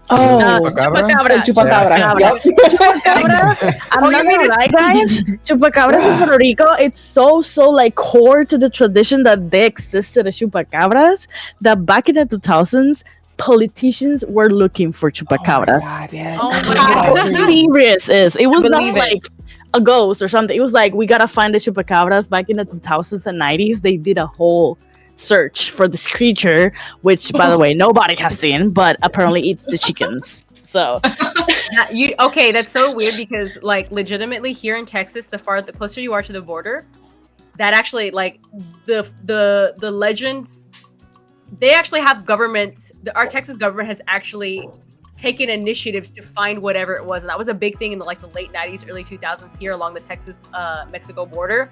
Chupacabra? El chupacabra. Yep. Chupacabra. I'm not gonna lie, guys. Chupacabras in Puerto Rico, it's so like core to the tradition that they existed as chupacabras, that back in the 2000s, politicians were looking for chupacabras. Oh my God, yes. How serious is it? Was not like a ghost or something. It was like, we gotta find the chupacabras. Back in the 2000s and 90s, they did a whole search for this creature, which, by the way, nobody has seen, but apparently eats the chickens. So okay, that's so weird because like legitimately here in Texas, the closer you are to the border, that actually like the legends, they actually have government. Our Texas government has actually taken initiatives to find whatever it was, and that was a big thing in the late 90s, early 2000s here along the Texas Mexico border.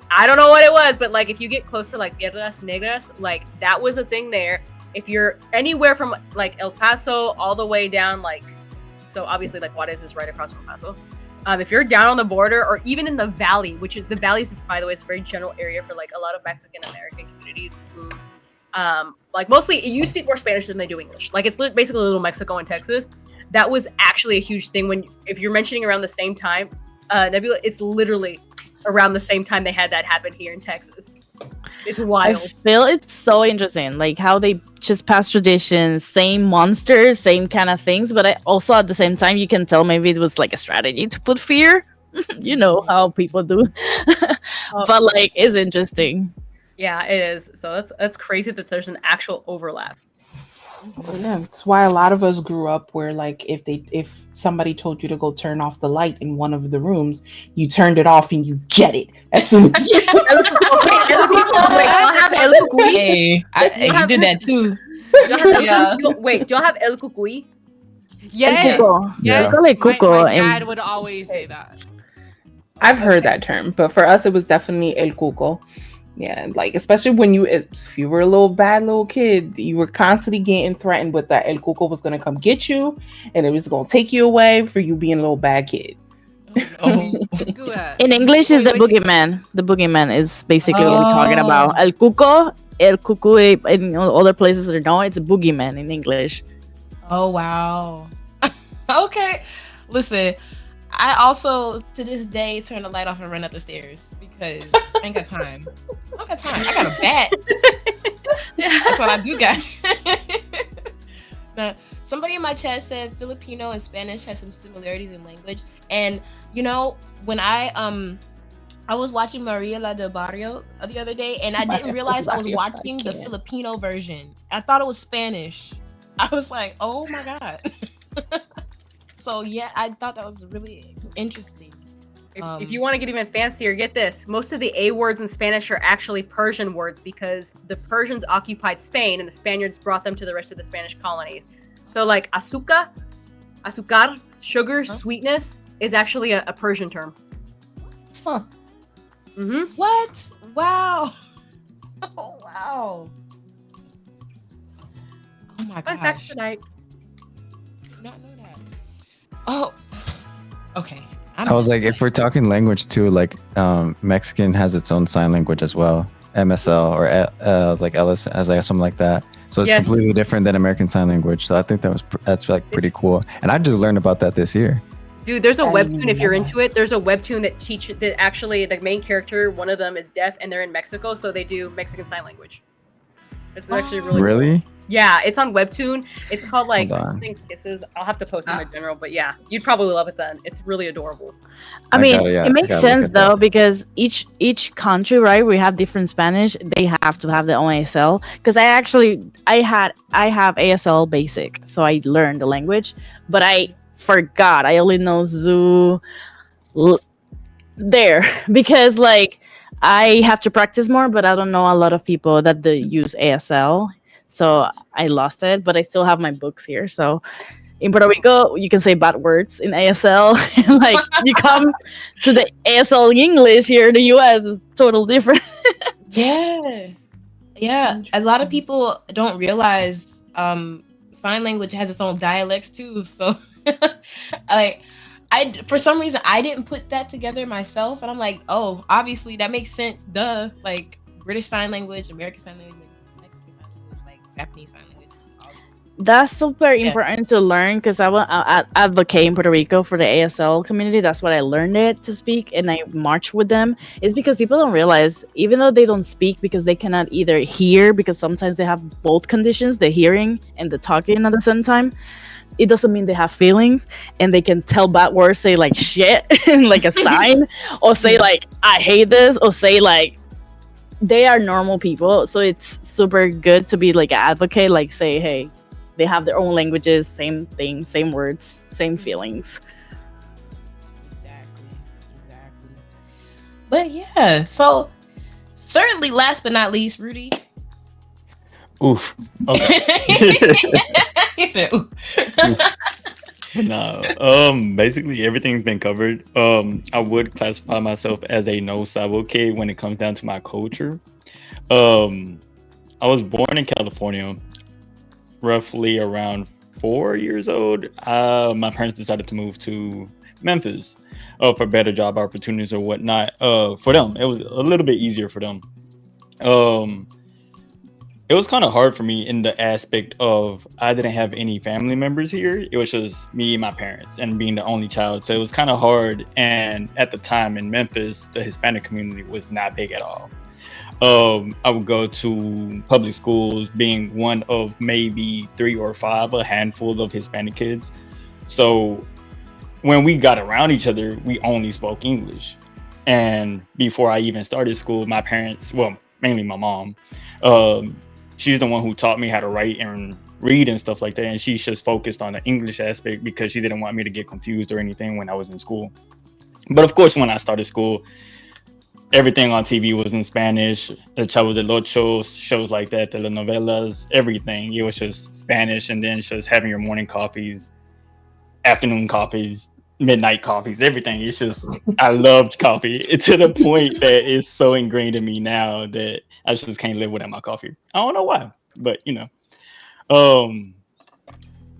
I don't know what it was, but like if you get close to like Piedras Negras, like that was a thing there. If you're anywhere from like El Paso all the way down, like, so obviously like Juarez is right across from El Paso. If you're down on the border or even in the valley, which is the valleys, by the way, is a very general area for like a lot of Mexican American communities who like mostly it used to speak more Spanish than they do English. Like it's basically Little Mexico in Texas. That was actually a huge thing if you're mentioning around the same time, Nebula, it's literally around the same time they had that happen here in Texas. It's wild. I feel it's so interesting, like how they just pass traditions, same monsters, same kind of things, but also at the same time you can tell maybe it was like a strategy to put fear. You know how people do. But like it's interesting. Yeah, it is. So that's crazy that there's an actual overlap. Yeah, that's why a lot of us grew up where like if somebody told you to go turn off the light in one of the rooms, you turned it off and you jet it as soon as Hey, you did that too. Wait, do y'all have El Cucuy? Yes. El Cuco. Yes. Yeah. My dad would always say that. I've heard that term, but for us, it was definitely el cuco. Yeah, like especially when if you were a little bad little kid, you were constantly getting threatened with that el cuco was gonna come get you, and it was gonna take you away for you being a little bad kid. Oh. In English, is the Wait, boogeyman. The boogeyman is basically what we're talking Oh. about. El cuco, in other places or no, it's a boogeyman in English. Oh wow. Okay. Listen, I also to this day turn the light off and run up the stairs because I ain't got time. I got time. I got a bat. That's what I do got. Now, somebody in my chat said Filipino and Spanish have some similarities in language. And you know, when I was watching Maria La del Barrio the other day, and I didn't realize I was watching the Filipino version. I thought it was Spanish. I was like, oh my god. So yeah, I thought that was really interesting. If you want to get even fancier, get this. Most of the A words in Spanish are actually Persian words because the Persians occupied Spain and the Spaniards brought them to the rest of the Spanish colonies. So like azúcar, sugar, sweetness is actually a Persian term. Huh. Mm-hmm. What? Wow. Oh wow. Oh my Fun gosh. facts tonight. Did not know that. Oh. Okay. I was like, if we're talking language too, like Mexican has its own sign language as well, MSL or like LS, as like something like that. So it's completely different than American Sign Language. So I think that's like pretty cool. And I just learned about that this year. Dude, there's a webtoon if you're into it. There's a webtoon that actually the main character, one of them is deaf and they're in Mexico, so they do Mexican Sign Language. It's actually really cool. Yeah, it's on Webtoon. It's called like something Kisses. I'll have to post in the general, but yeah, you'd probably love it then. It's really adorable. I mean, it makes sense though because each country, right? We have different Spanish. They have to have their own ASL. Because I have ASL basic, so I learned the language, but I forgot. I only know zoo there because like I have to practice more, but I don't know a lot of people that use ASL. So I lost it, but I still have my books here. So in Puerto Rico, you can say bad words in ASL. Like you come to the ASL English here in the US is totally different. Yeah. A lot of people don't realize sign language has its own dialects too. So like I for some reason I didn't put that together myself, and I'm like, oh, obviously that makes sense. Duh. Like British Sign Language, American Sign Language, Mexican Sign Language, like Japanese Sign Language. That's super important to learn because I advocate in Puerto Rico for the ASL community. That's what I learned it to speak, and I march with them. It's because people don't realize, even though they don't speak because they cannot either hear, because sometimes they have both conditions, the hearing and the talking at the same time. It doesn't mean they have feelings, and they can tell bad words, say like shit, like a sign, or say like I hate this, or say like they are normal people. So it's super good to be like an advocate, like say, hey, they have their own languages, same thing, same words, same feelings. Exactly. But yeah, so certainly last but not least, Rudy. Oof. Okay. He said, oof. No. Basically everything's been covered. I would classify myself as a no sabo kid when it comes down to my culture. I was born in California, roughly around 4 years old. My parents decided to move to Memphis for better job opportunities or whatnot. For them, it was a little bit easier for them. It was kind of hard for me in the aspect of I didn't have any family members here. It was just me and my parents and being the only child. So it was kind of hard. And at the time in Memphis, the Hispanic community was not big at all. I would go to public schools being one of maybe 3 or 5, a handful of Hispanic kids. So when we got around each other, we only spoke English. And before I even started school, my parents, well, mainly my mom, she's the one who taught me how to write and read and stuff like that. And she's just focused on the English aspect because she didn't want me to get confused or anything when I was in school. But of course, when I started school, everything on TV was in Spanish. El Chavo del Ocho, shows like that, telenovelas, everything. It was just Spanish, and then just having your morning coffees, afternoon coffees, midnight coffees, everything. It's just I loved coffee. It's to the point that it's so ingrained in me now that I just can't live without my coffee. I don't know why, but um,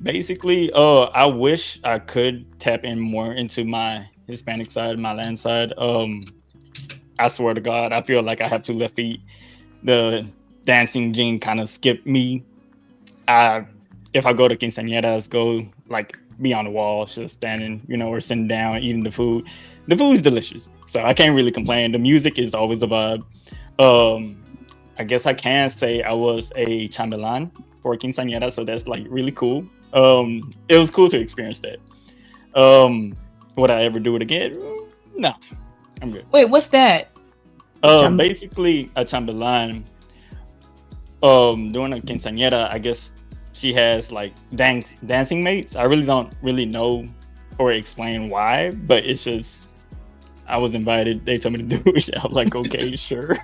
basically, I wish I could tap in more into my Hispanic side, my land side. I swear to God, I feel like I have two left feet. The dancing gene kind of skipped me. If I go to quinceañeras, go like be on the wall, just standing, or sitting down, eating the food. The food is delicious, so I can't really complain. The music is always a vibe. Um, I guess I can say I was a chambelán for quinceañera, so that's like really cool. It was cool to experience that. Would I ever do it again? No, I'm good. Wait, what's that? Basically a chambelán. During a quinceañera, I guess she has like dancing mates. I really don't know or explain why, but it's just I was invited. They told me to do it. I'm like, okay, sure.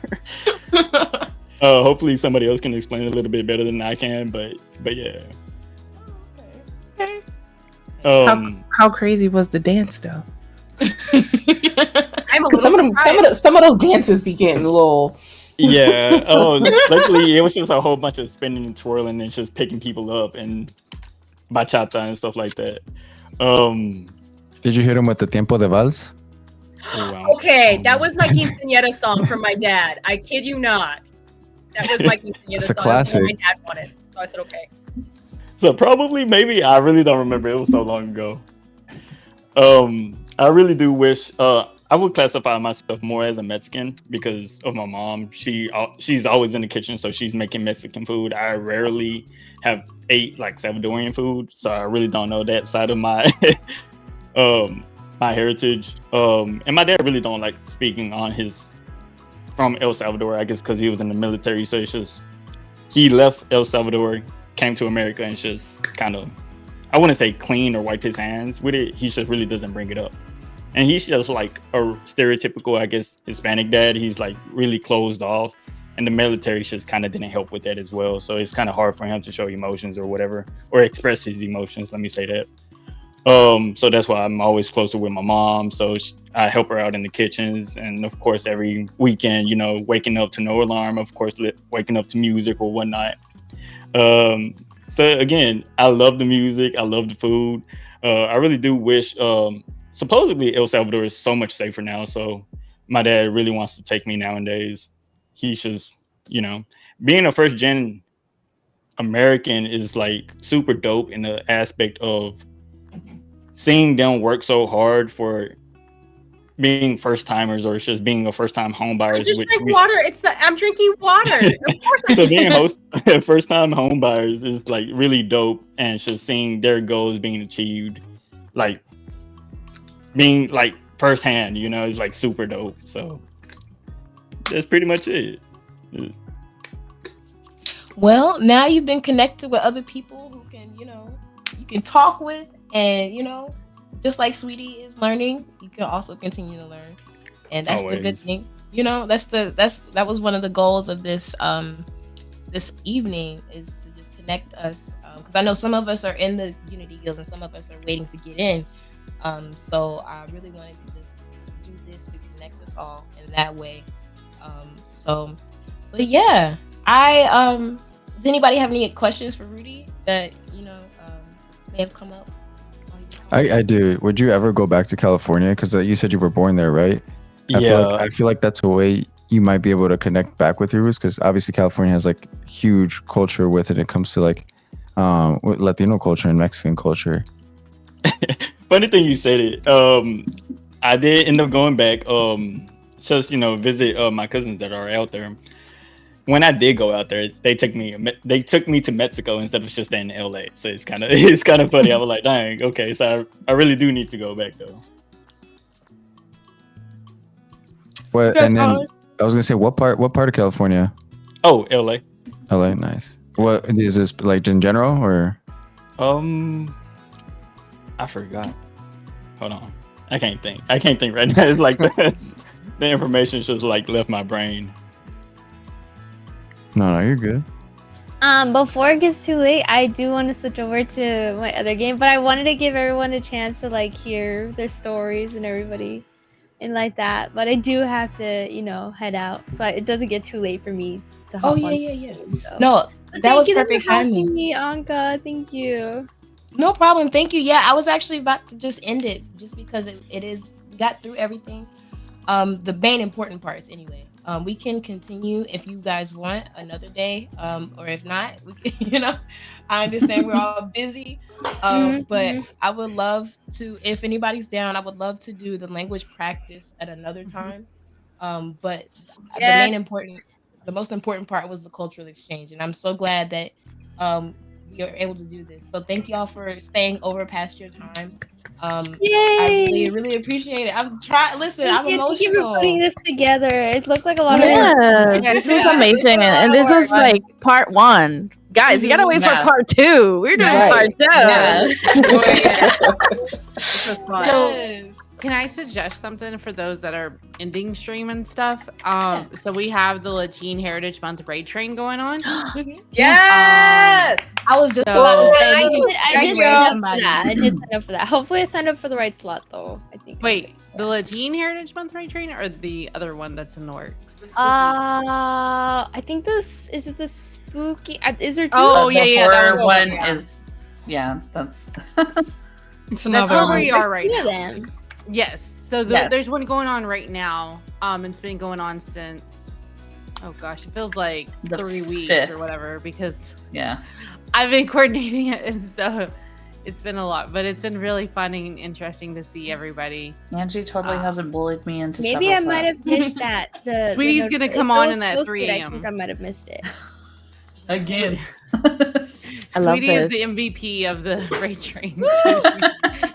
Hopefully somebody else can explain it a little bit better than I can, but yeah. Okay. How crazy was the dance though? I'm a little some of those dances be getting a little. Yeah. Luckily it was just a whole bunch of spinning and twirling and just picking people up and bachata and stuff like that. Did you hit him with the Tiempo de Vals? Oh, wow. Okay, that was my quinceañera song from my dad. I kid you not. That was my quinceañera It's a song. classic. My dad wanted, so I said okay. So probably, maybe, I really don't remember. It was so long ago. I really do wish I would classify myself more as a Mexican because of my mom. She's always in the kitchen, so she's making Mexican food. I rarely have ate like Salvadorian food, so I really don't know that side of my my heritage. And my dad really don't like speaking on his from El Salvador, I guess because he was in the military, so it's just he left El Salvador, came to America, and just kind of, I wouldn't say clean or wipe his hands with it. He just really doesn't bring it up. And he's just like a stereotypical, I guess, Hispanic dad. He's like really closed off. And the military just kind of didn't help with that as well. So it's kind of hard for him to show emotions or whatever, or express his emotions. Let me say that. So that's why I'm always closer with my mom. So I help her out in the kitchens. And of course, every weekend, waking up to no alarm, of course, waking up to music or whatnot. So again, I love the music. I love the food. I really do wish, supposedly El Salvador is so much safer now. So my dad really wants to take me nowadays. He's just, being a first gen American is like super dope in the aspect of seeing them work so hard for being first timers or just being a first time home buyers. Just drink water. I'm drinking water. Of course. So being first time home buyers is like really dope, and just seeing their goals being achieved, like being like firsthand, is like super dope. So that's pretty much it. Well, now you've been connected with other people who can, you can talk with, and just like Sweetie is learning, you can also continue to learn, and that's Always. the good thing. That was one of the goals of this this evening, is to just connect us, because I know some of us are in the Unity Guild and some of us are waiting to get in. So I really wanted to just do this to connect us all in that way. But yeah, does anybody have any questions for Rudy that may have come up? I do. Would you ever go back to California? Because you said you were born there, right? I feel like that's a way you might be able to connect back with your roots, because obviously California has like huge culture with it. It comes to like with Latino culture and Mexican culture. Funny thing you said it. I did end up going back, just visit my cousins that are out there. When I did go out there, they took me to Mexico instead of just staying in LA. So it's kind of funny. I was like, dang, okay. So I really do need to go back though. What? And then I was gonna say, what part of California? Oh, LA. LA, nice. What is this like in general, or? I forgot. Hold on. I can't think right now. It's like the information just like left my brain. No, you're good. Before it gets too late, I do want to switch over to my other game, but I wanted to give everyone a chance to like hear their stories and everybody and like that. But I do have to, head out, so it doesn't get too late for me to hop on. Yeah. So. No, But that was thank you perfect for having timing. me, Anka. Thank you. No problem. Thank you. Yeah, I was actually about to just end it just because it is got through everything. The main important parts anyway. We can continue if you guys want another day. Or if not, we can, I understand we're all busy. But I would love to, if anybody's down, I would love to do the language practice at another time. But the most important part was the cultural exchange, and I'm so glad that we are able to do this. So thank y'all for staying over past your time. I Yay! really appreciate it. I'm trying. Listen, I'm Thank you for emotional. putting this together. It looked like a lot of work. Yes, this was amazing, and this was like part 1. Guys, you gotta wait for part 2. We're doing part 2. This was fun. Yes. Can I suggest something for those that are ending stream and stuff? So we have the Latin Heritage Month raid train going on. Yes. I was just So- about to say. I we did can- sign up for that. I did sign up for that. Hopefully, I signed up for the right slot though. I think. Wait, the Latin Heritage Month raid train or the other one that's in the works? I think this is it. The spooky. Is there two? Oh, The yeah, that horror one's- one is, that's. It's That's another where one. we are right Two of now. them. Yes. So Yes. there's one going on right now. It's been going on since, oh gosh, it feels like The 3 weeks 5th. or whatever because Yeah. I've been coordinating it, and so it's been a lot. But it's been really fun and interesting to see everybody. Angie totally hasn't bullied me into Maybe I several might times. have missed that. The Sweetie's gonna come on in at 3 I a.m. think I might have missed it. Again. I love Sweetie is this. the MVP of the raid train.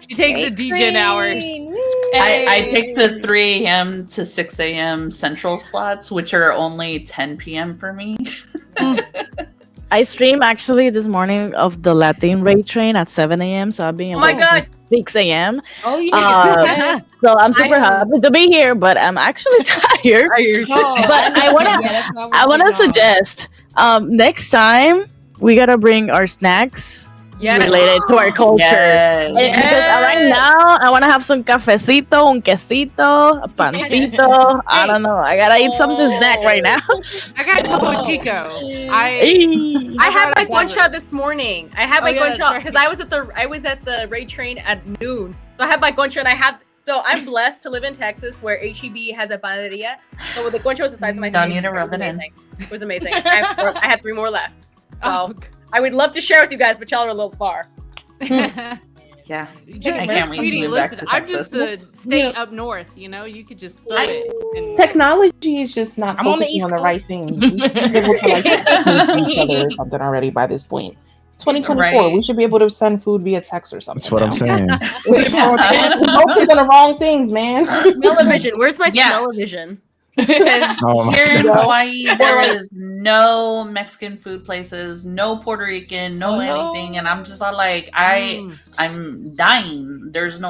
she takes the DJ hours. I take the 3 a.m. to 6 a.m. central slots, which are only 10 p.m. for me. I streamed actually this morning of the Latin raid train at 7 a.m. So I've been Oh my awake God. since 6 a.m. Oh, you So I'm super happy to be here, but I'm actually tired. But I wanna suggest next time we gotta bring our snacks related to our culture. Yes. It's because right now I want to have some cafecito, un quesito, a pancito. I don't know. I gotta eat something snack right now. I got Topo Chico. I had my brought guancha this morning. I had my yeah, that's guancha right. because I was at the raid train at noon. So I had my guancha and so I'm blessed to live in Texas where HEB has a panaderia. So the guancha was the size of my Don't face. need to rub was it in. amazing. It was amazing. I have 3 more left. So I would love to share with you guys, but y'all are a little far. Yeah. I can't wait to Sweetie, move back listen, to I'm Texas. just the state up north, you could just throw it. And... Technology is just not I'm on the focusing East on the Coast. right things. We should be able to like send food to each other or something already by this point. It's 2024. Right. We should be able to send food via text or something. That's what I'm saying. Focus on the wrong things, man. Smell-o-vision. Where's my Yeah. smell-o-vision? Because Oh my here in God. Hawaii, there is no Mexican food places, no Puerto Rican, no anything, and I'm just all like, I'm dying. There's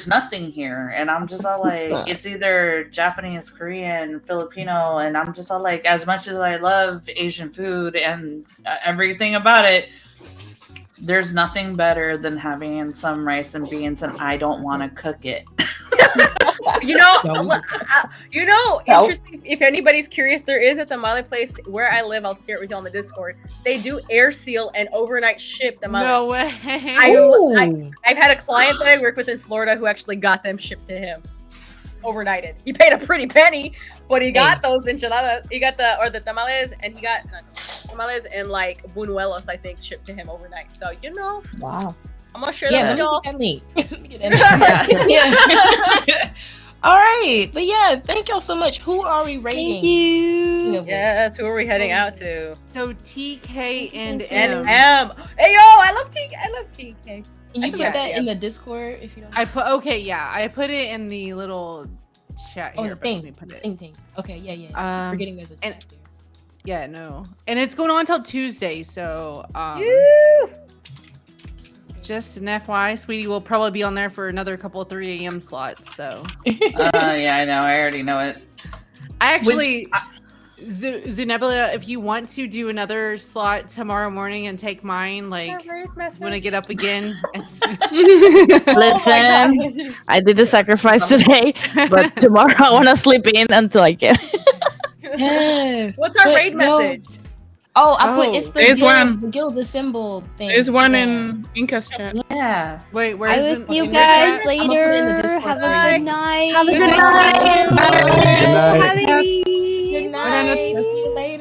nothing here, and I'm just all like, it's either Japanese, Korean, Filipino, and I'm just all like, as much as I love Asian food and everything about it, there's nothing better than having some rice and beans, and I don't want to cook it. Interesting. If anybody's curious, there is a tamale place where I live. I'll share it with you on the Discord. They do air seal and overnight ship tamales. No way. I've had a client that I work with in Florida who actually got them shipped to him overnighted. He paid a pretty penny, but he got those enchiladas. He got the tamales, and he got tamales and like buñuelos, I think, shipped to him overnight. So Wow. I'm gonna share that with y'all. All right, but yeah, thank y'all so much. Who are we rating? Thank you. Yes, who are we heading out to? So TK and And M. Hey yo, I love TK. I love TK. Can I you think put I that see in it. the Discord if you don't? I put it in the little chat here. the but let me thing, put it. thing. Okay, yeah. Forgetting there's a and- chat there. Yeah, no. And it's going on till Tuesday, so just an FYI, Sweetie will probably be on there for another couple of 3 a.m. slots. So Yeah, I know. I already know it. I actually Zunebula, if you want to do another slot tomorrow morning and take mine, like when I get up again. Listen, I did the sacrifice today, but tomorrow I want to sleep in until I can. Yes. What's our raid message? Oh, I put it's the there's one. the guild assembled thing. There's one in Inca's chat. Yeah. Wait, where I is will it? see you In your guys chat? later. Have a good night. Have a good night. Good night. Happy. Good night. See you later.